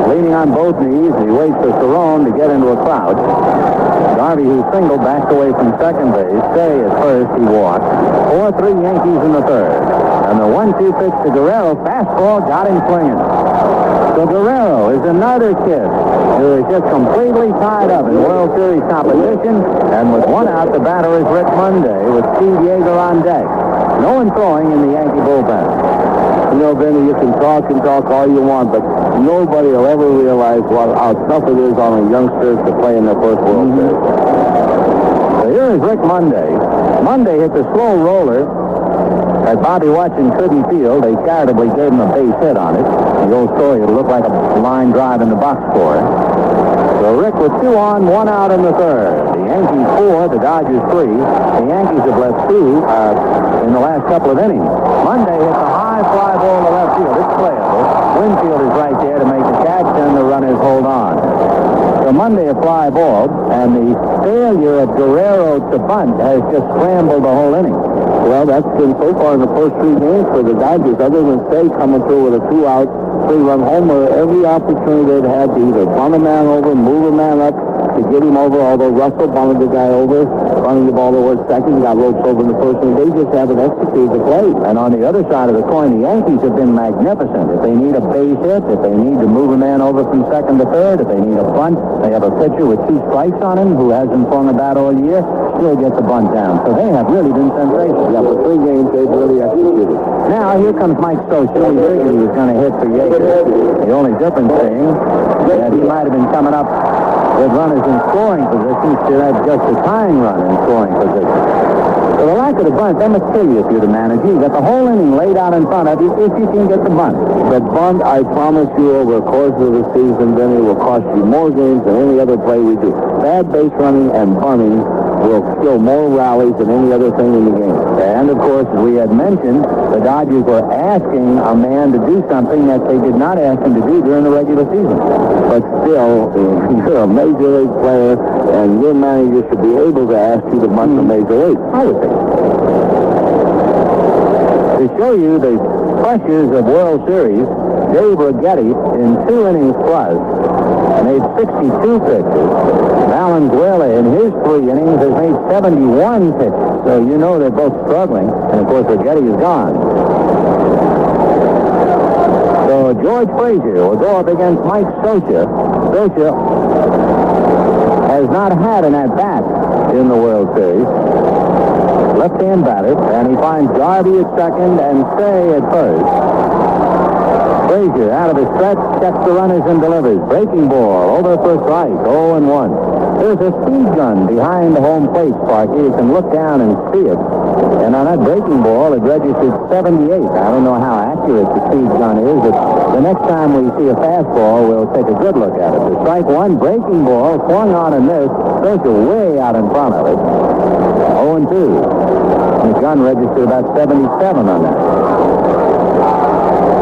leaning on both knees. He waits for Cerrone to get into a crouch. Garvey, who singled, backs away from second base. Stay at first. He walks. 4-3 Yankees in the 3rd. And the 1-2 pitch to Guerrero. Fastball got him swinging. So Guerrero is another kid who is just completely tied up in World Series competition. And with 1 out, the batter is Rick Monday with Steve Yeager on deck. No one throwing in the Yankee bullpen. You know, Benny, you can talk all you want, but nobody will ever realize how tough it is on a youngster to play in their first World Series. So here is Rick Monday. Monday hit the slow roller that Bobby Watson couldn't feel. They charitably gave him a base hit on it. The old story, it looked like a line drive in the box score. So Rick with 2 on, 1 out in the 3rd. The Yankees 4, the Dodgers 3. The Yankees have left 2 in the last couple of innings. Monday hits a high fly ball to left field. It's playable. Winfield is right there to make the catch, and the runners hold on. So Monday a fly ball, and the failure of Guerrero to bunt has just scrambled the whole inning. Well, that's been so far in the first 3 games for the Dodgers, other than Stay coming through with a 2-out, 3-run homer. Every opportunity they've had to either bunt a man over, move a man up to get him over, although Russell bunted the guy over, bunting the ball towards second, got ropes over in the first inning. They just haven't executed the play. And on the other side of the coin, the Yankees have been magnificent. If they need a base hit, if they need to move a man over from second to third, if they need a bunt, they have a pitcher with 2 strikes on him who hasn't swung a bat all year, still gets the bunt down. So they have really been sensational. Yeah, for 3 games, they've really executed. Now, here comes Mike Socha. We figured he was going to hit for Yeager. The only difference being that he might have been coming up with runners in scoring position to have just a tying run in scoring position. So the lack of the bunt, that must kill you if you're the manager. You got the whole inning laid out in front of you if you can get the bunt. The bunt, I promise you, over the course of the season, then it will cost you more games than any other play we do. Bad base running and bunting will kill more rallies than any other thing in the game. And, of course, as we had mentioned, the Dodgers were asking a man to do something that they did not ask him to do during the regular season. But still, you're a Major League player, and your manager should be able to ask you to bunt the Major League. I would think. To show you the pressures of World Series, Dave Righetti, in 2 innings plus, made 62 pitches. Valenzuela, in his 3 innings, has made 71 pitches. So you know they're both struggling. And, of course, Righetti is gone. So George Frazier will go up against Mike Socha. Socha has not had an at-bat in the World Series. Left-hand batter, and he finds Garvey at second and Stay at first. Frazier out of his stretch, checks the runners and delivers. Breaking ball over for a strike, 0-1. There's a speed gun behind the home plate, Sparky. You can look down and see it. And on that breaking ball, it registered 78. I don't know how accurate the speed gun is, but the next time we see a fastball, we'll take a good look at it. The strike 1, breaking ball, swung on and missed. Frazier way out in front of it. 0-2. The gun registered about 77 on that.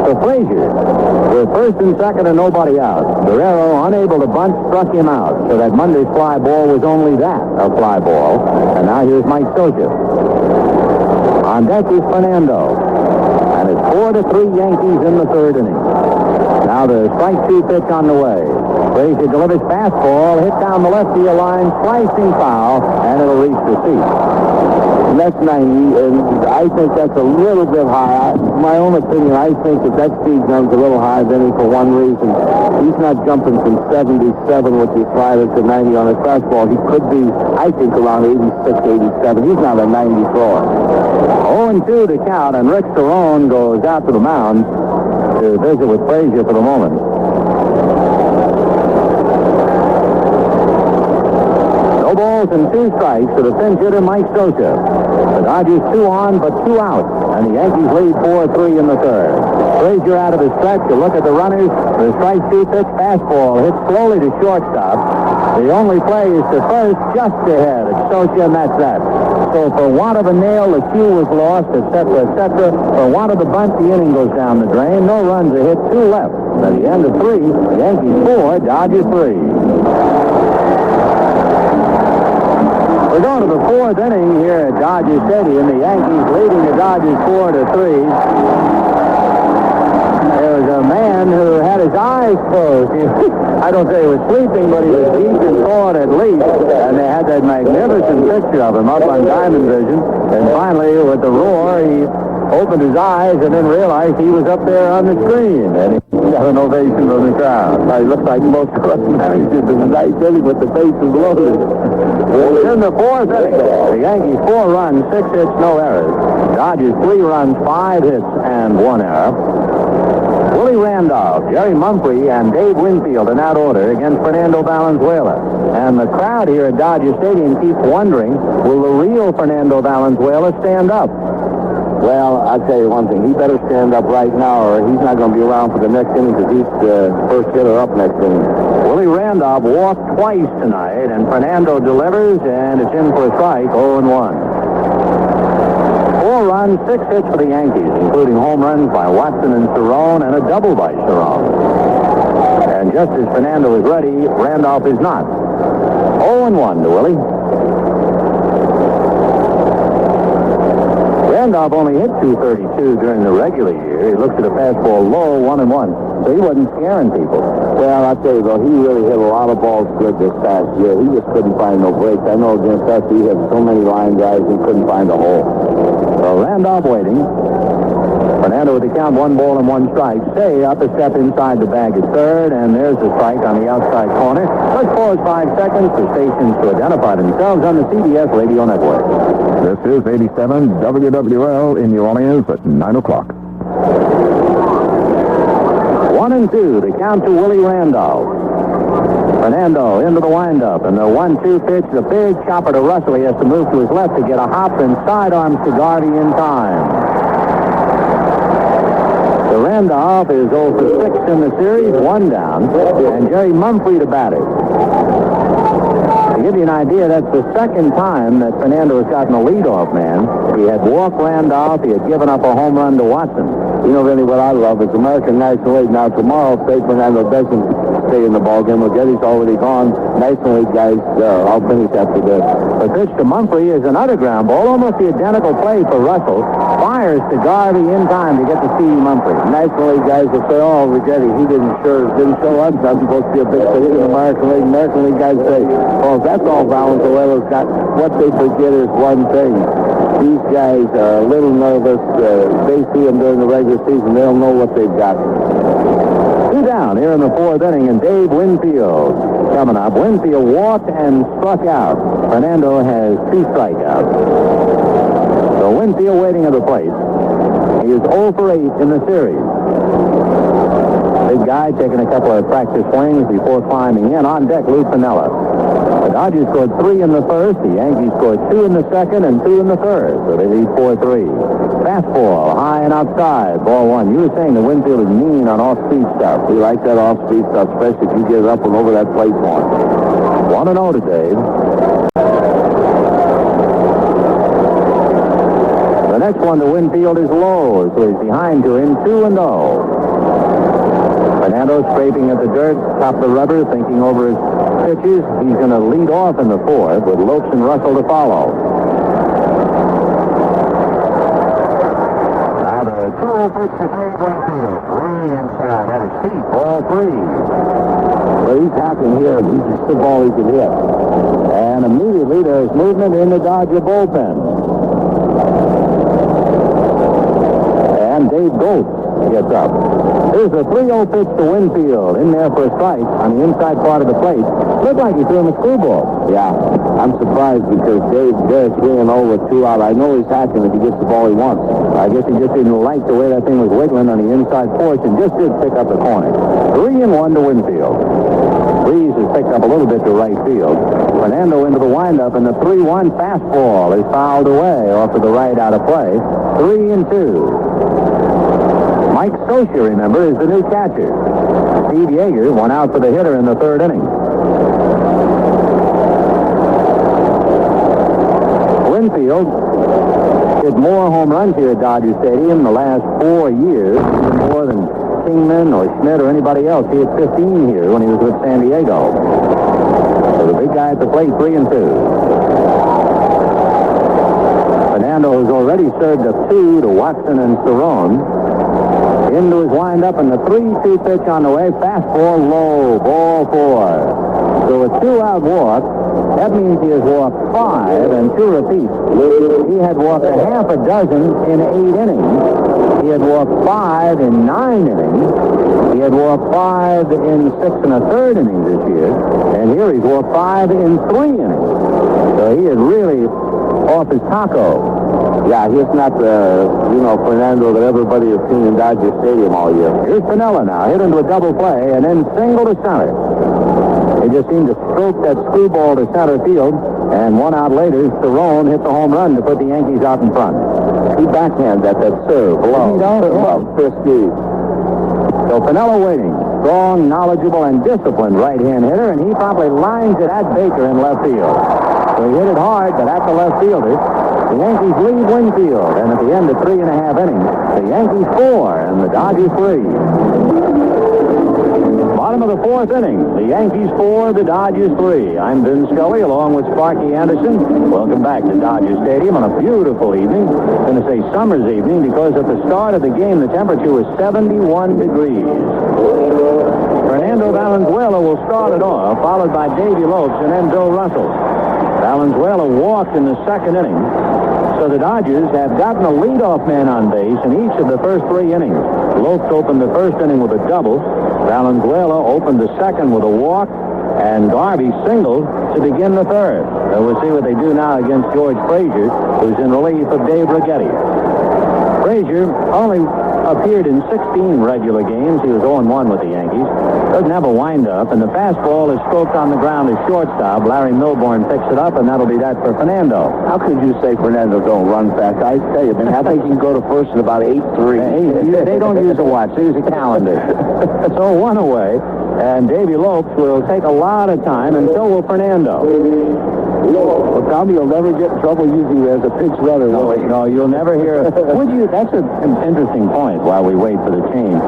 So Frazier, with first and second and nobody out. Guerrero, unable to bunt, struck him out. So that Monday's fly ball was only that, a fly ball. And now here's Mike Socha. On deck is Fernando. And it's 4-3 Yankees in the 3rd inning. Now the strike 2 pitch on the way. Frazier delivers fastball, hit down the left field line, slicing foul, and it'll reach the seat. And that's 90, and I think that's a little bit high. My own opinion, I think that speed gun's a little high, Benny, for one reason. He's not jumping from 77 with the slider to 90 on his fastball. He could be, I think, around 86, 87. He's not a 90 thrower. 0-2 to count, and Rick Cerrone goes out to the mound to visit with Frazier for the moment. No balls and 2 strikes to the pinch hitter, Mike Scioscia. The Dodgers 2 on, but 2 out, and the Yankees lead 4-3 in the third. Frazier out of his stretch. You look at the runners. The strike 2 pitch fastball hits slowly to shortstop. The only play is to first, just ahead. It's Scioscia, and that's that. So for want of a nail, the cue was lost, etc., etc. For want of the bunt, the inning goes down the drain. No runs are hit, 2 left. At the end of 3, Yankees 4, Dodgers 3. We're going to the 4th inning here at Dodger Stadium. The Yankees leading the Dodgers 4-3. There was a man who had his eyes closed. I don't say he was sleeping, but he was deep in thought at least. And they had that magnificent picture of him up on Diamond Vision. And finally, with the roar, he opened his eyes and then realized he was up there on the screen. And he got an ovation from the crowd. He looks like most of us managers in the night inning with the bases loaded. In the 4th inning, the Yankees 4 runs, 6 hits, no errors. Dodgers 3 runs, 5 hits, and 1 error. Willie Randolph, Jerry Mumphrey, and Dave Winfield in that order against Fernando Valenzuela. And the crowd here at Dodger Stadium keeps wondering, will the real Fernando Valenzuela stand up? Well, I'll tell you one thing. He better stand up right now, or he's not going to be around for the next inning because he's the first hitter up next inning. Willie Randolph walked twice tonight, and Fernando delivers, and it's in for a strike, 0-1. 4 runs, 6 hits for the Yankees, including home runs by Watson and Cerrone, and a double by Cerrone. And just as Fernando is ready, Randolph is not. 0-1 to Willie. Randolph only hit .232 during the regular year. He looks at a fastball low, 1-1. So he wasn't scaring people. Well, I'll tell you, though, he really hit a lot of balls good this past year. He just couldn't find no breaks. I know against us, he had so many line drives, he couldn't find a hole. So Randolph waiting. Fernando with the count, 1 ball and 1 strike. Say up a step inside the bag at third, and there's the strike on the outside corner. Let's pause 5 seconds for stations to identify themselves on the CBS Radio Network. This is 87 WWL in New Orleans at 9 o'clock. 1-2, the count to Willie Randolph. Fernando into the windup, and the 1-2 pitch, the big chopper to Russell. He has to move to his left to get a hop and sidearms to Garvey in time. So Randolph is 0 for 6 in the series, 1 down, and Jerry Mumphrey to bat it. To give you an idea, that's the second time that Fernando has gotten a leadoff man. He had walked Randolph. He had given up a home run to Watson. You know, really, what I love is American National League. Now, tomorrow, say Fernando doesn't stay in the ballgame. Righetti's already gone. National League guys, I'll finish after this. The pitch to Mumphrey is another ground ball, almost the identical play for Russell. Fires to Garvey in time to get to see Mumphrey. National League guys will say, oh, Righetti, he didn't show up. That's supposed to be a big hit in the American League. American League guys say, oh, that's all Valenzuela's got. What they forget is one thing. These guys are a little nervous. They see them during the regular season. They'll know what they've got. 2 down here in the 4th inning, and Dave Winfield coming up. Winfield walked and struck out. Fernando has 2 strikeouts. So Winfield waiting at the plate. He is 0 for 8 in the series. Big guy taking a couple of practice swings before climbing in. On deck, Lou Piniella. The Dodgers scored 3 in the first. The Yankees scored 2 in the second and 2 in the third. So they lead 4-3. Fastball, high and outside. Ball 1. You were saying the Winfield is mean on off-speed stuff. He likes that off-speed stuff, especially if you get it up and over that plate point. 1-0 to Dave. The next one to Winfield is low, so he's behind to him, 2-0. Fernando scraping at the dirt, top of the rubber, thinking over his pitches. He's going to lead off in the 4th with Lopes and Russell to follow. Now the 2-0 pitch to Dave Winfield. inside. That is deep. Ball 3. Well, he's hacking here. He's the ball he can hit. And immediately there's movement in the Dodger bullpen. And Dave Gold gets up. Here's a 3-0 pitch to Winfield. In there for a strike on the inside part of the plate. Looked like he threw him a screwball. Yeah, I'm surprised because Dave's 3-0 with 2 out. I know he's hacking if he gets the ball he wants. I guess he just didn't like the way that thing was wiggling on the inside portion. Just did pick up the corner. 3-1 to Winfield. Reeves has picked up a little bit to right field. Fernando into the windup, and the 3-1 fastball is fouled away off to the right out of play. 3-2. Mike Socia, remember, is the new catcher. Steve Yeager went out for the hitter in the 3rd inning. Winfield hit more home runs here at Dodger Stadium the last 4 years, even more than Kingman or Schmidt or anybody else. He hit 15 here when he was with San Diego. So the big guy at the plate, 3-2. Fernando has already served up 2 to Watson and Cerrone. Into his windup, and the 3-2 pitch on the way. Fastball low, ball 4. So a 2-out walk. That means he has walked 5 and 2 repeats. He had walked a half a dozen in 8 innings. He had walked 5 in 9 innings. He had walked 5 in 6 1/3 innings this year. And here he's walked 5 in 3 innings. So he is really off his taco. Yeah, he's not the, Fernando that everybody has seen in Dodger Stadium all year. Here's Pinella now, hit into a double play, and then single to center. They just seemed to stroke that screwball to center field, and 1 out later, Cerrone hit the home run to put the Yankees out in front. He backhanded that serve below. Frisky. So Pinella waiting. Strong, knowledgeable, and disciplined right-hand hitter, and he probably lines it at Baker in left field. So he hit it hard, but at the left fielder. The Yankees lead Winfield, and at the end of 3.5 innings, the Yankees 4 and the Dodgers 3. Bottom of the 4th inning, the Yankees 4, the Dodgers 3. I'm Vin Scully, along with Sparky-Anderson. Welcome back to Dodger Stadium on a beautiful evening. I'm going to say summer's evening because at the start of the game, the temperature was 71 degrees. Fernando Valenzuela will start it off, followed by Davey Lopes and then Bill Russell. Valenzuela walked in the 2nd inning, so the Dodgers have gotten a leadoff man on base in each of the first 3 innings. Lopes opened the 1st inning with a double. Valenzuela opened the 2nd with a walk, and Garvey singled to begin the 3rd. So we'll see what they do now against George Frazier, who's in relief of Dave Righetti. Frazier only appeared in 16 regular games. He was 0-1 with the Yankees. Doesn't have a windup, and the fastball is stroked on the ground as shortstop. Larry Milbourne picks it up, and that'll be that for Fernando. How could you say Fernando don't run fast? I tell you, man, I think he can go to first in about 8-3. They don't use a watch. They use a calendar. So 1 away, and Davey Lopes will take a lot of time, and so will Fernando. Well, Tommy, you'll never get in trouble using it as a pinch runner. No, you'll never hear. That's an interesting point while we wait for the change.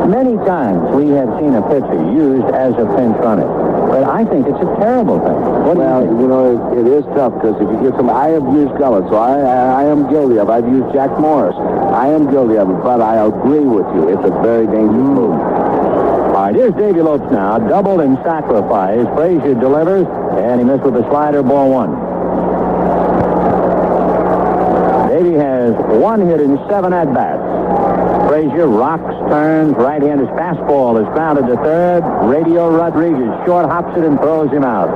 Many times we have seen a pitcher used as a pinch runner, but I think it's a terrible thing. It is tough because if you get some, I have used Gullett, so I am guilty of it. I've used Jack Morris. I am guilty of it, but I agree with you. It's a very dangerous move. All right, here's Davey Lopes now, doubled in sacrifice. Frazier delivers, and he missed with a slider, ball 1. Davey has 1 hit in 7 at-bats. Frazier rocks, turns, right-handed fastball is grounded to 3rd. Radio Rodriguez short hops it and throws him out.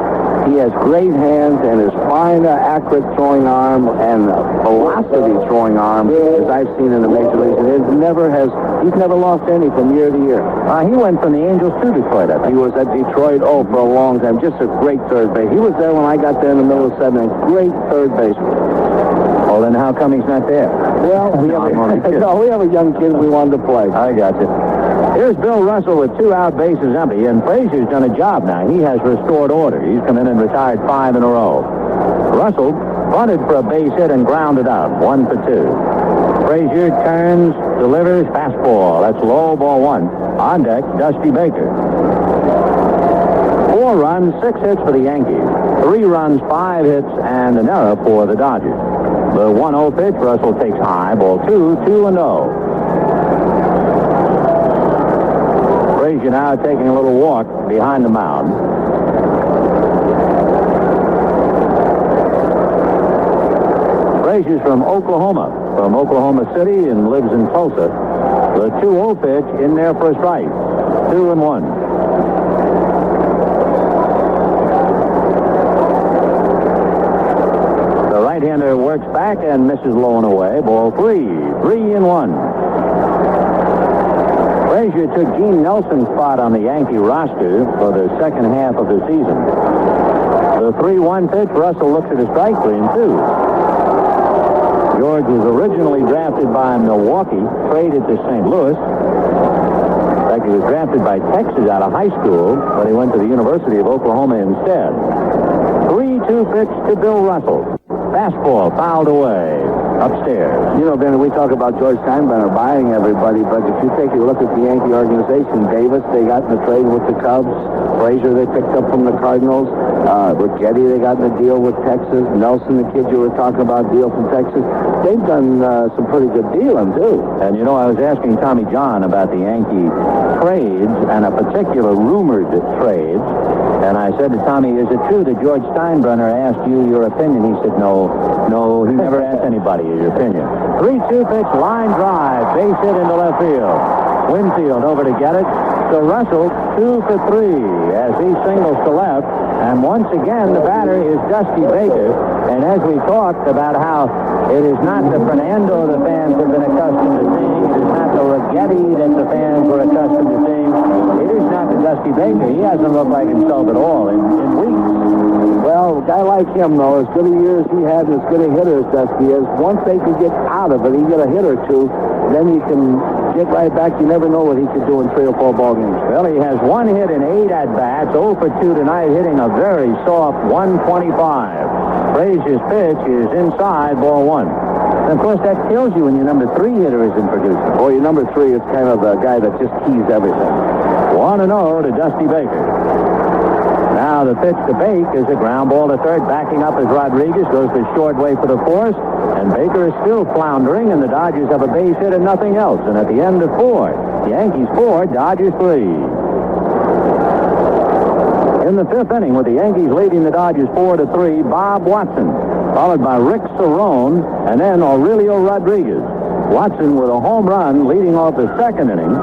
He has great hands and his fine, accurate throwing arm and velocity throwing arm, as I've seen in the major leagues. And he's never lost any from year to year. He went from the Angels to Detroit, I think. He was at Detroit, for a long time. Just a great third base. He was there when I got there in the middle of 7 innings. Great third baseman. Well, then how come he's not there? Well, we have a young kid we wanted to play. I got you. Here's Bill Russell with 2 out, bases empty, and Frazier's done a job now. He has restored order. He's come in and retired 5 in a row. Russell bunted for a base hit and grounded out, 1 for 2. Frazier turns, delivers, fastball. That's low, ball 1. On deck, Dusty Baker. 4 runs, 6 hits for the Yankees. 3 runs, 5 hits, and an error for the Dodgers. The 1-0 pitch, Russell takes high, ball 2, 2-0. Frazier now taking a little walk behind the mound. Frazier's from Oklahoma City, and lives in Tulsa. The 2-0 pitch in there for a strike. 2-1. The right-hander works back and misses low and away. Ball 3. 3-1. Frazier took Gene Nelson's spot on the Yankee roster for the second half of the season. The 3-1 pitch, Russell looks at a strike, 3-2. George was originally drafted by Milwaukee, traded to St. Louis. In fact, he was drafted by Texas out of high school, but he went to the University of Oklahoma instead. 3-2 pitch to Bill Russell. Fastball fouled away. Upstairs. You know, Ben, we talk about George Steinbrenner buying everybody, but if you take a look at the Yankee organization, Davis, they got in the trade with the Cubs. Frazier, they picked up from the Cardinals. Righetti, they got in the deal with Texas. Nelson, the kid you were talking about, deal from Texas. They've done some pretty good dealing, too. And, you know, I was asking Tommy John about the Yankee trades and a particular rumored trade. And I said to Tommy, is it true that George Steinbrenner asked you your opinion? He said, no, he never asked anybody your opinion. 3-2 pitch, line drive, base hit into left field. Winfield over to get it. So Russell, 2 for 3 as he singles to left. And once again, the batter is Dusty Baker. And as we talked about how it is not the Fernando the fans have been accustomed to seeing, it is not the Righetti that the fans were accustomed to seeing, it is not the Dusty Baker. He hasn't looked like himself at all in weeks. Well, a guy like him, though, as good a year as he had and as good a hitter as Dusty is, once they can get out of it, he get a hit or two, then you can get right back. You never know what he could do in 3 or 4 ball games. Well, he has 1 hit in 8 at-bats, 0 for 2 tonight, hitting a very soft 125. Frazier's pitch is inside, ball 1. And, of course, that kills you when your number 3 hitter isn't producing. Boy, your number 3 is kind of the guy that just keys everything. 1-0 to Dusty Baker. Now the pitch to Bake is a ground ball to third. Backing up as Rodriguez goes the short way for the force. And Baker is still floundering, and the Dodgers have a base hit and nothing else. And at the end of 4, Yankees 4, Dodgers 3. In the 5th inning, with the Yankees leading the Dodgers 4-3, Bob Watson, followed by Rick Cerrone, and then Aurelio Rodriguez. Watson with a home run leading off the 2nd inning.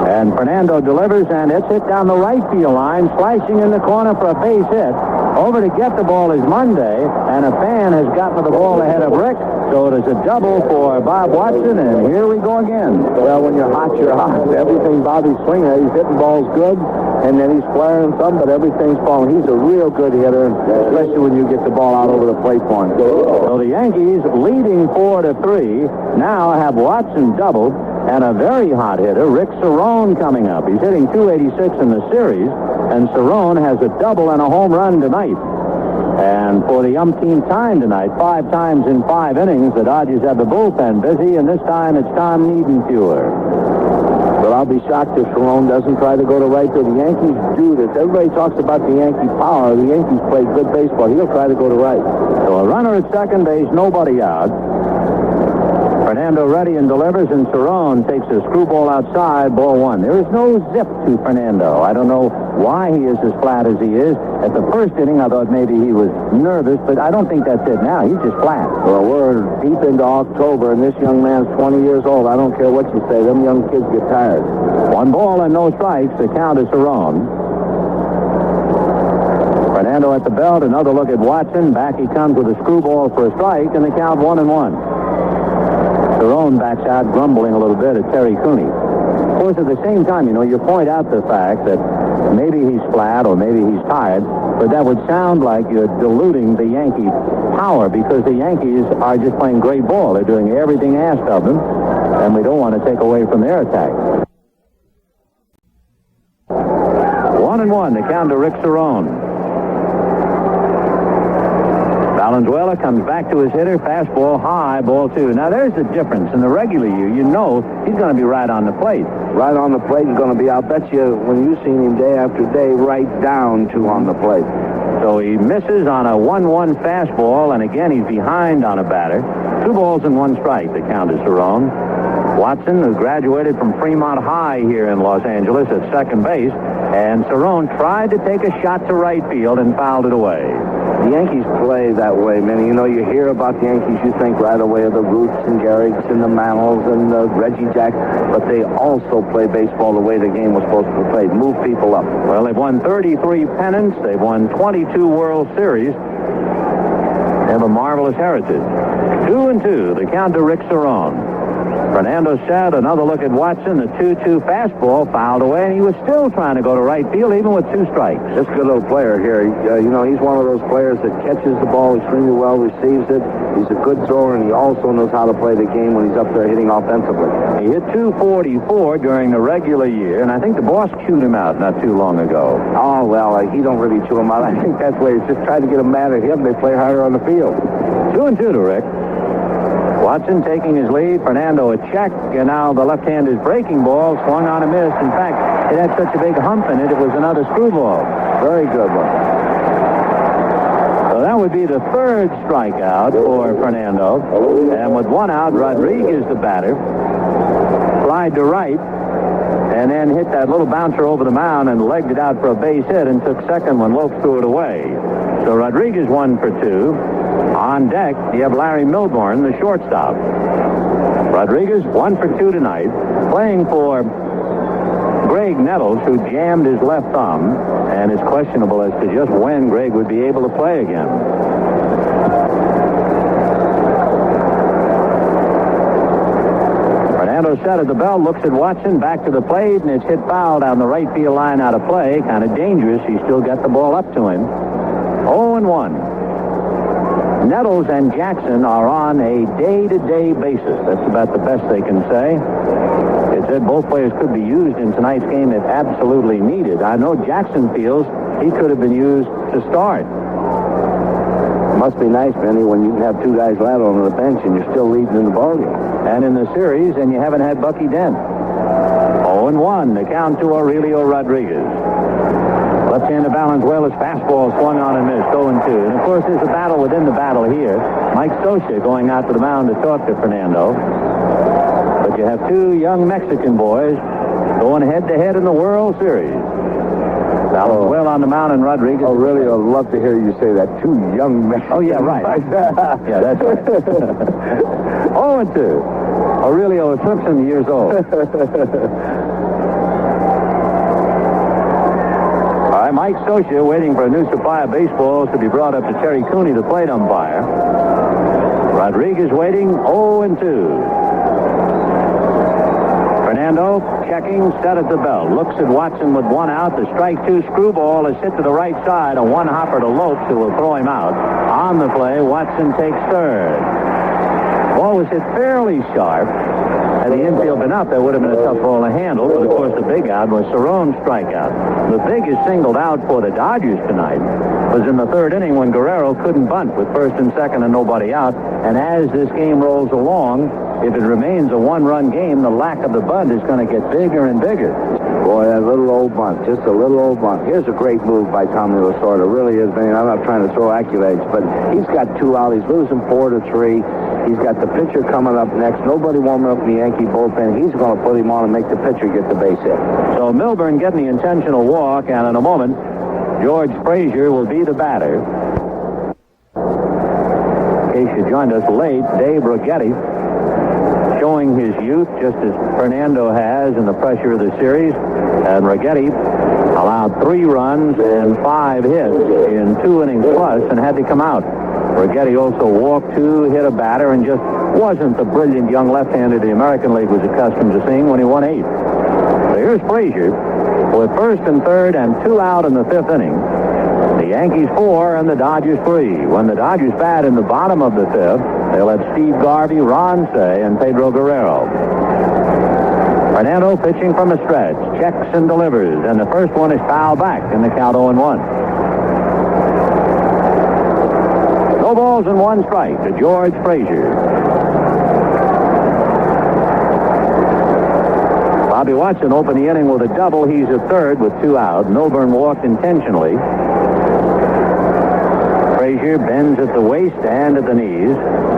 And Fernando delivers, and it's hit down the right field line, slicing in the corner for a base hit. Over to get the ball is Monday, and a fan has gotten the ball ahead of Rick, so it is a double for Bob Watson, and here we go again. Well, when you're hot, you're hot. Everything Bobby's swinging at, he's hitting balls good, and then he's flaring some, but everything's falling. He's a real good hitter, especially when you get the ball out over the plate for him. So the Yankees, leading 4-3, now have Watson doubled, and a very hot hitter, Rick Cerrone, coming up. He's hitting .286 in the series, and Cerrone has a double and a home run tonight. And for the umpteenth time tonight, 5 times in 5 innings, the Dodgers have the bullpen busy, and this time it's Tom Niedenfuer. But I'll be shocked if Cerrone doesn't try to go to right field. The Yankees do this. Everybody talks about the Yankee power. The Yankees play good baseball. He'll try to go to right. So a runner at second base, nobody out. Fernando ready and delivers, and Cerrone takes a screwball outside, ball 1. There is no zip to Fernando. I don't know why he is as flat as he is. At the first inning, I thought maybe he was nervous, but I don't think that's it now. He's just flat. Well, we're deep into October, and this young man's 20 years old. I don't care what you say. Them young kids get tired. 1 ball and no strikes. The count is Cerrone. Fernando at the belt. Another look at Watson. Back he comes with a screwball for a strike, and the count 1-1. Cerrone backs out, grumbling a little bit at Terry Cooney. Of course, at the same time, you point out the fact that maybe he's flat or maybe he's tired, but that would sound like you're diluting the Yankee power, because the Yankees are just playing great ball. They're doing everything asked of them, and we don't want to take away from their attack. 1-1, the count to Rick Cerrone. Valenzuela comes back to his hitter, fastball high, ball 2. Now there's the difference. In the regular year, he's going to be right on the plate. Right on the plate, he's going to be, I'll bet you, when you've seen him day after day, right down to on the plate. So he misses on a 1-1 fastball, and again he's behind on a batter. 2 balls and 1 strike, the count is Cerrone. Watson, who graduated from Fremont High here in Los Angeles at second base, and Cerrone tried to take a shot to right field and fouled it away. The Yankees play that way, Manny. You know, you hear about the Yankees, you think right away of the Roots and Garricks and the Mantles and Reggie Jack, but they also play baseball the way the game was supposed to be played. Move people up. Well, they've won 33 pennants. They've won 22 World Series. They have a marvelous heritage. 2-2, the count to Rick Cerrone. Fernando said, another look at Watson, the 2-2 fastball fouled away, and he was still trying to go to right field even with 2 strikes. This good little player here, you know, he's one of those players that catches the ball extremely well, receives it. He's a good thrower, and he also knows how to play the game when he's up there hitting offensively. He hit .244 during the regular year, and I think the boss chewed him out not too long ago. Oh, well, he don't really chew him out. I think that's why he's just trying to get him mad at him. They play harder on the field. 2-2 to Rick. Watson taking his lead. Fernando a check, and now the left-handed breaking ball swung on a miss. In fact, it had such a big hump in it, it was another screwball. Very good one. So that would be the 3rd strikeout for Fernando. And with 1 out, Rodriguez, the batter, flied to right, and then hit that little bouncer over the mound and legged it out for a base hit and took second when Lopes threw it away. So Rodriguez 1 for 2. On deck, you have Larry Milbourne, the shortstop. Rodriguez 1 for 2 tonight, playing for Greg Nettles, who jammed his left thumb and is questionable as to just when Greg would be able to play again. Fernando set at the belt, looks at Watson, back to the plate, and it's hit foul down the right field line out of play. Kind of dangerous. He still got the ball up to him. 0-1. Nettles and Jackson are on a day-to-day basis. That's about the best they can say. It said both players could be used in tonight's game if absolutely needed. I know Jackson feels he could have been used to start. It must be nice, Benny, when you can have 2 guys lateral on the bench and you're still leading in the ballgame. And in the series, and you haven't had Bucky Dent. 0-1, the count to Aurelio Rodriguez. Left-handed Valenzuela's fastball swung on and missed, 0-2. And, of course, there's a battle within the battle here. Mike Socia going out to the mound to talk to Fernando. But you have 2 young Mexican boys going head-to-head in the World Series. Valenzuela on the mound and Rodriguez. Oh, really? I'd love to hear you say that. 2 young Mexicans. Oh, yeah, right. Yeah, that's right. 0-2. Aurelio is Simpson years old. Mike Socia waiting for a new supply of baseballs to be brought up to Terry Cooney, the plate umpire. Rodriguez waiting, 0-2. Fernando checking, set at the belt. Looks at Watson with 1 out. The strike 2 screwball is hit to the right side. A 1-hopper to Lopes, who will throw him out. On the play, Watson takes 3rd. Ball was hit fairly sharp. Had the infield been up, that would have been a tough ball to handle, but of course the big out was Cerrone's strikeout. The biggest singled out for the Dodgers tonight was in the 3rd inning when Guerrero couldn't bunt with 1st and 2nd and nobody out. And as this game rolls along, if it remains a 1-run game, the lack of the bunt is going to get bigger and bigger. Boy, that little old bunt, just a little old bunt. Here's a great move by Tommy Lasorda. Really is, man. I'm not trying to throw accolades, but he's got 2 out. He's losing 4-3. He's got the pitcher coming up next. Nobody warming up in the Yankee bullpen. He's going to put him on and make the pitcher get the base hit. So Milbourne getting the intentional walk, and in a moment, George Frazier will be the batter. In case you joined us late, Dave Righetti showing his youth just as Fernando has in the pressure of the series. And Righetti allowed 3 runs and 5 hits in 2 innings plus and had to come out. Righetti also walked 2, hit a batter, and just wasn't the brilliant young left-hander the American League was accustomed to seeing when he won 8. So here's Frazier with 1st and 3rd and 2 out in the 5th inning. The Yankees 4 and the Dodgers 3. When the Dodgers bat in the bottom of the 5th, they'll have Steve Garvey, Ron Cey, and Pedro Guerrero. Fernando pitching from a stretch, checks and delivers, and the first one is fouled back in the count 0-1. No balls and 1 strike to George Frazier. Bobby Watson opened the inning with a double. He's at 3rd with 2 out. Milbourne walked intentionally. Frazier bends at the waist and at the knees.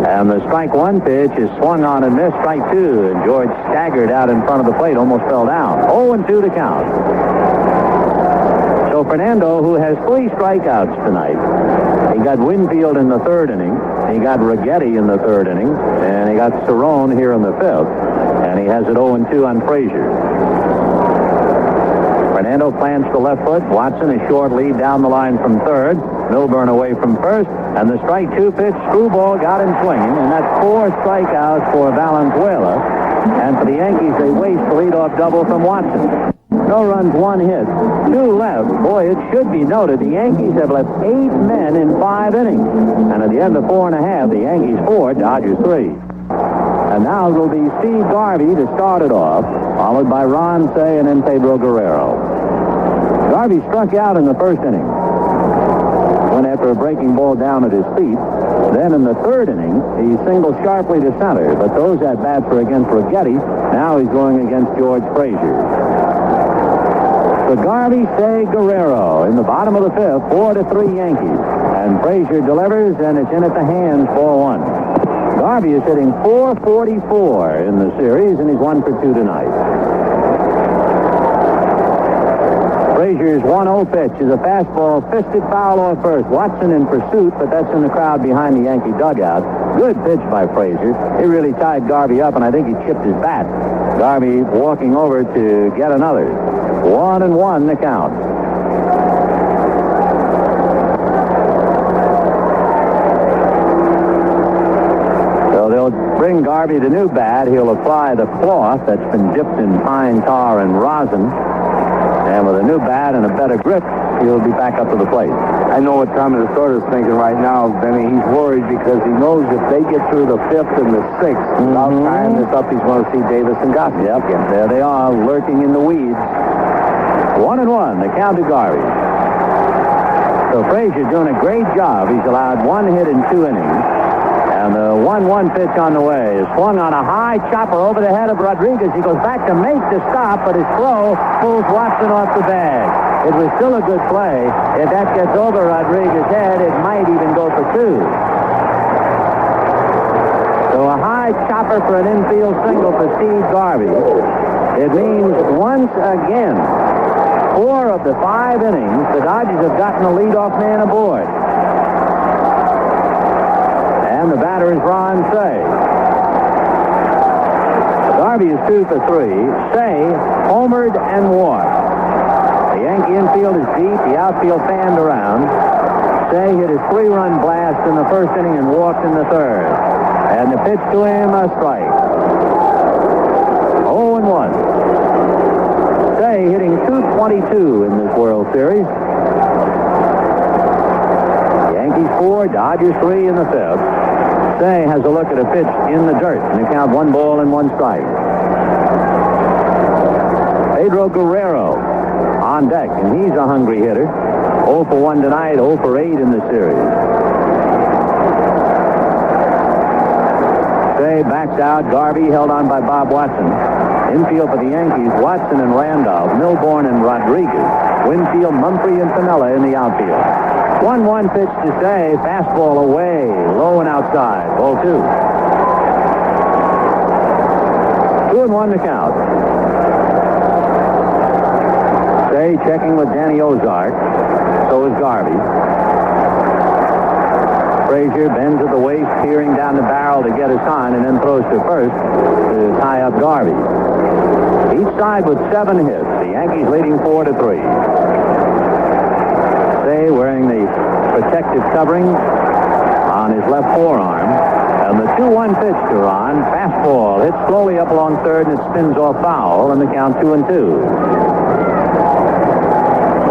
And the strike one pitch is swung on and missed. Strike two. And George staggered out in front of the plate, almost fell down. 0-2 to count. So Fernando, who has 3 strikeouts tonight, he got Winfield in the 3rd inning. He got Righetti in the 3rd inning. And he got Cerrone here in the 5th. And he has it 0-2 on Frazier. Fernando plants the left foot. Watson a short lead down the line from 3rd. Milburn away from 1st. And the strike 2 pitch, screwball got him swinging. And that's 4 strikeouts for Valenzuela. And for the Yankees, they waste the leadoff double from Watson. No runs, 1 hit, 2 left. Boy, it should be noted the Yankees have left 8 men in 5 innings. And at the end of 4 1/2, the Yankees 4, Dodgers 3. And now it'll be Steve Garvey to start it off, followed by Ron Cey and then Pedro Guerrero. Garvey struck out in the 1st inning. Went after a breaking ball down at his feet. Then in the 3rd inning, he singled sharply to center. But those at-bats were against Righetti. Now he's going against George Frazier. So Garvey, Cey, Guerrero in the bottom of the 5th, 4-3 Yankees. And Frazier delivers, and it's in at the hands, 4-1. Garvey is hitting .444 in the series, and he's 1 for 2 tonight. Frazier's 1-0 pitch is a fastball, fisted foul off first. Watson in pursuit, but that's in the crowd behind the Yankee dugout. Good pitch by Frazier. He really tied Garvey up, and I think he chipped his bat. Garvey walking over to get another. 1-1 the count. So they'll bring Garvey the new bat. He'll apply the cloth that's been dipped in pine tar and rosin. And with a new bat and a better grip, he'll be back up to the plate. I know what Tommy Lasorda's thinking right now, Benny. He's worried because he knows if they get through the 5th and the 6th, without tying this up, he's going to see Davis and Gossett. Yep, there they are, lurking in the weeds. 1-1, the count to Garvey. So Frazier's doing a great job. He's allowed 1 hit in 2 innings. And the 1-1 pitch on the way is swung on a high chopper over the head of Rodriguez. He goes back to make the stop, but his throw pulls Watson off the bag. It was still a good play. If that gets over Rodriguez's head, it might even go for 2. So a high chopper for an infield single for Steve Garvey. It means once again, 4 of the 5 innings, the Dodgers have gotten a leadoff man aboard. And the batter is Ron Cey. Garvey is 2 for 3. Cey homered and walked. The Yankee infield is deep. The outfield fanned around. Cey hit his 3-run blast in the 1st inning and walked in the 3rd. And the pitch to him, a strike. 0-1. Cey hitting .222 in this World Series. Yankees 4, Dodgers 3 in the 5th. Cey has a look at a pitch in the dirt, and they count 1 ball and 1 strike. Pedro Guerrero on deck, and he's a hungry hitter. 0 for 1 tonight, 0 for 8 in the series. Cey backs out. Garvey held on by Bob Watson. Infield for the Yankees, Watson and Randolph, Milburn and Rodriguez. Winfield, Mumphrey, and Piniella in the outfield. 1-1 pitch to Cey. Fastball away, low and outside. Ball 2. 2-1 to count. Cey checking with Danny Ozark. So is Garvey. Frazier bends at the waist, peering down the barrel to get a sign, and then throws to first to tie up Garvey. Each side with 7 hits. The Yankees leading 4-3. Cey wearing the protective covering on his left forearm. And the 2-1 pitch to Ron. Fastball hits slowly up along 3rd, and it spins off foul, and the count 2-2.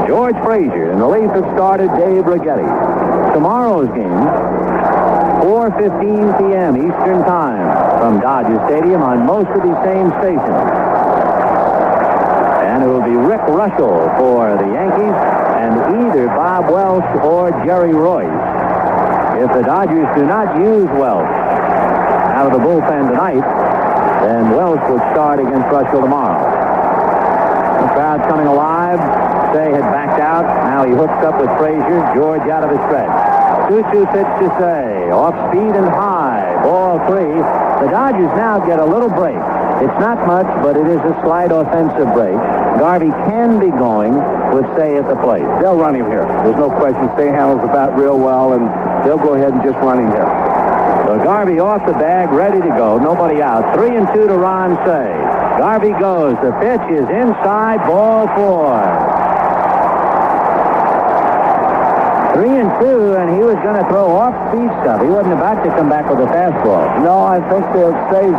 George Frazier in the relief have started Dave Righetti. Tomorrow's game, 4:15 p.m. Eastern Time from Dodger Stadium on most of these same stations. And it will be Rick Russell for the Yankees and either Bob Welch or Jerry Royce. If the Dodgers do not use Welch out of the bullpen tonight, then Welch would start against Russell tomorrow. The crowd's coming alive. Cey had backed out. Now he hooks up with Frazier. George out of his stretch. 2-2 pitch to say. Off speed and high. Ball 3. The Dodgers now get a little break. It's not much, but it is a slight offensive break. Garvey can be going with Say at the plate. They'll run him here. There's no question. Say handles the bat real well, and they'll go ahead and just run him here. So Garvey off the bag, ready to go. Nobody out. 3-2 to Ron Say. Garvey goes. The pitch is inside. Ball 4. 3-2, and he was going to throw off-speed stuff. He wasn't about to come back with a fastball. No, I think they'll say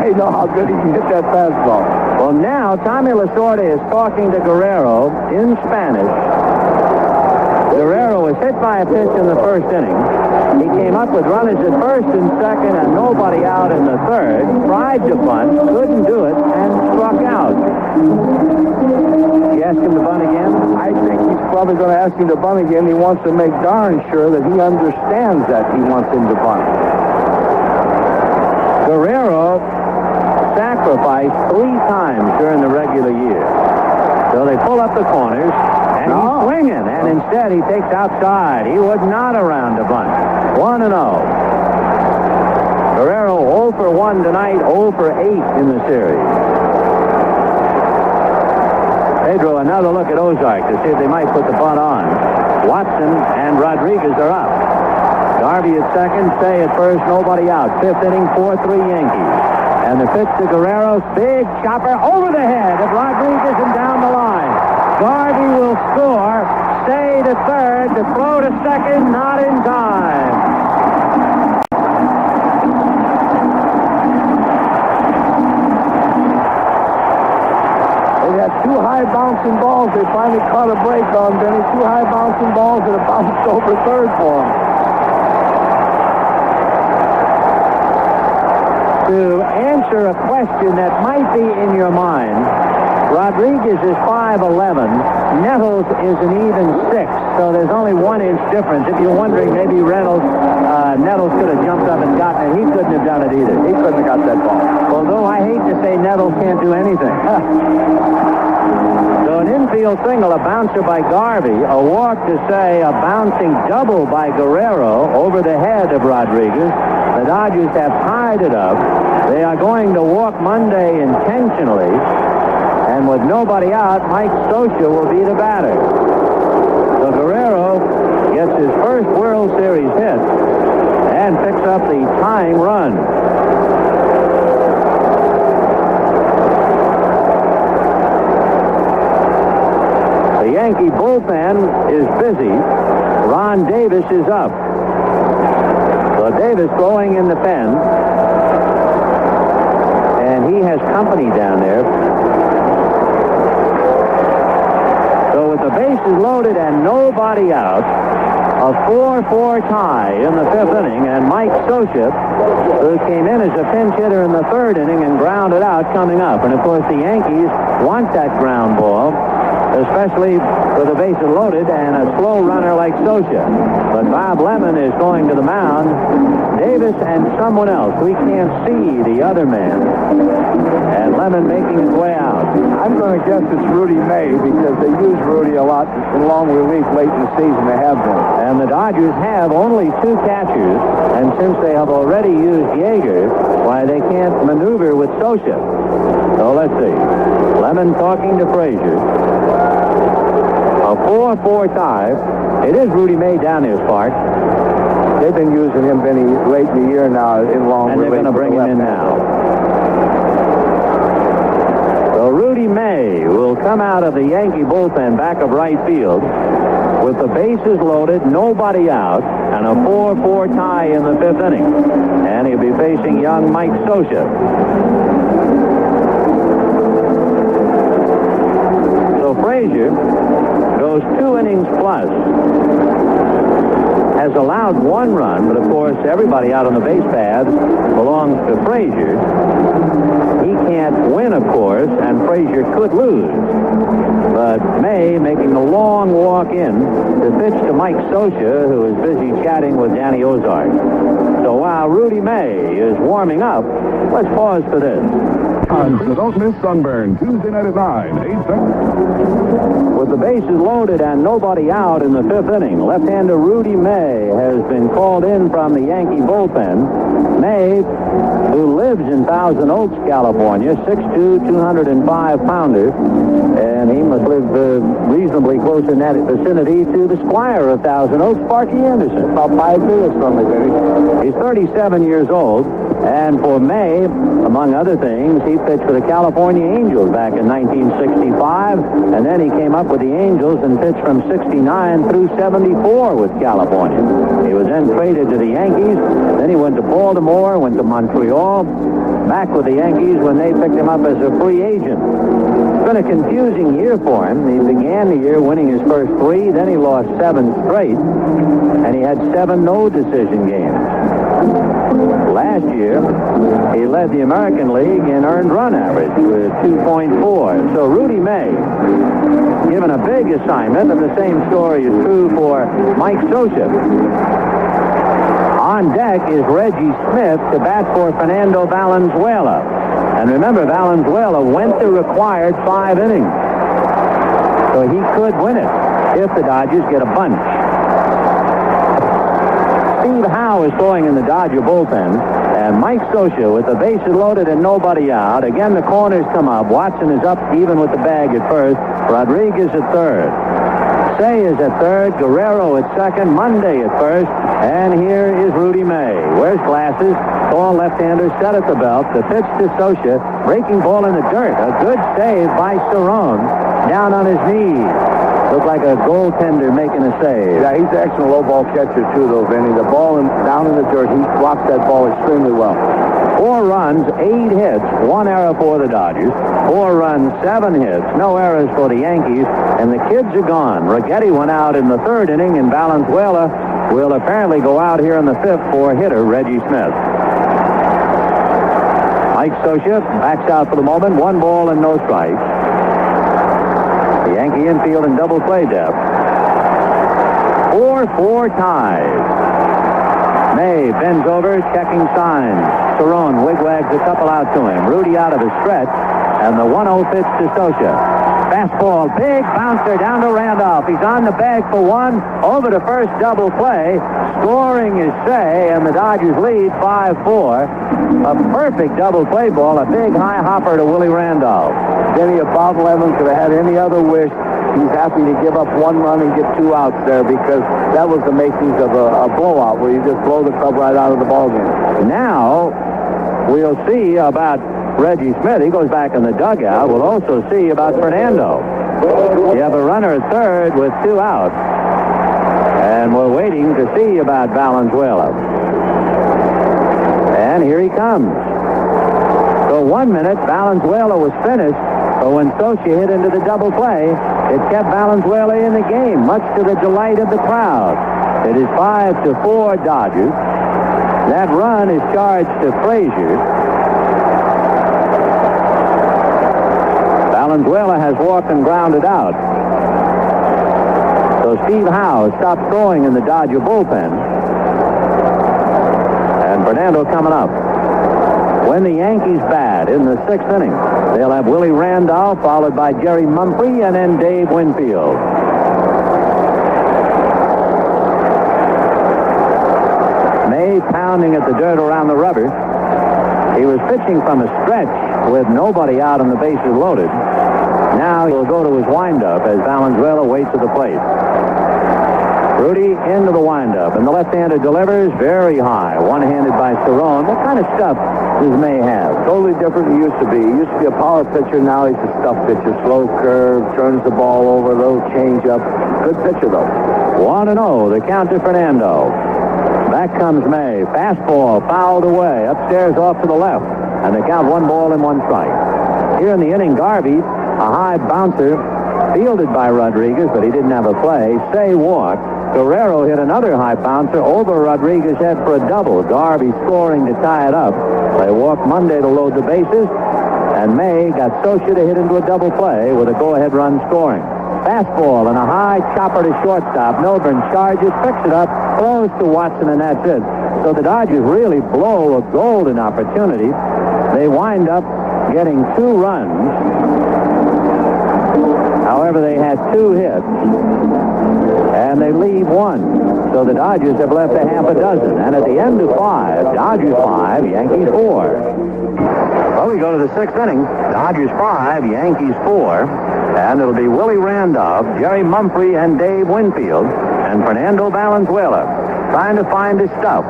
they know how good he can hit that fastball. Well, now Tommy Lasorda is talking to Guerrero in Spanish. Guerrero was hit by a pitch in the first inning. He came up with runners at first and second and nobody out in the third. Tried to bunt, couldn't do it, and struck out. You ask him to bunt again? I think he's probably going to ask him to bunt again. He wants to make darn sure that he understands that he wants him to bunt. Guerrero sacrificed 3 times during the regular year. So they pull up the corners, and he's swinging, and instead he takes outside. He was not around to bunt. 1-0. Guerrero 0 for 1 tonight, 0 for 8 in the series. Pedro, another look at Ozark to see if they might put the bunt on. Watson and Rodriguez are up. Garvey at second, Say at first, nobody out. 5th inning, 4-3 Yankees. And the pitch to Guerrero, big chopper over the head of Rodriguez and down the line. Garvey will score. Say to third, to throw to second, not in time. They had 2 high bouncing balls. They finally caught a break on Benny. 2 high bouncing balls that have bounced over third for him. To answer a question that might be in your mind, Rodriguez is 5'11". Nettles is an even 6, so there's only 1 inch difference. If you're wondering, maybe Nettles could have jumped up and gotten it. He couldn't have done it either. He couldn't have got that ball. Although I hate to say Nettles can't do anything. So an infield single, a bouncer by Garvey, a walk to Say, a bouncing double by Guerrero over the head of Rodriguez. The Dodgers have tied it up. They are going to walk Monday intentionally. And with nobody out, Mike Scioscia will be the batter. So Guerrero gets his first World Series hit and picks up the tying run. The Yankee bullpen is busy. Ron Davis is up. So Davis throwing in the pen. And he has company down there. So with the bases loaded and nobody out, a 4-4 tie in the 5th inning, and Mike Scioscia, who came in as a pinch hitter in the 3rd inning and grounded out, coming up. And of course the Yankees want that ground ball, especially with the bases loaded and a slow runner like Scioscia. But Bob Lemon is going to the mound. Davis and someone else. We can't see the other man. And Lemon making his way out. I'm going to guess it's Rudy May because they use Rudy a lot in long relief late in the season. They have been. And the Dodgers have only 2 catchers. And since they have already used Yeager, why, they can't maneuver with Scioscia. So let's see. Lemon talking to Frazier. A 4-4 tie. It is Rudy May down his part. They've been using him, Benny, late in the year now in long relief. And they're going to bring him in now. So Rudy May will come out of the Yankee bullpen back of right field with the bases loaded, nobody out, and a 4-4 tie in the 5th inning. And he'll be facing young Mike Scioscia. So Frazier goes 2 innings plus. Has allowed 1 run, but of course everybody out on the base paths belongs to Frazier. He can't win, of course, and Frazier could lose. But May making the long walk in to pitch to Mike Scioscia, who is busy chatting with Danny Ozark. So while Rudy May is warming up, let's pause for this. So don't miss Sunburn, Tuesday night at 9, 8 seconds. With the bases loaded and nobody out in the fifth inning, left-hander Rudy May has been called in from the Yankee bullpen. May, who lives in Thousand Oaks, California, 6'2", 205-pounder, and he must live reasonably close in that vicinity to the squire of Thousand Oaks, Sparky-Anderson. About 5 minutes from me, baby. He's 37 years old, and for May, among other things, he pitched for the California Angels back in 1965, and then he came up with the Angels and pitched from 69 through 74 with California. He was then traded to the Yankees, then he went to Baltimore, went to Montreal, back with the Yankees when they picked him up as a free agent. It's been a confusing year for him. He began the year winning his first 3, then he lost 7 straight, and he had 7 no-decision games. Last year, he led the American League in earned run average with 2.4. So Rudy May, given a big assignment, and the same story is true for Mike Scioscia. On deck is Reggie Smith to bat for Fernando Valenzuela. And remember, Valenzuela went the required 5 innings. So he could win it if the Dodgers get a bunch. Steve Howe is throwing in the Dodger bullpen, and Mike Scioscia with the bases loaded and nobody out. Again, the corners come up. Watson is up even with the bag at first. Rodriguez at third. Say is at third. Guerrero at second. Monday at first. And here is Rudy May. Wears glasses. Tall left-hander set at the belt. The pitch to Scioscia. Breaking ball in the dirt. A good save by Cerrone. Down on his knees. Looked like a goaltender making a save. Yeah, he's an excellent low ball catcher, too, though, Vinny. The ball down in the dirt, he blocks that ball extremely well. 4 runs, 8 hits, 1 error for the Dodgers. 4 runs, 7 hits, no errors for the Yankees, and the kids are gone. Righetti went out in the 3rd inning, and Valenzuela will apparently go out here in the 5th for hitter Reggie Smith. Mike Scioscia backs out for the moment. 1 ball and no strikes. The Yankee infield in double play depth. 4-4 ties. May bends over, checking signs. Cerrone wigwags a couple out to him. Rudy out of the stretch, and the 1-0 pitch to Scioscia. Fastball, big bouncer down to Randolph. He's on the bag for 1, over to first, double play. Scoring is Say, and the Dodgers lead 5-4. A perfect double play ball, a big high hopper to Willie Randolph. Denny, if Bob Lemon could have had any other wish, he's happy to give up 1 run and get 2 outs there, because that was the makings of a blowout where you just blow the club right out of the ballgame. Now, we'll see about Reggie Smith. He goes back in the dugout. We'll also see about Fernando. You have a runner at third with 2 outs. And we're waiting to see about Valenzuela. And here he comes. So 1 minute, Valenzuela was finished. But when Scioscia hit into the double play, it kept Valenzuela in the game, much to the delight of the crowd. It is 5-4 Dodgers. That run is charged to Frazier. Valenzuela has walked and grounded out. So Steve Howe stopped throwing in the Dodger bullpen. And Fernando coming up. When the Yankees bat in the 6th inning, they'll have Willie Randolph, followed by Jerry Mumphrey, and then Dave Winfield. May pounding at the dirt around the rubber. He was pitching from a stretch with nobody out and the bases loaded. Now he'll go to his windup as Valenzuela waits at the plate. Rudy into the windup, and the left-hander delivers very high, one-handed by Cerrone. What kind of stuff does May have? Totally different than he used to be. He used to be a power pitcher. Now he's a stuff pitcher. Slow curve, turns the ball over, little change-up. Good pitcher, though. 1-0, the count to Fernando. Back comes May. Fastball fouled away, upstairs off to the left, and the count 1 ball and 1 strike. Here in the inning, Garvey, a high bouncer, fielded by Rodriguez, but he didn't have a play. Say walked. Guerrero hit another high bouncer over Rodriguez's head for a double. Garvey scoring to tie it up. They walked Monday to load the bases, and May got Scioscia to hit into a double play with a go-ahead run scoring. Fastball and a high chopper to shortstop. Milburn charges, picks it up, throws to Watson, and that's it. So the Dodgers really blow a golden opportunity. They wind up getting 2 runs. However, they had 2 hits, and they leave 1. So the Dodgers have left a half a dozen. And at the end of 5, Dodgers 5, Yankees 4. Well, we go to the 6th inning. Dodgers 5, Yankees 4. And it'll be Willie Randolph, Jerry Mumphrey, and Dave Winfield, and Fernando Valenzuela trying to find his stuff.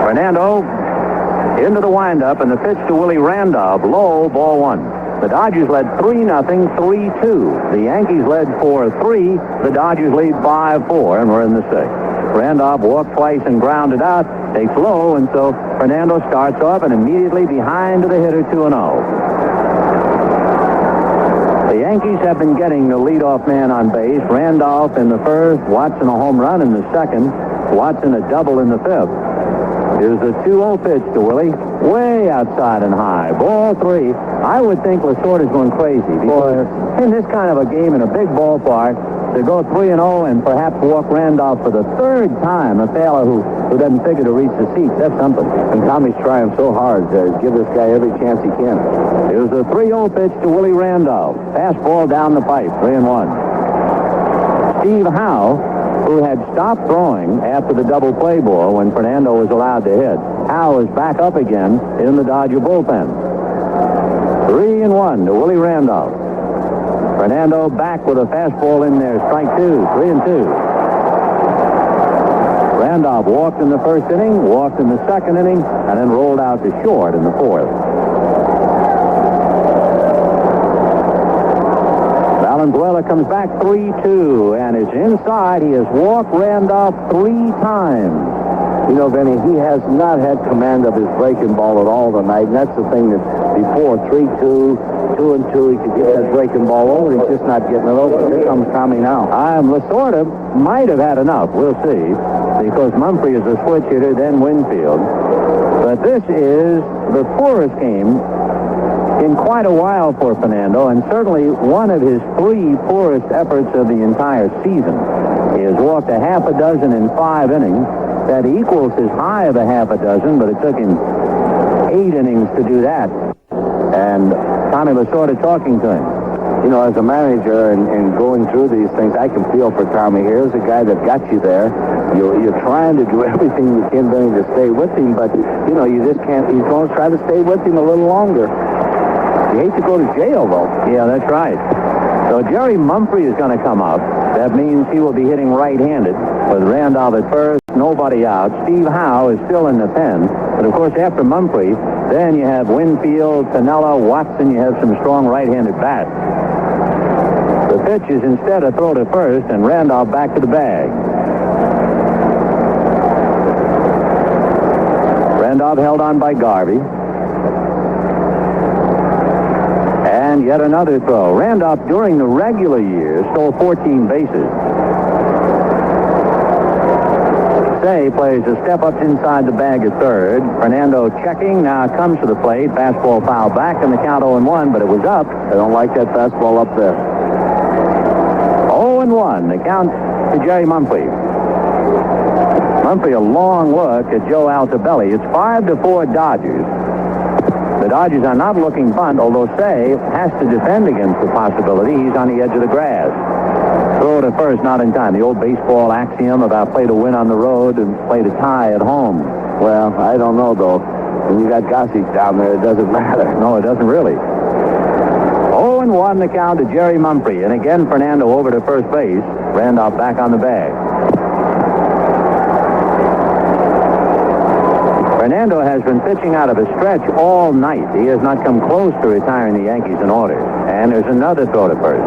Fernando into the windup, and the pitch to Willie Randolph, low, ball 1. The Dodgers led 3-0, 3-2. The Yankees led 4-3. The Dodgers lead 5-4, and we're in the 6th. Randolph walked twice and grounded out, takes low, and so Fernando starts off and immediately behind to the hitter, 2-0. The Yankees have been getting the leadoff man on base. Randolph in the 1st, Watson a home run in the 2nd, Watson a double in the 5th. Here's the 2-0 pitch to Willie, way outside and high. Ball 3. I would think Lasorda's going crazy because in this kind of a game in a big ballpark, to go 3-0 and perhaps walk Randolph for the 3rd time, a fellow who doesn't figure to reach the seats, that's something. And Tommy's trying so hard to give this guy every chance he can. Here's the 3-0 pitch to Willie Randolph. Fastball down the pipe, 3-1. Steve Howe, who had stopped throwing after the double play ball when Fernando was allowed to hit. Howe is back up again in the Dodger bullpen. 3-1 to Willie Randolph. Fernando back with a fastball in there. Strike 2, 3-2. Randolph walked in the 1st inning, walked in the 2nd inning, and then rolled out to short in the 4th. Valenzuela comes back 3-2 and is inside. He has walked Randolph 3 times. You know, Benny, he has not had command of his breaking ball at all tonight, and that's the thing that before 3-2, 2-2, he could get that breaking ball over. He's just not getting it over. Here comes Tommy now. Lasorda might have had enough. We'll see, because Mumphrey is a switch hitter, then Winfield. But this is the poorest game in quite a while for Fernando, and certainly one of his 3 poorest efforts of the entire season. He has walked a half a dozen in 5 innings. That equals his high of a half a dozen, but it took him 8 innings to do that. And Tommy Lasorda talking to him. You know, as a manager and going through these things, I can feel for Tommy. Here's a guy that got you there. You're trying to do everything you can, Benny, to stay with him, but, you know, you just can't. He's going to try to stay with him a little longer. You hate to go to jail, though. Yeah, that's right. So Jerry Mumphrey is going to come up. That means he will be hitting right-handed with Randolph at first, nobody out. Steve Howe is still in the pen. But, of course, after Mumphrey, then you have Winfield, Piniella, Watson. You have some strong right-handed bats. The pitch is instead a throw to first, and Randolph back to the bag. Randolph held on by Garvey. And yet another throw. Randolph, during the regular year, stole 14 bases. Say plays a step up inside the bag at third. Fernando checking, now comes to the plate. Fastball foul back, and the count 0-1, but it was up. I don't like that fastball up there. 0-1, the count to Jerry Mumphrey. Mumphrey, a long look at Joe Altobelli. It's 5-4 Dodgers. The Dodgers are not looking bunt, although Say has to defend against the possibility. He's on the edge of the grass. Throw to first, not in time. The old baseball axiom about play to win on the road and play to tie at home. Well, I don't know, though. When you got Gossett down there, it doesn't matter. No, it doesn't really. 0-1 the count to Jerry Mumphrey. And again, Fernando over to first base. Randolph back on the bag. Fernando has been pitching out of a stretch all night. He has not come close to retiring the Yankees in order. And there's another throw to first.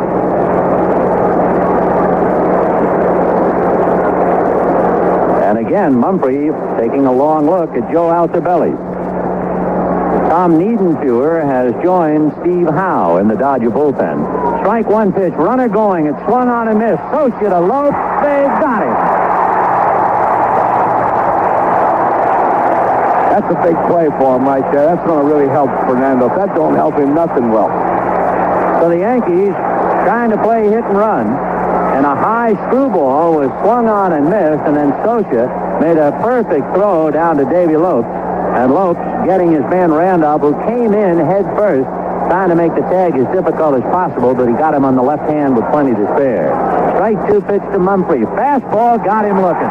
And again, Mumphrey taking a long look at Joe Altobelli. Tom Niedenfuer has joined Steve Howe in the Dodger bullpen. Strike 1 pitch, runner going. It's swung on and missed. Socia to Lope. They got it. That's a big play for him right there. That's going to really help Fernando. If that don't help him, nothing will. So the Yankees trying to play hit and run, and a high screwball was swung on and missed, and then Socia made a perfect throw down to Davy Lopes. And Lopes getting his man Randolph, who came in head first, trying to make the tag as difficult as possible, but he got him on the left hand with plenty to spare. Strike 2 pitch to Mumphrey. Fastball got him looking.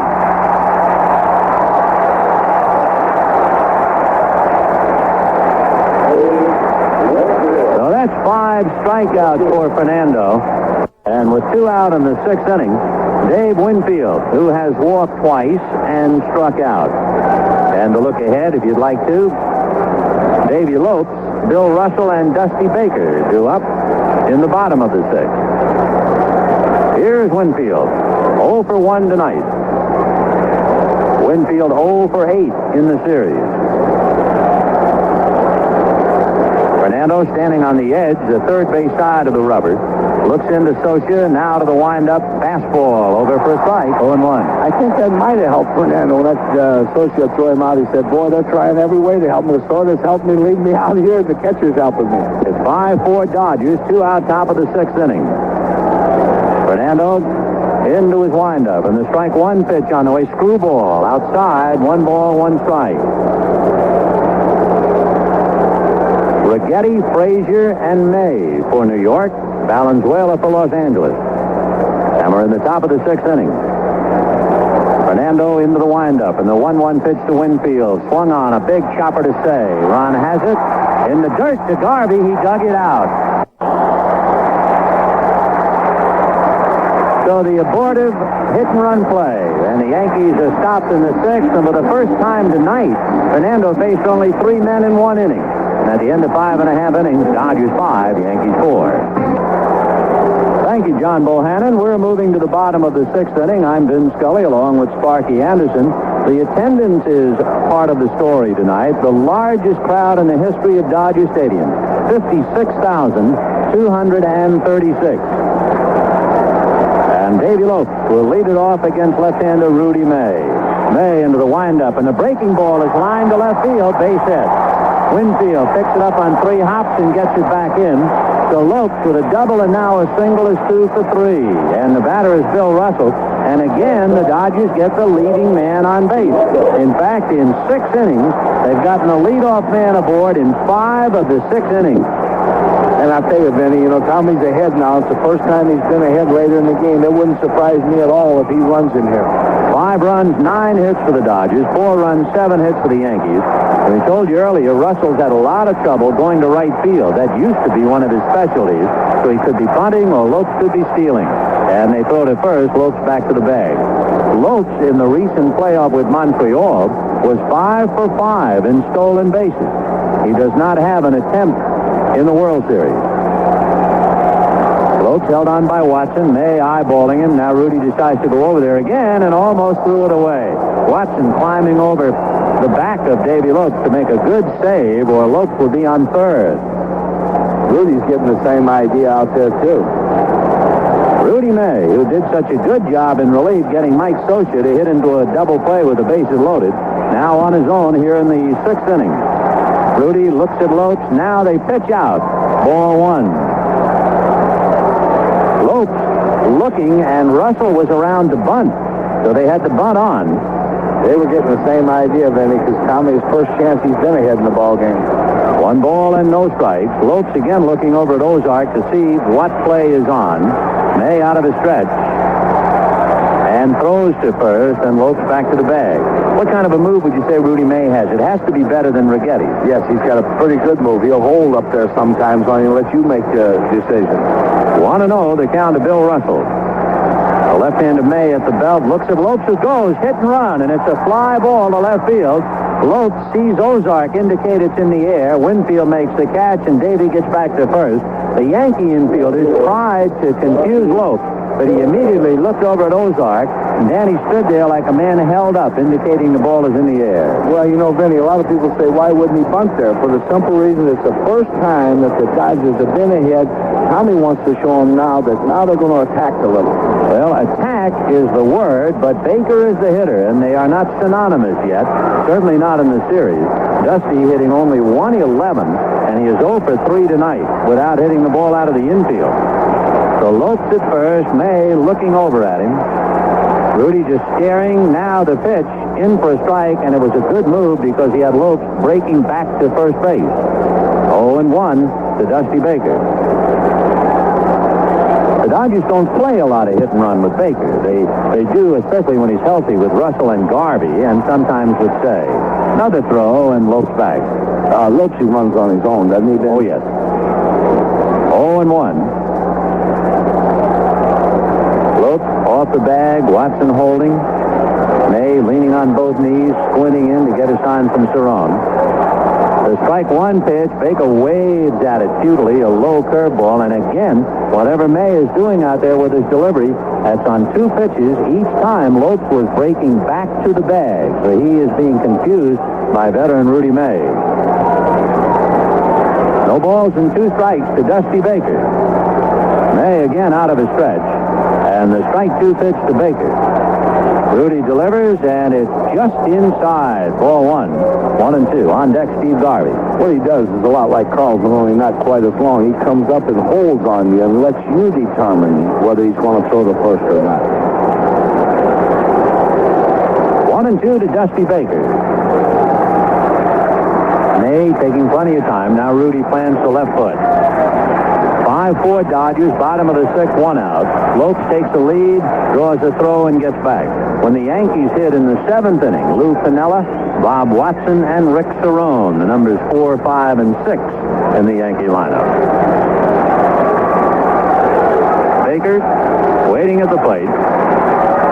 So that's 5 strikeouts for Fernando. And with 2 out in the 6th inning, Dave Winfield, who has walked twice and struck out. And to look ahead, if you'd like to, Davy Lopes, Bill Russell, and Dusty Baker due up in the bottom of the 6th. Here's Winfield, 0 for 1 tonight. Winfield 0 for 8 in the series. Fernando standing on the edge, the third base side of the rubber. Looks into Socia, now to the windup. Fastball over for a strike, 0-1. I think that might have helped Fernando when that Socia threw him out. He said, boy, they're trying every way to help me. The Sorters helped me, lead me out here. The catcher's helping me. It's 5-4 Dodgers, 2 out top of the 6th inning. Fernando into his windup, and the strike 1 pitch on the way. Screwball outside, 1 ball, 1 strike. Righetti, Frazier, and May for New York. Valenzuela for Los Angeles. And we're in the top of the 6th inning. Fernando into the windup, and the 1-1 pitch to Winfield. Swung on, a big chopper to Say. Ron has it. In the dirt to Garvey. He dug it out. So the abortive hit-and-run play. And the Yankees are stopped in the 6th. And for the first time tonight, Fernando faced only 3 men in 1 inning. And at the end of 5.5 innings, Dodgers 5, Yankees 4. Thank you, John Bohannon. We're moving to the bottom of the 6th inning. I'm Vin Scully along with Sparky-Anderson. The attendance is part of the story tonight. The largest crowd in the history of Dodger Stadium. 56,236. And Davy Lopes will lead it off against left-hander Rudy May. May into the windup, and the breaking ball is lined to left field. Base hit. Winfield picks it up on 3 hops and gets it back in. So Lopes with a double and now a single is 2 for 3. And the batter is Bill Russell. And again, the Dodgers get the leading man on base. In fact, in 6 innings, they've gotten a leadoff man aboard in 5 of the 6 innings. And I'll tell you, Vinny, Tommy's ahead now. It's the first time he's been ahead later in the game. It wouldn't surprise me at all if he runs in here. 5 runs, 9 hits for the Dodgers. 4 runs, 7 hits for the Yankees. And we told you earlier, Russell's had a lot of trouble going to right field. That used to be one of his specialties. So he could be bunting or Lopes could be stealing. And they throw it at first, Lopes back to the bag. Lopes in the recent playoff with Montreal was 5 for 5 in stolen bases. He does not have an attempt in the World Series. Lopes held on by Watson. May eyeballing him. Now Rudy decides to go over there again and almost threw it away. Watson climbing over the back of Davy Lopes to make a good save, or Lopes will be on third. Rudy's getting the same idea out there, too. Rudy May, who did such a good job in relief getting Mike Socia to hit into a double play with the bases loaded, now on his own here in the 6th inning. Rudy looks at Lopes. Now they pitch out. Ball 1. Lopes looking, and Russell was around to bunt. So they had to bunt on. They were getting the same idea, Vinny, because Tommy's first chance he's been ahead in the ball game. 1 ball and no strikes. Lopes again looking over at Ozark to see what play is on. May out of his stretch. And throws to first, and Lopes back to the bag. What kind of a move would you say Rudy May has? It has to be better than Righetti. Yes, he's got a pretty good move. He'll hold up there sometimes on you and let you make the decision. 1-0, the count to Bill Russell. The left-handed May at the belt looks at Lopes, who goes hit and run, and it's a fly ball to left field. Lopes sees Ozark indicate it's in the air. Winfield makes the catch, and Davey gets back to first. The Yankee infielders tried to confuse Lopes, but he immediately looked over at Ozark, and Danny stood there like a man held up, indicating the ball is in the air. Well, Vinny, a lot of people say, why wouldn't he bunt there? For the simple reason it's the first time that the Dodgers have been ahead. Tommy wants to show them now that they're going to attack a little. Well, attack is the word, but Baker is the hitter, and they are not synonymous yet, certainly not in the series. Dusty hitting only 111, and he is 0 for 3 tonight without hitting the ball out of the infield. So Lopes at first, May looking over at him. Rudy just staring. Now the pitch in for a strike, and it was a good move because he had Lopes breaking back to first base. 0-1 to Dusty Baker. The Dodgers don't play a lot of hit and run with Baker. They do, especially when he's healthy, with Russell and Garvey, and sometimes with Say. Another throw, and Lopes back. Lopes runs on his own, doesn't he, Ben? Oh, yes. 0-1. Lopes off the bag, Watson holding. May leaning on both knees, squinting in to get a sign from Cerrone. The strike one pitch, Baker waves at it futilely, a low curveball, and again, whatever May is doing out there with his delivery, that's on two pitches. Each time, Lopes was breaking back to the bag, so he is being confused by veteran Rudy May. No balls and 2 strikes to Dusty Baker. May again out of his stretch, and the strike 2 pitch to Baker. Rudy delivers, and it's just inside. Ball 1. 1-2. On deck, Steve Garvey. What he does is a lot like Carlson, only not quite as long. He comes up and holds on you and lets you determine whether he's going to throw the first or not. 1-2 to Dusty Baker. May taking plenty of time. Now Rudy plants the left foot. 5-4 Dodgers, bottom of the 6th, 1 out. Lopes takes the lead, draws a throw, and gets back. When the Yankees hit in the 7th inning, Lou Piniella, Bob Watson, and Rick Cerrone, the numbers 4, 5, and 6 in the Yankee lineup. Baker waiting at the plate.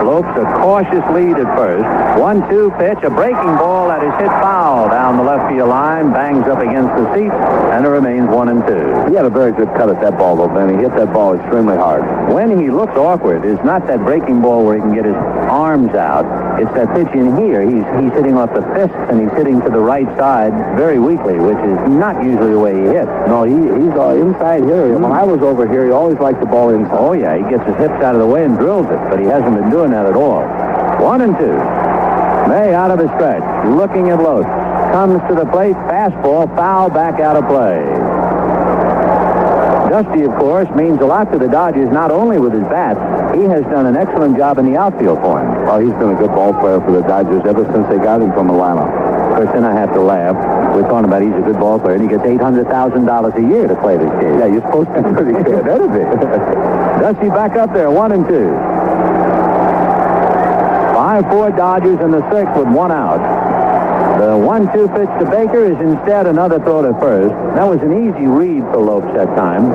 Lopes a cautious lead at first. 1-2 pitch, a breaking ball that is hit foul down the left field line, bangs up against the seat, and it remains 1-2. He had a very good cut at that ball, though, Ben. He hit that ball extremely hard. When he looks awkward, it's not that breaking ball where he can get his arms out. It's that pitch in here. He's hitting off the fists, and he's hitting to the right side very weakly, which is not usually the way he hits. No, he's inside hitter. When I was over here, he always liked the ball inside. Oh, yeah, he gets his hips out of the way and drills it, but he hasn't been doing that at all. 1-2. May out of his stretch, looking at Lopes. Comes to the plate, fastball, foul, back out of play. Dusty, of course, means a lot to the Dodgers, not only with his bat. He has done an excellent job in the outfield for him. Oh, he's been a good ball player for the Dodgers ever since they got him from Atlanta. Of course, then I have to laugh. We're talking about he's a good ball player, and he gets $800,000 a year to play this game. Yeah, you're supposed to be pretty good. That'd be. Dusty back up there, 1-2. 5-4 Dodgers in the 6th with 1 out. The 1-2 pitch to Baker is instead another throw to first. That was an easy read for Lopes that time.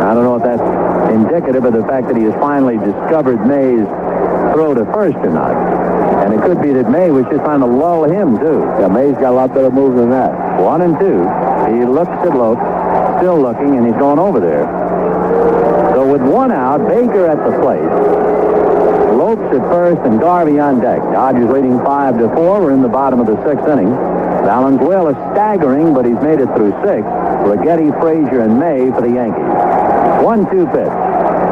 I don't know if that's indicative of the fact that he has finally discovered May's throw to first or not. And it could be that May was just trying to lull him, too. Yeah, May's got a lot better moves than that. 1-2. He looks at Lopes, still looking, and he's going over there. So with 1 out, Baker at the plate. Lopes at first and Garvey on deck. Dodgers leading 5-4. We're in the bottom of the 6th inning. Valenzuela staggering, but he's made it through 6. Righetti, Frazier, and May for the Yankees. 1-2 pitch.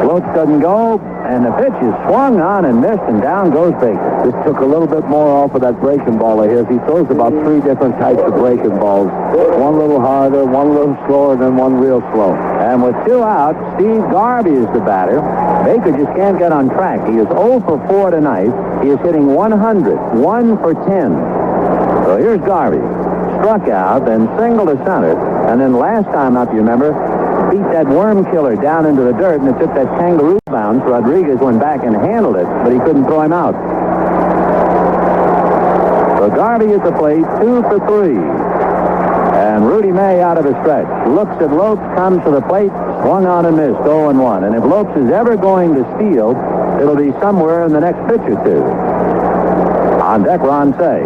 Lopes doesn't go, and the pitch is swung on and missed, and down goes Baker. This took a little bit more off of that breaking ball of his. He throws about 3 different types of breaking balls. One a little harder, one a little slower, then one real slow. And with 2 out, Steve Garvey is the batter. Baker just can't get on track. He is 0 for 4 tonight. He is hitting 100, 1 for 10. So here's Garvey. Struck out, then single to center, and then last time up, you remember, beat that worm killer down into the dirt, and it took that kangaroo bounce. Rodriguez went back and handled it, but he couldn't throw him out. So Garvey at the plate, 2 for 3. And Rudy May out of his stretch. Looks at Lopes, comes to the plate, swung on and missed, 0-1. And if Lopes is ever going to steal, it'll be somewhere in the next pitch or two. On deck, Ron Say.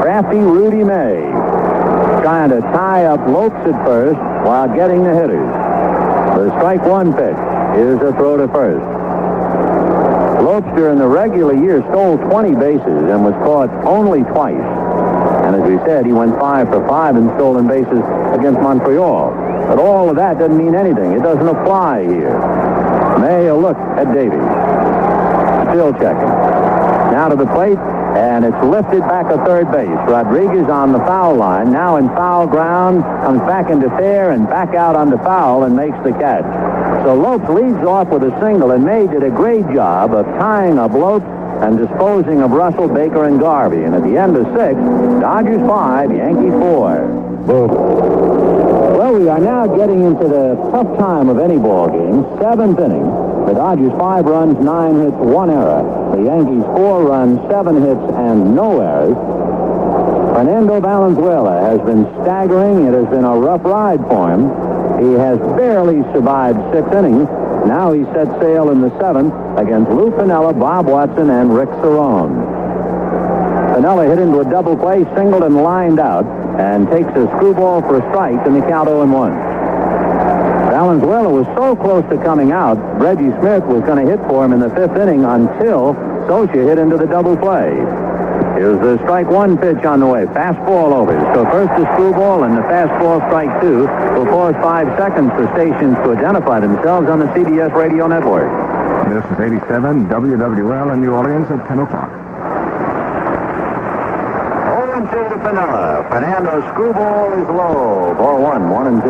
Crafty Rudy May trying to tie up Lopes at first while getting the hitters. The strike 1 pitch is a throw to first. Lopes during the regular year stole 20 bases and was caught only twice. And as we said, he went 5 for 5 in stolen bases against Montreal. But all of that doesn't mean anything. It doesn't apply here. May a look at Davies. Still checking. Now to the plate, and it's lifted back to third base. Rodriguez on the foul line, now in foul ground, comes back into fair and back out onto foul and makes the catch. So Lopes leads off with a single, and May did a great job of tying up Lopes and disposing of Russell, Baker, and Garvey. And at the end of 6, Dodgers 5, Yankees 4. Well, we are now getting into the tough time of any ball game. 7th inning. The Dodgers 5 runs, 9 hits, 1 error. The Yankees 4 runs, 7 hits, and no errors. Fernando Valenzuela has been staggering. It has been a rough ride for him. He has barely survived 6 innings. Now he sets sail in the 7th against Lou Piniella, Bob Watson, and Rick Cerrone. Piniella hit into a double play, singled and lined out, and takes a screwball for a strike in the count 0-1. Valenzuela was so close to coming out, Reggie Smith was going to hit for him in the 5th inning until Socia hit into the double play. Here's the strike 1 pitch on the way. Fastball over. So first the screwball and the fastball, strike 2. Will pause 5 seconds for stations to identify themselves on the CBS radio network. This is 87 WWL in New Orleans at 10 o'clock. 0-2 to Piniella. Fernando's screwball is low. Ball 1, 1-2.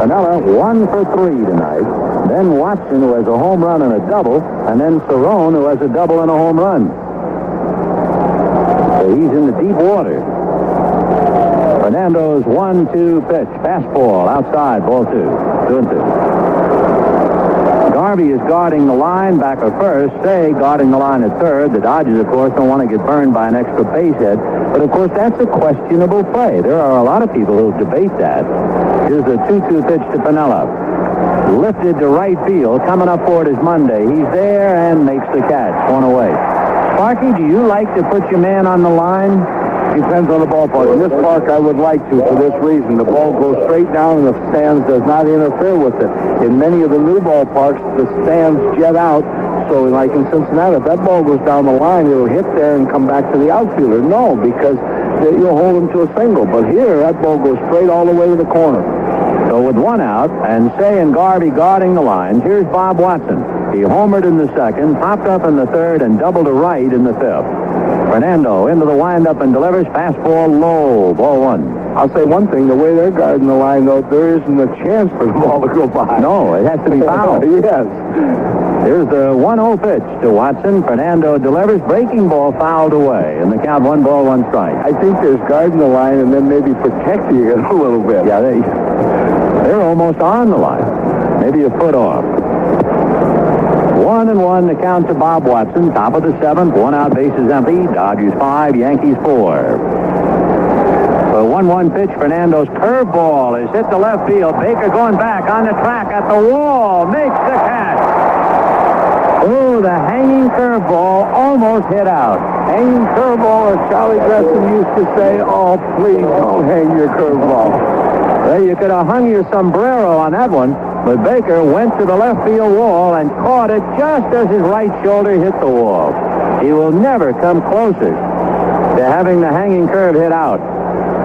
Piniella 1 for 3 tonight. Then Watson, who has a home run and a double, and then Cerrone, who has a double and a home run. So he's in the deep water. Fernando's 1-2 pitch. Fastball outside, ball 2. 2-2. Garvey is guarding the line back at first. Say guarding the line at third. The Dodgers, of course, don't want to get burned by an extra base hit. But, of course, that's a questionable play. There are a lot of people who debate that. Here's a 2-2 pitch to Piniella. Lifted to right field. Coming up for it is Monday. He's there and makes the catch. 1 away. Sparky, do you like to put your man on the line? Depends on the ballpark. In this park, I would like to for this reason. The ball goes straight down and the stands does not interfere with it. In many of the new ballparks, the stands jet out. So, like in Cincinnati, if that ball goes down the line, it'll hit there and come back to the outfielder. No, because you'll hold him to a single. But here, that ball goes straight all the way to the corner. So with 1 out, and Say and Garvey guarding the lines, here's Bob Watson. He homered in the 2nd, popped up in the 3rd, and doubled to right in the 5th. Fernando into the windup and delivers. Fastball low, ball 1. I'll say one thing, the way they're guarding the line, though, there isn't a chance for the ball to go by. No, it has to be fouled. Yes. Here's the 1-0 pitch to Watson. Fernando delivers. Breaking ball fouled away. In the count, 1 ball, 1 strike. I think there's guarding the line and then maybe protecting it a little bit. Yeah, they're almost on the line. Maybe a foot off. 1-1 the count to Bob Watson. Top of the 7th. 1 out, bases empty. Dodgers 5, Yankees 4. The 1-1 pitch, Fernando's curveball is hit to left field. Baker going back on the track at the wall. Makes the catch. Oh, the hanging curveball almost hit out. Hanging curveball, as Charlie Gresson used to say, oh, please don't hang your curveball. Well, you could have hung your sombrero on that one, but Baker went to the left field wall and caught it just as his right shoulder hit the wall. He will never come closer to having the hanging curve hit out.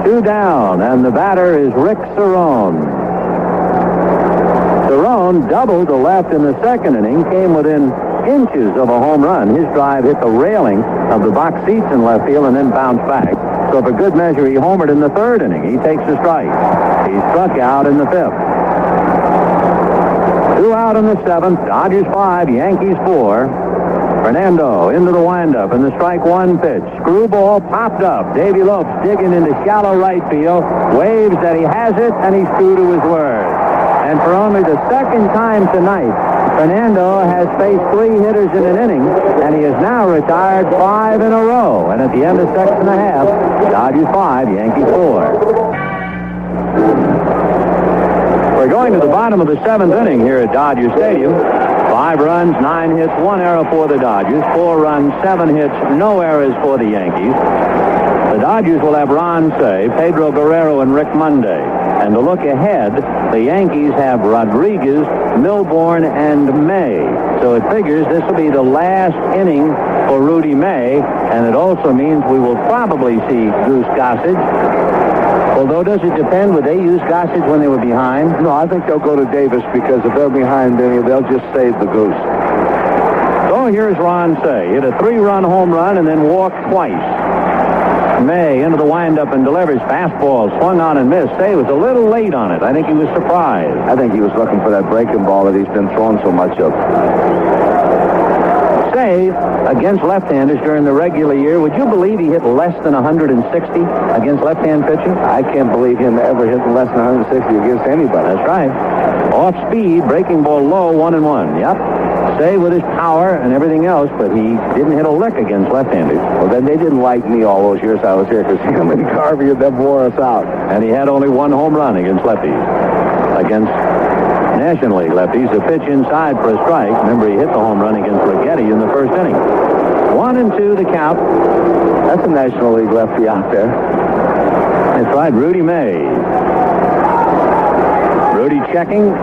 2 down, and the batter is Rick Cerrone. Cerrone doubled to left in the 2nd inning, came within inches of a home run. His drive hit the railing of the box seats in left field and then bounced back. So for good measure, he homered in the 3rd inning. He takes a strike. He struck out in the 5th. 2 out in the 7th. Dodgers 5, Yankees 4. Fernando into the windup and the strike 1 pitch. Screwball popped up. Davy Lopes digging into shallow right field. Waves that he has it, and he's true to his word. And for only the 2nd time tonight, Fernando has faced 3 hitters in an inning, and he has now retired 5 in a row. And at the end of 6 1/2, Dodgers 5, Yankees 4. We're going to the bottom of the 7th inning here at Dodger Stadium. 5 runs, 9 hits, 1 error for the Dodgers. 4 runs, 7 hits, no errors for the Yankees. The Dodgers will have Ron Say, Pedro Guerrero, and Rick Monday. And to look ahead, the Yankees have Rodriguez, Milbourne, and May. So it figures this will be the last inning for Rudy May, and it also means we will probably see Goose Gossage. Although, does it depend? Would they use Gossage when they were behind? No, I think they'll go to Davis because if they're behind, then they'll just save the Goose. So here's Ron Say. Hit a 3-run home run and then walked twice. May into the windup and delivers. Fastball swung on and missed. Say was a little late on it. I think he was surprised. I think he was looking for that breaking ball that he's been throwing so much of. Say against left-handers during the regular year, would you believe he hit less than 160 against left-hand pitching? I can't believe him ever hitting less than 160 against anybody. That's right. Off speed, breaking ball low, 1-1. Yep. Say with his power and everything else, but he didn't hit a lick against left-handers. Well, then they didn't like me all those years I was here because him and Garvey and them wore us out. And he had only 1 home run against lefties. Against National League lefties, a pitch inside for a strike. Remember, he hit the home run against Righetti in the first inning. 1-2 the count. That's a National League lefty out there. That's right, Rudy May. Rudy checking.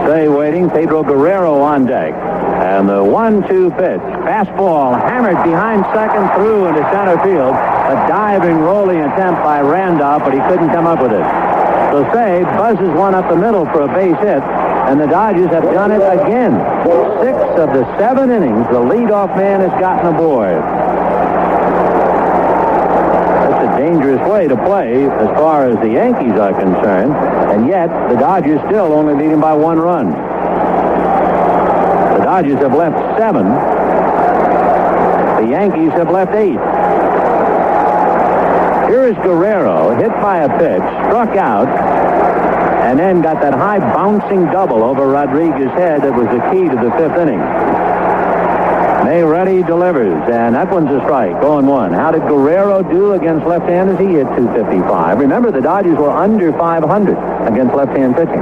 Say waiting. Pedro Guerrero on deck. And the 1-2 pitch. Fastball hammered behind second through into center field. A diving, rolling attempt by Randolph, but he couldn't come up with it. So Say buzzes one up the middle for a base hit, and the Dodgers have done it again. 6 of the 7 innings, the leadoff man has gotten aboard. That's a dangerous way to play as far as the Yankees are concerned, and yet the Dodgers still only lead him by 1 run. The Dodgers have left 7. The Yankees have left 8. Here is Guerrero, hit by a pitch, struck out, and then got that high bouncing double over Rodriguez's head that was the key to the 5th inning. May ready, delivers, and that one's a strike, 0-1. How did Guerrero do against left-handers? He hit .255. Remember, the Dodgers were under .500 against left-hand pitching.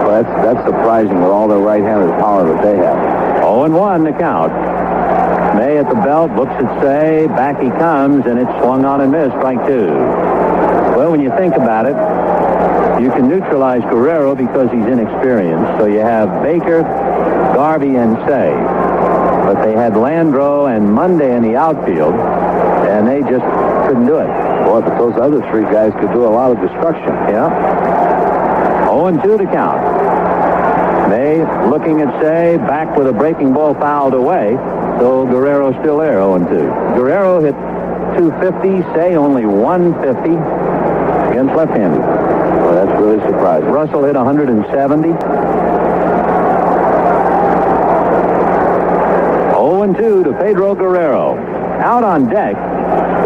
Well, that's surprising with all the right-handed power that they have. 0-1 the count. May at the belt, looks at Say, back he comes, and it's swung on and missed, strike 2. Well, when you think about it, you can neutralize Guerrero because he's inexperienced. So you have Baker, Garvey, and Say. But they had Landreau and Monday in the outfield, and they just couldn't do it. Boy, but those other 3 guys could do a lot of destruction. Yeah. 0-2 to count. May looking at Say, back with a breaking ball fouled away. So Guerrero's still there, 0-2. Guerrero hit .250, Say only .150 against left-handed. Well, that's really surprising. Russell hit 170. 0-2 to Pedro Guerrero. Out on deck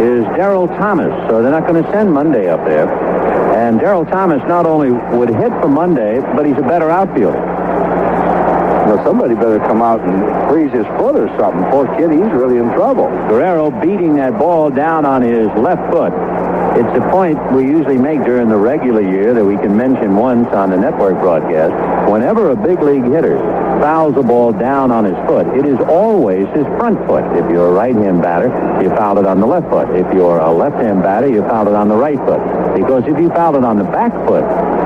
is Darryl Thomas, so they're not going to send Monday up there. And Darryl Thomas not only would hit for Monday, but he's a better outfielder. Well, somebody better come out and freeze his foot or something. Poor kid, he's really in trouble. Guerrero beating that ball down on his left foot. It's a point we usually make during the regular year that we can mention once on the network broadcast. Whenever a big league hitter fouls a ball down on his foot, it is always his front foot. If you're a right-hand batter, you foul it on the left foot. If you're a left-hand batter, you foul it on the right foot. Because if you foul it on the back foot,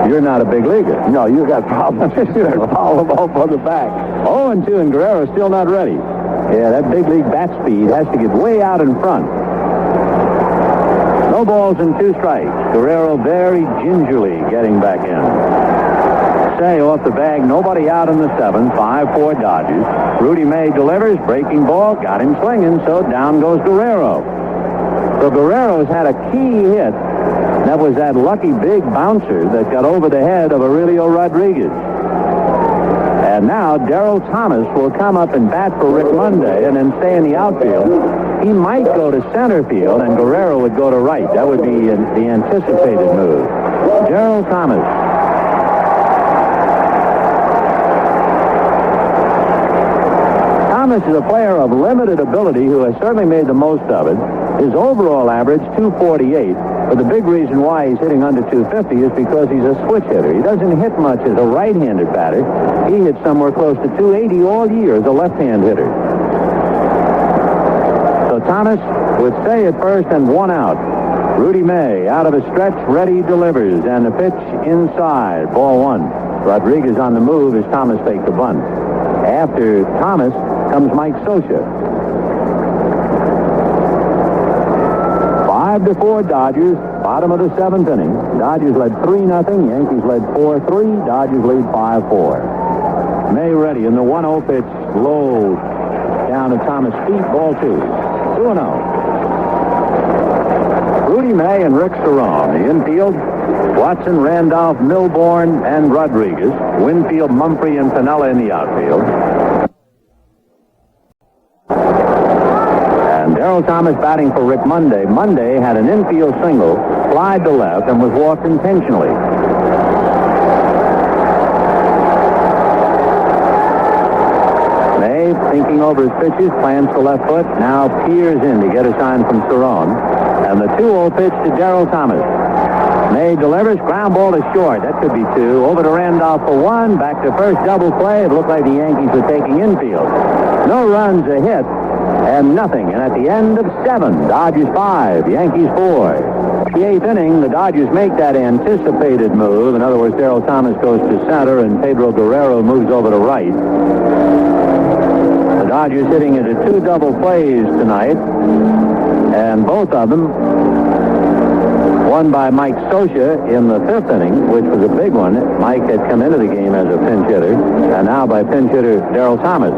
you're not a big leaguer. No, you got problems. You foul them off on the back. 0-2, and Guerrero's still not ready. Yeah, that big league bat speed has to get way out in front. No balls and 2 strikes. Guerrero very gingerly getting back in. Say off the bag, nobody out in the 7th, 5-4 Dodgers. Rudy May delivers, breaking ball, got him swinging, so down goes Guerrero. So Guerrero's had a key hit. That was that lucky big bouncer that got over the head of Aurelio Rodriguez. And now Darryl Thomas will come up and bat for Rick Monday and then stay in the outfield. He might go to center field, and Guerrero would go to right. That would be the anticipated move. Darryl Thomas. Thomas is a player of limited ability who has certainly made the most of it. His overall average, 248. But the big reason why he's hitting under 250 is because he's a switch hitter. He doesn't hit much as a right-handed batter. He hits somewhere close to 280 all year as a left-hand hitter. So Thomas would stay at first and 1 out. Rudy May out of a stretch, ready, delivers, and the pitch inside, ball 1. Rodriguez on the move as Thomas takes the bunt. After Thomas comes Mike Scioscia. 5-4 Dodgers, bottom of the 7th inning. Dodgers led 3-0. Yankees led 4-3. Dodgers lead 5-4. May ready, and the 1-0 pitch low down to Thomas' feet. Ball 2. 2-0. Rudy May and Rick Cerrone. The infield, Watson, Randolph, Milbourne, and Rodriguez. Winfield, Mumphrey, and Piniella in the outfield. And Darrell Thomas batting for Rick Monday. Monday had an infield single, flied to left, and was walked intentionally. May, thinking over his pitches, plans to left foot, now peers in to get a sign from Cerrone. And the 2-0 pitch to Darrell Thomas. May delivers, ground ball to short. That could be 2. Over to Randolph for 1. Back to first, double play. It looked like the Yankees were taking infield. No runs, a hit, and nothing. And at the end of 7, Dodgers 5, Yankees 4. The 8th inning, the Dodgers make that anticipated move. In other words, Darrell Thomas goes to center, and Pedro Guerrero moves over to right. The Dodgers hitting into 2 double plays tonight, and both of them won by Mike Scioscia in the 5th inning, which was a big one. Mike had come into the game as a pinch hitter, and now by pinch hitter Darrell Thomas.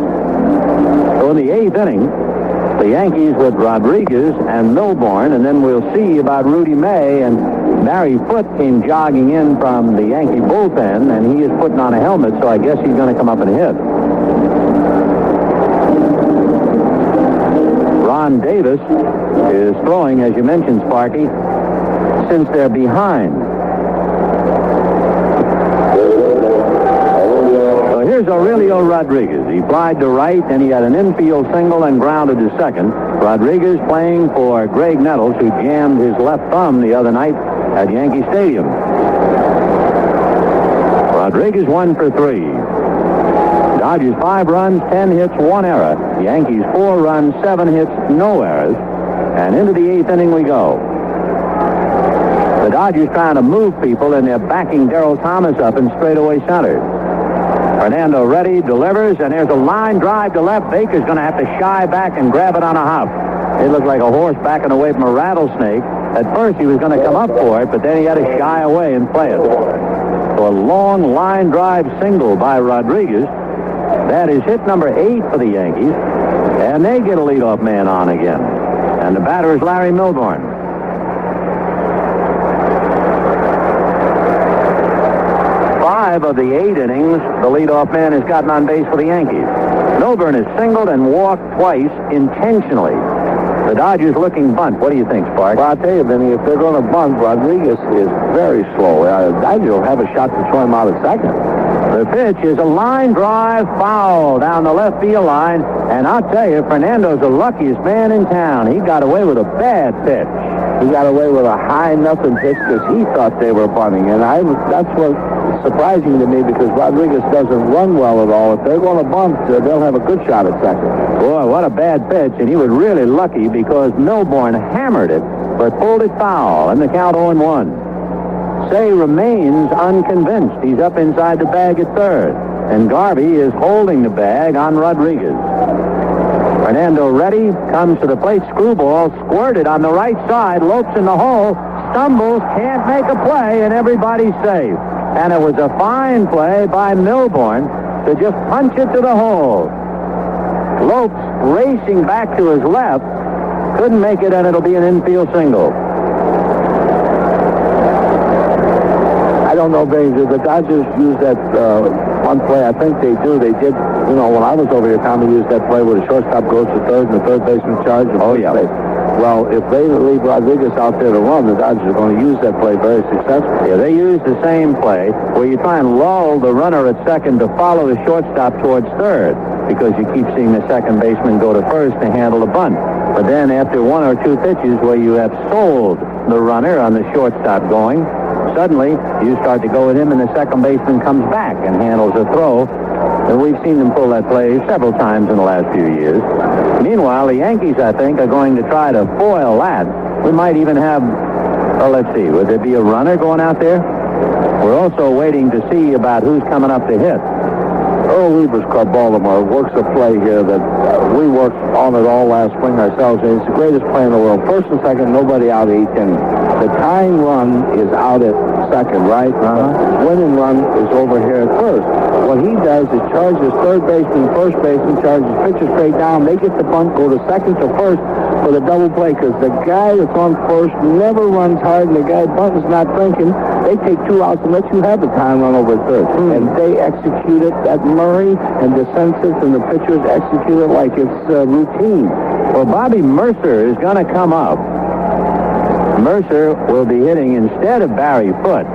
So in the 8th inning, the Yankees with Rodriguez and Milbourne, and then we'll see about Rudy May. And Barry Foote came jogging in from the Yankee bullpen, and he is putting on a helmet, so I guess he's going to come up and hit. Ron Davis is throwing, as you mentioned, Sparky, since they're behind. So here's Aurelio Rodriguez. He flied to right, and he had an infield single and grounded to second. Rodriguez playing for Greg Nettles, who jammed his left thumb the other night at Yankee Stadium. Rodriguez 1 for 3. Dodgers 5 runs, 10 hits, 1 error. Yankees 4 runs, 7 hits, no errors. And into the 8th inning we go. The Dodgers trying to move people, and they're backing Darrell Thomas up in straightaway center. Fernando ready, delivers, and there's a line drive to left. Baker's going to have to shy back and grab it on a hop. It looked like a horse backing away from a rattlesnake. At first he was going to come up for it, but then he had to shy away and play it. So a long line drive single by Rodriguez. That is hit number 8 for the Yankees, and they get a leadoff man on again. And the batter is Larry Milbourne. 5 of the 8 innings, the leadoff man has gotten on base for the Yankees. Milbourne has singled and walked twice intentionally. The Dodgers looking bunt. What do you think, Spark? Well, I'll tell you, Vinny, if they're going to bunt, Rodriguez is very slow. Dodgers will have a shot to throw him out at second. The pitch is a line drive foul down the left field line, and I'll tell you, Fernando's the luckiest man in town. He got away with a bad pitch. He got away with a high-nothing pitch because he thought they were bunting, and that's what's surprising to me, because Rodriguez doesn't run well at all. If they're going to bunt, they'll have a good shot at second. Boy, what a bad pitch, and he was really lucky because Milbourne hammered it, but pulled it foul, and the count 0-1. Say remains unconvinced. He's up inside the bag at third, and Garvey is holding the bag on Rodriguez. Fernando ready, comes to the plate, screwball, squirted on the right side, Lopes in the hole, stumbles, can't make a play, and everybody's safe. And it was a fine play by Milbourne to just punch it to the hole. Lopes racing back to his left, couldn't make it, and it'll be an infield single. I don't know, Baines, if the Dodgers use that one play. I think they do. They did, when I was over here, Tommy used that play where the shortstop goes to third and the third baseman charges. Oh, yeah. Base. Well, if they leave Rodriguez out there to run, the Dodgers are going to use that play very successfully. Yeah, they use the same play where you try and lull the runner at second to follow the shortstop towards third, because you keep seeing the second baseman go to first to handle the bunt. But then after 1 or 2 pitches where you have sold the runner on the shortstop going, suddenly you start to go with him, and the second baseman comes back and handles a throw. And we've seen them pull that play several times in the last few years. Meanwhile, the Yankees, I think, are going to try to foil that. We might even have, let's see, would there be a runner going out there? We're also waiting to see about who's coming up to hit. Earl Weaver's Club Baltimore works a play here that we worked on it all last spring ourselves, and it's the greatest play in the world. First and second, nobody out, 8th inning. The tying run is out at second, right? The winning run is over here at first. What he does is charges third baseman, first baseman, charges pitcher straight down. They get the bunt, go to second to first for the double play, because the guy that's on first never runs hard, and the guy bunting's not thinking. They take 2 outs and let you have the tying run over third. And they execute it at Murray and DeSentis and the pitchers execute it like it's routine. Well, Bobby Mercer is going to come up. Mercer will be hitting instead of Barry Foote.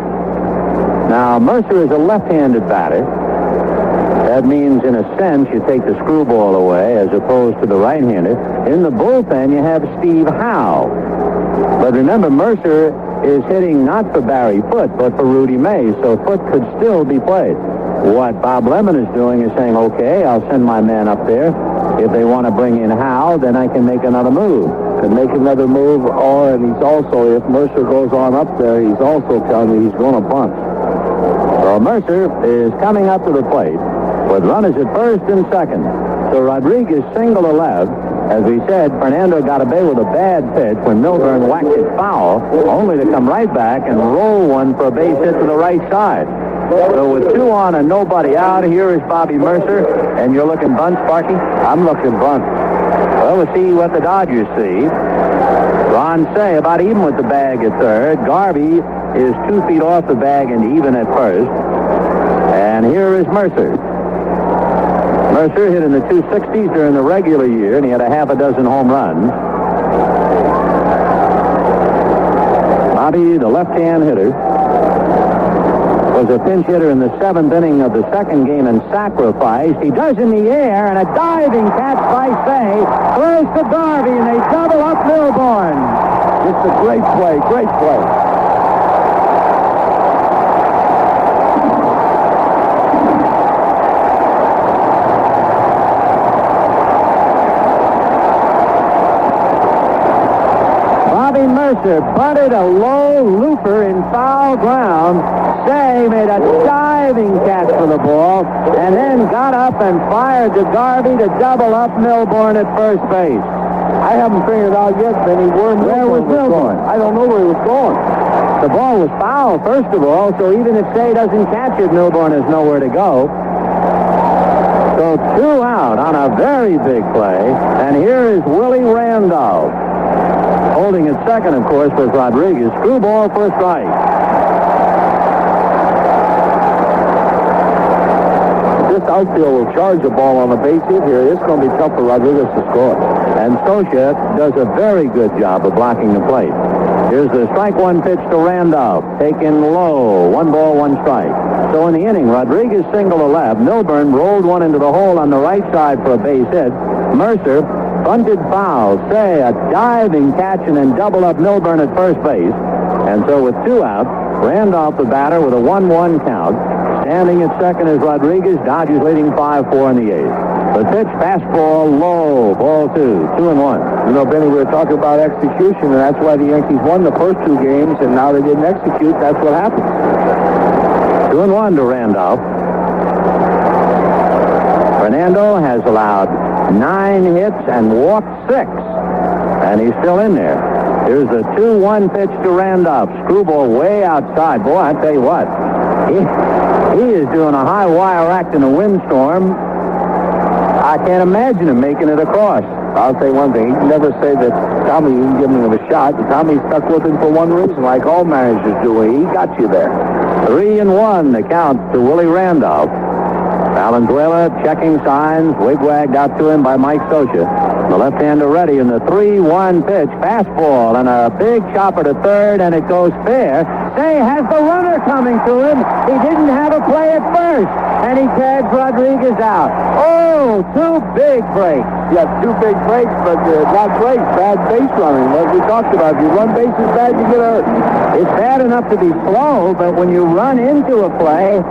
Now, Mercer is a left-handed batter. That means, in a sense, you take the screwball away as opposed to the right-hander. In the bullpen, you have Steve Howe. But remember, Mercer is hitting not for Barry Foote, but for Rudy Mays, so Foote could still be played. What Bob Lemon is doing is saying, okay, I'll send my man up there. If they want to bring in Howe, then I can make another move. Can make another move, and he's also, if Mercer goes on up there, he's also telling you he's going to bunt. So Mercer is coming up to the plate with runners at first and second. So Rodriguez single to left. As we said, Fernando got away with a bad pitch when Milburn whacked it foul, only to come right back and roll one for a base hit to the right side. So with 2 on and nobody out, here is Bobby Mercer, and you're looking bunt, Sparky? I'm looking bunt. Well, we'll see what the Dodgers see. Ron Say about even with the bag at third. Garvey is 2 feet off the bag and even at first. And here is Mercer. Mercer hit in the 260s during the regular year, and he had a half a dozen home runs. Bobby, the left-hand hitter, was a pinch hitter in the 7th inning of the second game and sacrificed. He does in the air, and a diving catch by Say throws to Garvey, and they double up Milburn. It's a great play, great play. Mercer bunted a low looper in foul ground. Say made a diving catch for the ball and then got up and fired to Garvey to double up Milburn at first base. I haven't figured out yet, Benny, where was Milburn? I don't know where he was going. The ball was foul, first of all, so even if Say doesn't catch it, Milburn has nowhere to go. So 2 out on a very big play, and here is Willie Randolph. Holding at second, of course, was Rodriguez. Screwball for a strike. This outfield will charge the ball on the base hit here. It's going to be tough for Rodriguez to score. And Scioscia does a very good job of blocking the plate. Here's the strike 1 pitch to Randolph. Taken low. 1 ball, 1 strike. So in the inning, Rodriguez single to left. Milburn rolled one into the hole on the right side for a base hit. Mercer bunted foul. Say a diving catch and then double up Milburn at first base. And so with 2 out, Randolph the batter with a 1-1 count. Standing at second is Rodriguez. Dodgers leading 5-4 in the 8th. The pitch, fastball, low, ball 2, 2-1. You know, Benny, we were talking about execution, and that's why the Yankees won the first 2 games, and now they didn't execute. That's what happens. 2-1 to Randolph. Fernando has allowed 9 hits and walked 6. And he's still in there. Here's the 2-1 pitch to Randolph. Screwball way outside. Boy, I tell you what. He is doing a high wire act in a windstorm. I can't imagine him making it across. I'll say one thing. He can never say that Tommy didn't give him a shot. Tommy stuck with him for one reason, like all managers do. He got you there. 3-1 the count to Willie Randolph. Valenzuela checking signs, wig-wagged out to him by Mike Scioscia. The left-hander ready in the 3-1 pitch, fastball, and a big chopper to third, and it goes fair. Say has the runner coming to him. He didn't have a play at first, and he tags Rodriguez out. Oh, 2 big breaks. Yeah, 2 big breaks, but not breaks. Bad base running. Like we talked about, if you run bases bad, you get hurt. It's bad enough to be slow, but when you run into a play,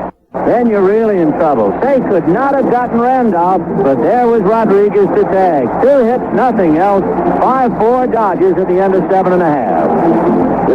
then you're really in trouble. Say could not have gotten Randolph, but there was Rodriguez to tag. 2 hits, nothing else. 5-4 Dodgers at the end of 7.5.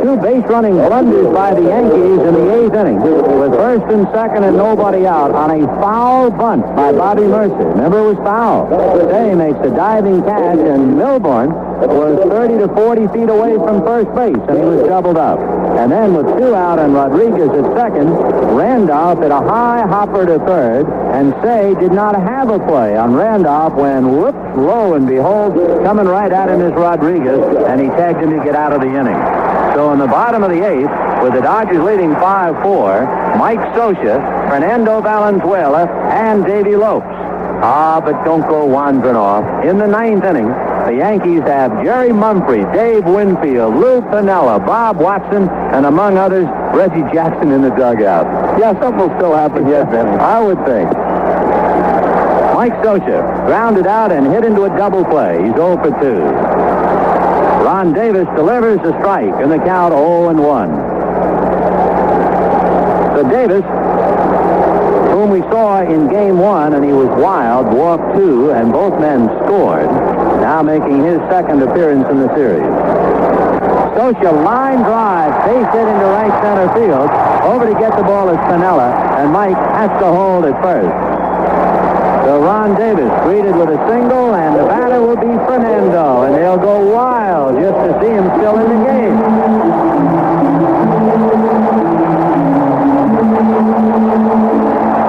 2 base-running blunders by the Yankees in the 8th inning, with first and second and nobody out on a foul bunt by Bobby Mercer. Remember, it was foul. Say makes a diving catch, and Milburn was 30 to 40 feet away from first base, and he was doubled up. And then with 2 out and Rodriguez at second, Randolph hit a high hopper to third, and Say did not have a play on Randolph when, whoops, lo and behold, coming right at him is Rodriguez, and he tagged him to get out of the inning. So in the bottom of the 8th, with the Dodgers leading 5-4, Mike Scioscia, Fernando Valenzuela, and Davey Lopes. But don't go wandering off. In the 9th inning, the Yankees have Jerry Mumphrey, Dave Winfield, Lou Piniella, Bob Watson, and among others, Reggie Jackson in the dugout. Yeah, something will still happen yet, Benny. I would think. Mike Scioscia grounded out and hit into a double play. He's 0 for 2. Ron Davis delivers a strike in the count 0-1. So Davis, whom we saw in game 1, and he was wild, walked 2, and both men scored, now making his second appearance in the series. Scioscia line drive, base hit into right center field. Over to get the ball is Piniella, and Mike has to hold at first. So Ron Davis greeted with a single, and the batter will be Fernando, and they'll go wild just to see him still in the game.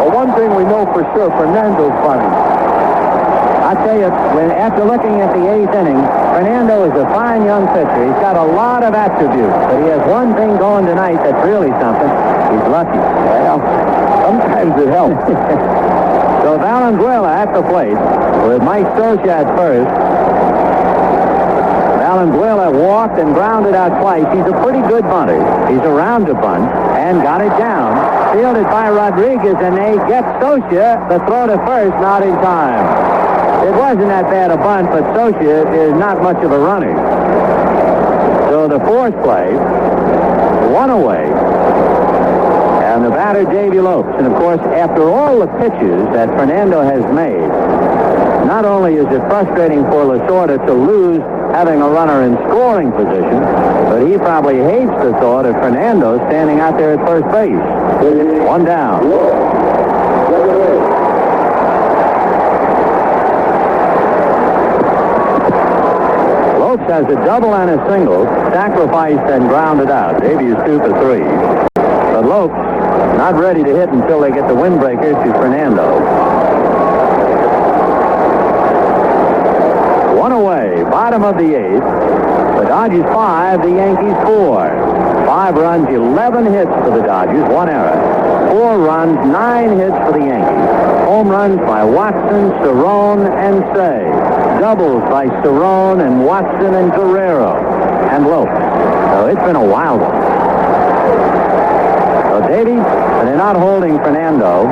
Well, one thing we know for sure, Fernando's funny. I tell you, after looking at the 8th inning, Fernando is a fine young pitcher. He's got a lot of attributes, but he has one thing going tonight that's really something. He's lucky. Well, sometimes it helps. So Valenzuela at the plate with Mike Scioscia at first. Valenzuela walked and grounded out twice. He's a pretty good bunter. He's around to bunt and got it down. Fielded by Rodriguez, and they get Scioscia. The throw to first, not in time. It wasn't that bad a bunt, but Scioscia is not much of a runner. So the 4th play, 1 away. And the batter, Davey Lopes. And, of course, after all the pitches that Fernando has made, not only is it frustrating for Lasorda to lose having a runner in scoring position, but he probably hates the thought of Fernando standing out there at first base. 1 down. Lopes has a double and a single, sacrificed and grounded out. Davey is 2 for 3. But Lopes not ready to hit until they get the windbreakers to Fernando. 1 away, bottom of the 8th. The Dodgers 5, the Yankees 4. 5 runs, 11 hits for the Dodgers, 1 error. 4 runs, 9 hits for the Yankees. Home runs by Watson, Cerrone, and Say. Doubles by Cerrone and Watson and Guerrero and Lopes. So it's been a wild one. So Davey, and they're not holding Fernando.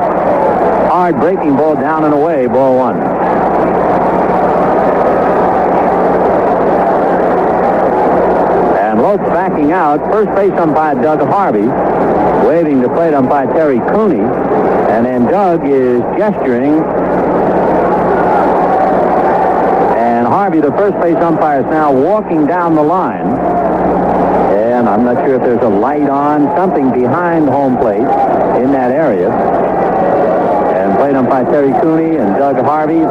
Hard breaking ball down and away, ball 1. And Lopes backing out. First base umpire Doug Harvey, waving to plate umpire Terry Cooney. And then Doug is gesturing. And Harvey, the first base umpire, is now walking down the line. And I'm not sure if there's a light on, something behind home plate in that area. And plate umpire Terry Cooney and Doug Harvey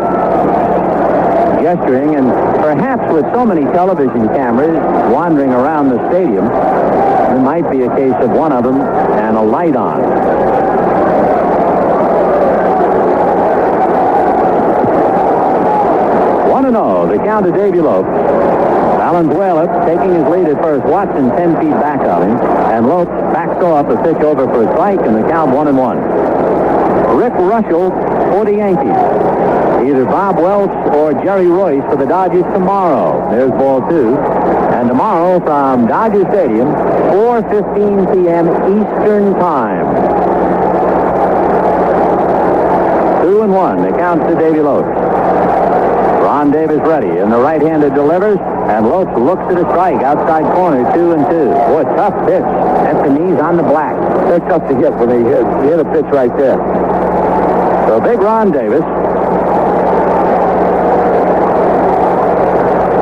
gesturing, and perhaps with so many television cameras wandering around the stadium, it might be a case of one of them and a light on. The count to Davey Lopes. Valenzuela taking his lead at first. Watson 10 feet back of him. And Lopes backs off a pitch over for a strike, and the count 1-1. Rick Russell for the Yankees. Either Bob Welch or Jerry Royce for the Dodgers tomorrow. There's ball 2. And tomorrow from Dodger Stadium, 4:15 p.m. Eastern Time. 2-1. The count to Davey Lopes. Ron Davis ready, and the right-hander delivers, and Lopes looks at a strike outside corner, 2-2. Boy, tough pitch. At the knees on the black. They're tough to hit when they hit a pitch right there. So big Ron Davis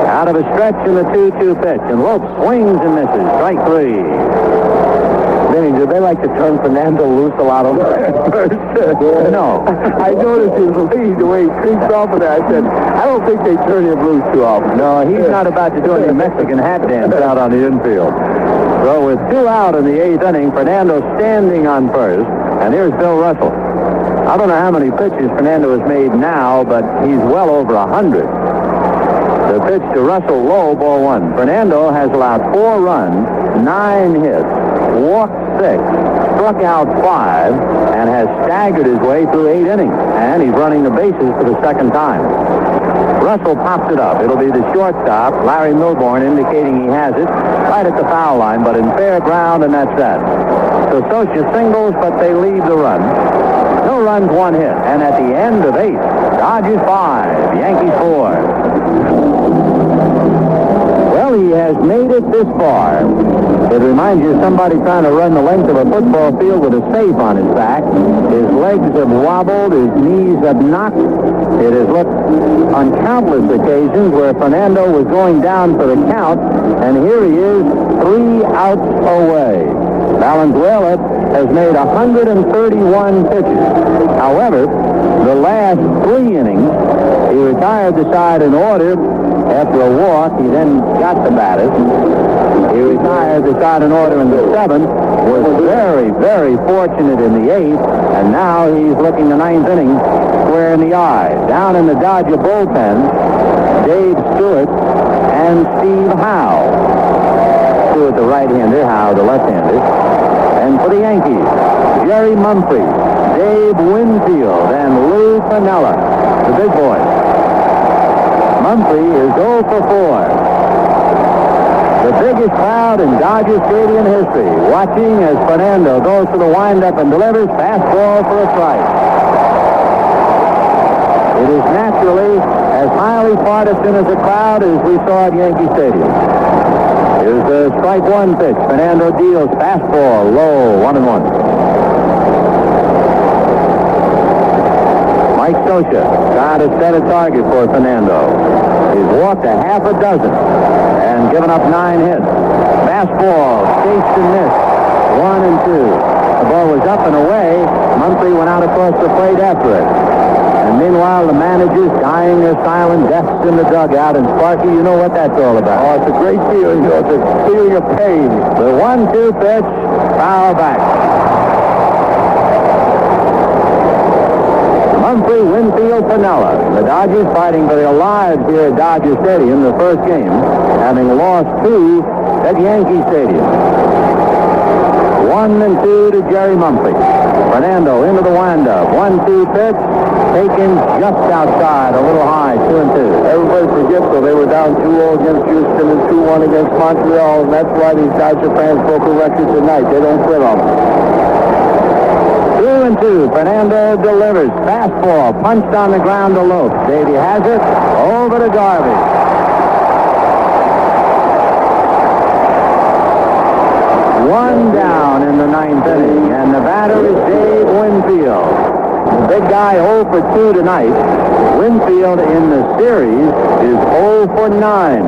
out of a stretch in the 2-2 pitch, and Lopes swings and misses. Strike 3. innings, did they like to turn Fernando loose a lot on first? No. I noticed his lead, the way he creeps off of there. I said, I don't think they turn him loose too often. No, he's not about to do any Mexican hat dance out on the infield. So with 2 out in the 8th inning, Fernando standing on first, and here's Bill Russell. I don't know how many pitches Fernando has made now, but he's well over 100. The pitch to Russell, low, ball 1. Fernando has allowed 4 runs, 9 hits, walked 6, struck out 5, and has staggered his way through 8 innings. And he's running the bases for the second time. Russell pops it up. It'll be the shortstop, Larry Milbourne, indicating he has it right at the foul line, but in fair ground, and that's that. So Socia singles, but they leave the run. No runs, 1 hit. And at the end of 8, Dodgers 5, Yankees 4. Well, he has made it this far. It reminds you of somebody trying to run the length of a football field with a safe on his back. His legs have wobbled, his knees have knocked. It has looked on countless occasions where Fernando was going down for the count, and here he is 3 outs away. Valenzuela has made 131 pitches. However, the last 3 innings, he retired the side in order after a walk. He then got the batters. He retired the side in order in the 7th, was very, very fortunate in the 8th, and now he's looking the 9th inning square in the eye. Down in the Dodger bullpen, Dave Stewart and Steve Howe. Stewart the right-hander, Howe the left-hander. And for the Yankees, Jerry Mumphrey, Dave Winfield, and Lou Piniella, the big boy. Mumphrey is 0 for 4. The biggest crowd in Dodger Stadium history, watching as Fernando goes to the windup and delivers fastball for a strike. It is naturally as highly partisan as a crowd as we saw at Yankee Stadium. Here's the strike 1 pitch. Fernando deals fastball, low, 1-1. Mike Socia trying to set a target for Fernando. He's walked a half a dozen and given up 9 hits. Fastball, chased and missed, 1-2. The ball was up and away. Mumphrey went out across the plate after it. And meanwhile, the managers dying their silent deaths in the dugout. And Sparky, you know what that's all about. Oh, it's a great feeling. You know, it's a feeling of pain. The 1-2 pitch, foul back. Mumphrey, Winfield, Piniella. The Dodgers fighting for their lives here at Dodger Stadium, the first game, having lost 2 at Yankee Stadium. 1-2 to Jerry Mumphrey. Fernando into the windup. 1-2 pitch, taken just outside, a little high, 2-2. Everybody forgets, though, they were down 2-0 against Houston and 2-1 against Montreal, and that's why these Dodger fans broke a record tonight. They don't quit on them. 2-2. Fernando delivers. Fastball, punched on the ground to Lopes. Davey has it. Over to Garvey. One down in the 9th inning, and the batter is Dave Winfield. The big guy 0 for 2 tonight. Winfield in the series is 0 for 9.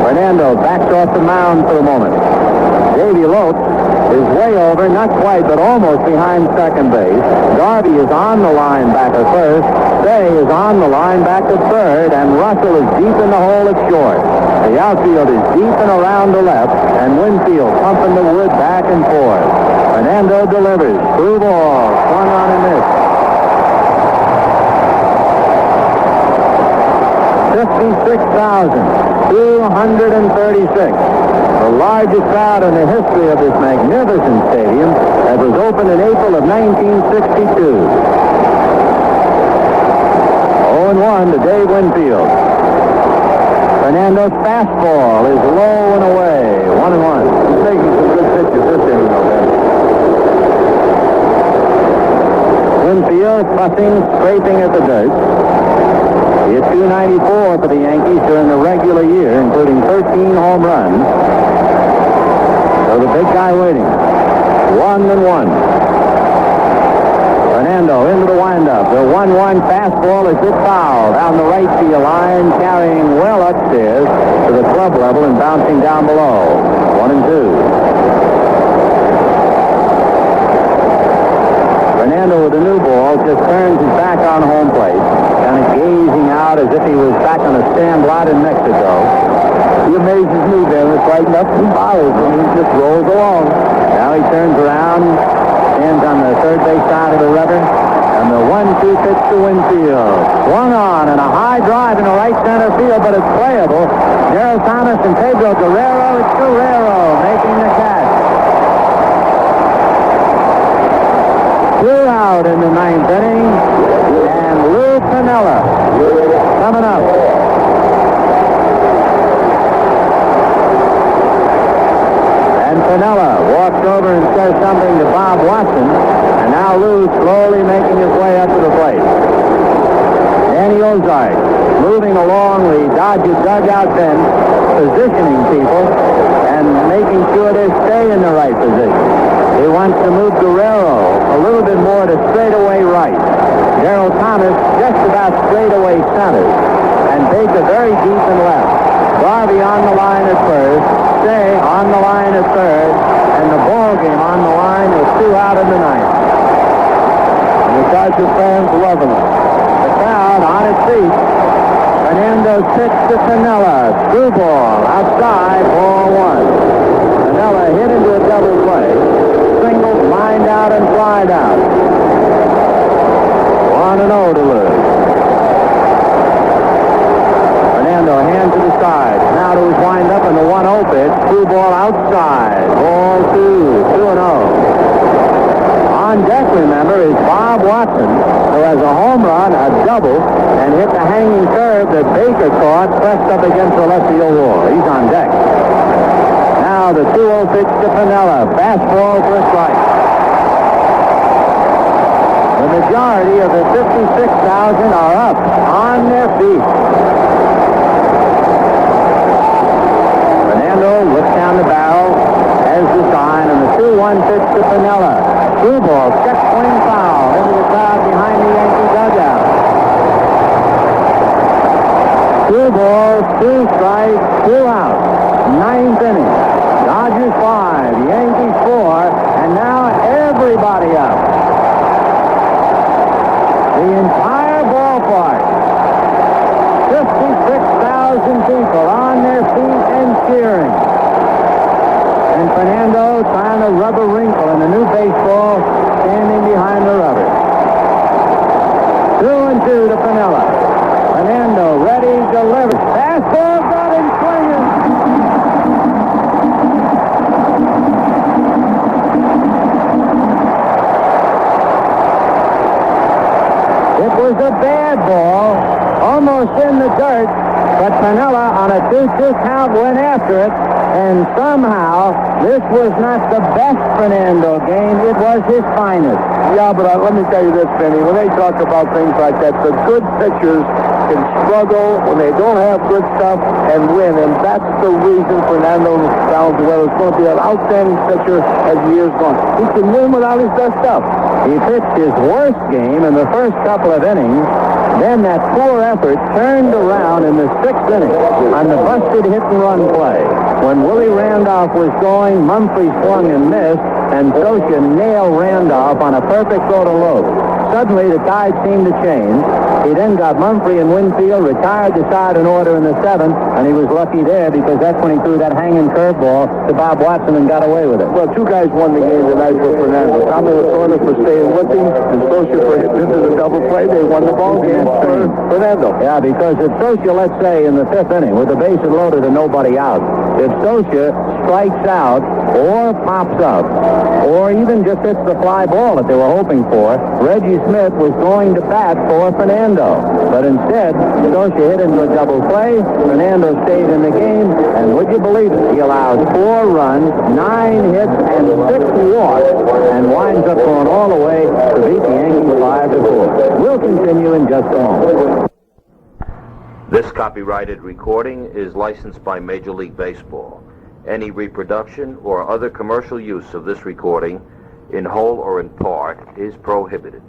Fernando backs off the mound for the moment. Davey Lopes is way over, not quite, but almost behind second base. Garvey is on the line back at first. Say is on the line back at third, and Russell is deep in the hole at short. The outfield is deep and around the left, and Winfield pumping the wood back and forth. Fernando delivers. Through ball, swung on and missed. 56,236. The largest crowd in the history of this magnificent stadium that was opened in April of 1962. 0-1 to Dave Winfield. Fernando's fastball is low and away. 1-1. He's taking some good pitches this inning, though, man. Winfield fussing, scraping at the dirt. He hit .294 for the Yankees during the regular year, including 13 home runs. So the big guy waiting. 1-1. Fernando into the windup. The 1-1 fastball is hit foul down the right field line, carrying well upstairs to the club level and bouncing down below. 1-2. Fernando with a new ball just turns his back on home plate, kind of gazing out as if he was back on a stand lot in Mexico. He amazes me, Ben. It's like nothing bothers him. He just rolls along. Now he turns around, stands on the third base side of the rubber, and the 1-2 pitch to Winfield. Swung on and a high drive in the right center field, but it's playable. Gerald Thomas and Pedro Guerrero. It's Guerrero making the catch. 2 out in the 9th inning, and Lou Piniella coming up. And Piniella walks over and says something to Bob Watson, and now Lou slowly making his way up to the plate. Danny Ozark moving along the Dodgers dugout bench, positioning people and making sure they stay in the right position. He wants to move Guerrero a little bit more to straightaway right. Gerald Thomas just about straightaway center, and Baker very deep and left. Garvey on the line at first, Shea on the line at third, and the ball game on the line with 2 out in the 9th. And the Dodger fans loving it. The crowd on its feet. Fernando's pitch to Piniella. Screwball outside, ball 1. Piniella hit into a double play. Singled, lined out, and flied out. 1-0 to lose. Fernando hand to the side. Now to his windup and the 1-0 pitch. Screwball outside. Ball 2. 2-0. On deck, remember, is Bob Watson, who has a home run, a double, and hit the hanging curve that Baker caught pressed up against the left field wall. He's on deck. Now the 2-0 pitch to Piniella. Fastball for a strike. The majority of the 56,000 are up on their feet. Fernando looks down the barrel, has the sign, and the 2-1 pitch to Piniella. Screwball, check swing foul into the crowd behind the Yankee dugout. 2 balls, 2 strikes, 2 out. 9th inning. Dodgers 5, Yankees 4, and now everybody up. The entire ballpark. 56,000 people on their feet and cheering. And Fernando trying to rub a wrinkle in the new baseball, standing behind the rubber. 2-2 to Piniella. Fernando ready, delivers. Fastball, got him swinging. It was a bad ball, almost in the dirt, but Piniella on a 2-2 count went after it. And somehow, this was not the best Fernando game. It was his finest. Yeah, but let me tell you this, Benny. When they talk about things like that, the good pitchers can struggle when they don't have good stuff and win. And that's the reason Fernando Valenzuela is going to be an outstanding pitcher as the years go on. He can win without his best stuff. He pitched his worst game in the first couple of innings. Then that poor effort turned around in the 6th inning on the busted hit-and-run play. When Willie Randolph was going, Mumphrey swung and missed, and Socia nailed Randolph on a perfect throw to Lowe. Suddenly, the tide seemed to change. He then got Mumphrey and Winfield, retired the side in order in the 7th, and he was lucky there because that's when he threw that hanging curveball to Bob Watson and got away with it. Well, 2 guys won the game tonight for Fernando. Tommy Lasorda for staying with him, and Socia for hitting into the double play. They won the ball game for Fernando. Yeah, because if Socia, let's say, in the 5th inning, with the bases loaded and nobody out, if Socia strikes out or pops up, or even just hits the fly ball that they were hoping for, Reggie Smith was going to bat for Fernando. But instead, Socia hit into a double play. Fernando stayed in the game, and would you believe it? He allowed 4 runs, 9 hits, and 6 walks, and winds up going all the way to beat the Yankees 5-4. We'll continue in just a moment. This copyrighted recording is licensed by Major League Baseball. Any reproduction or other commercial use of this recording, in whole or in part, is prohibited.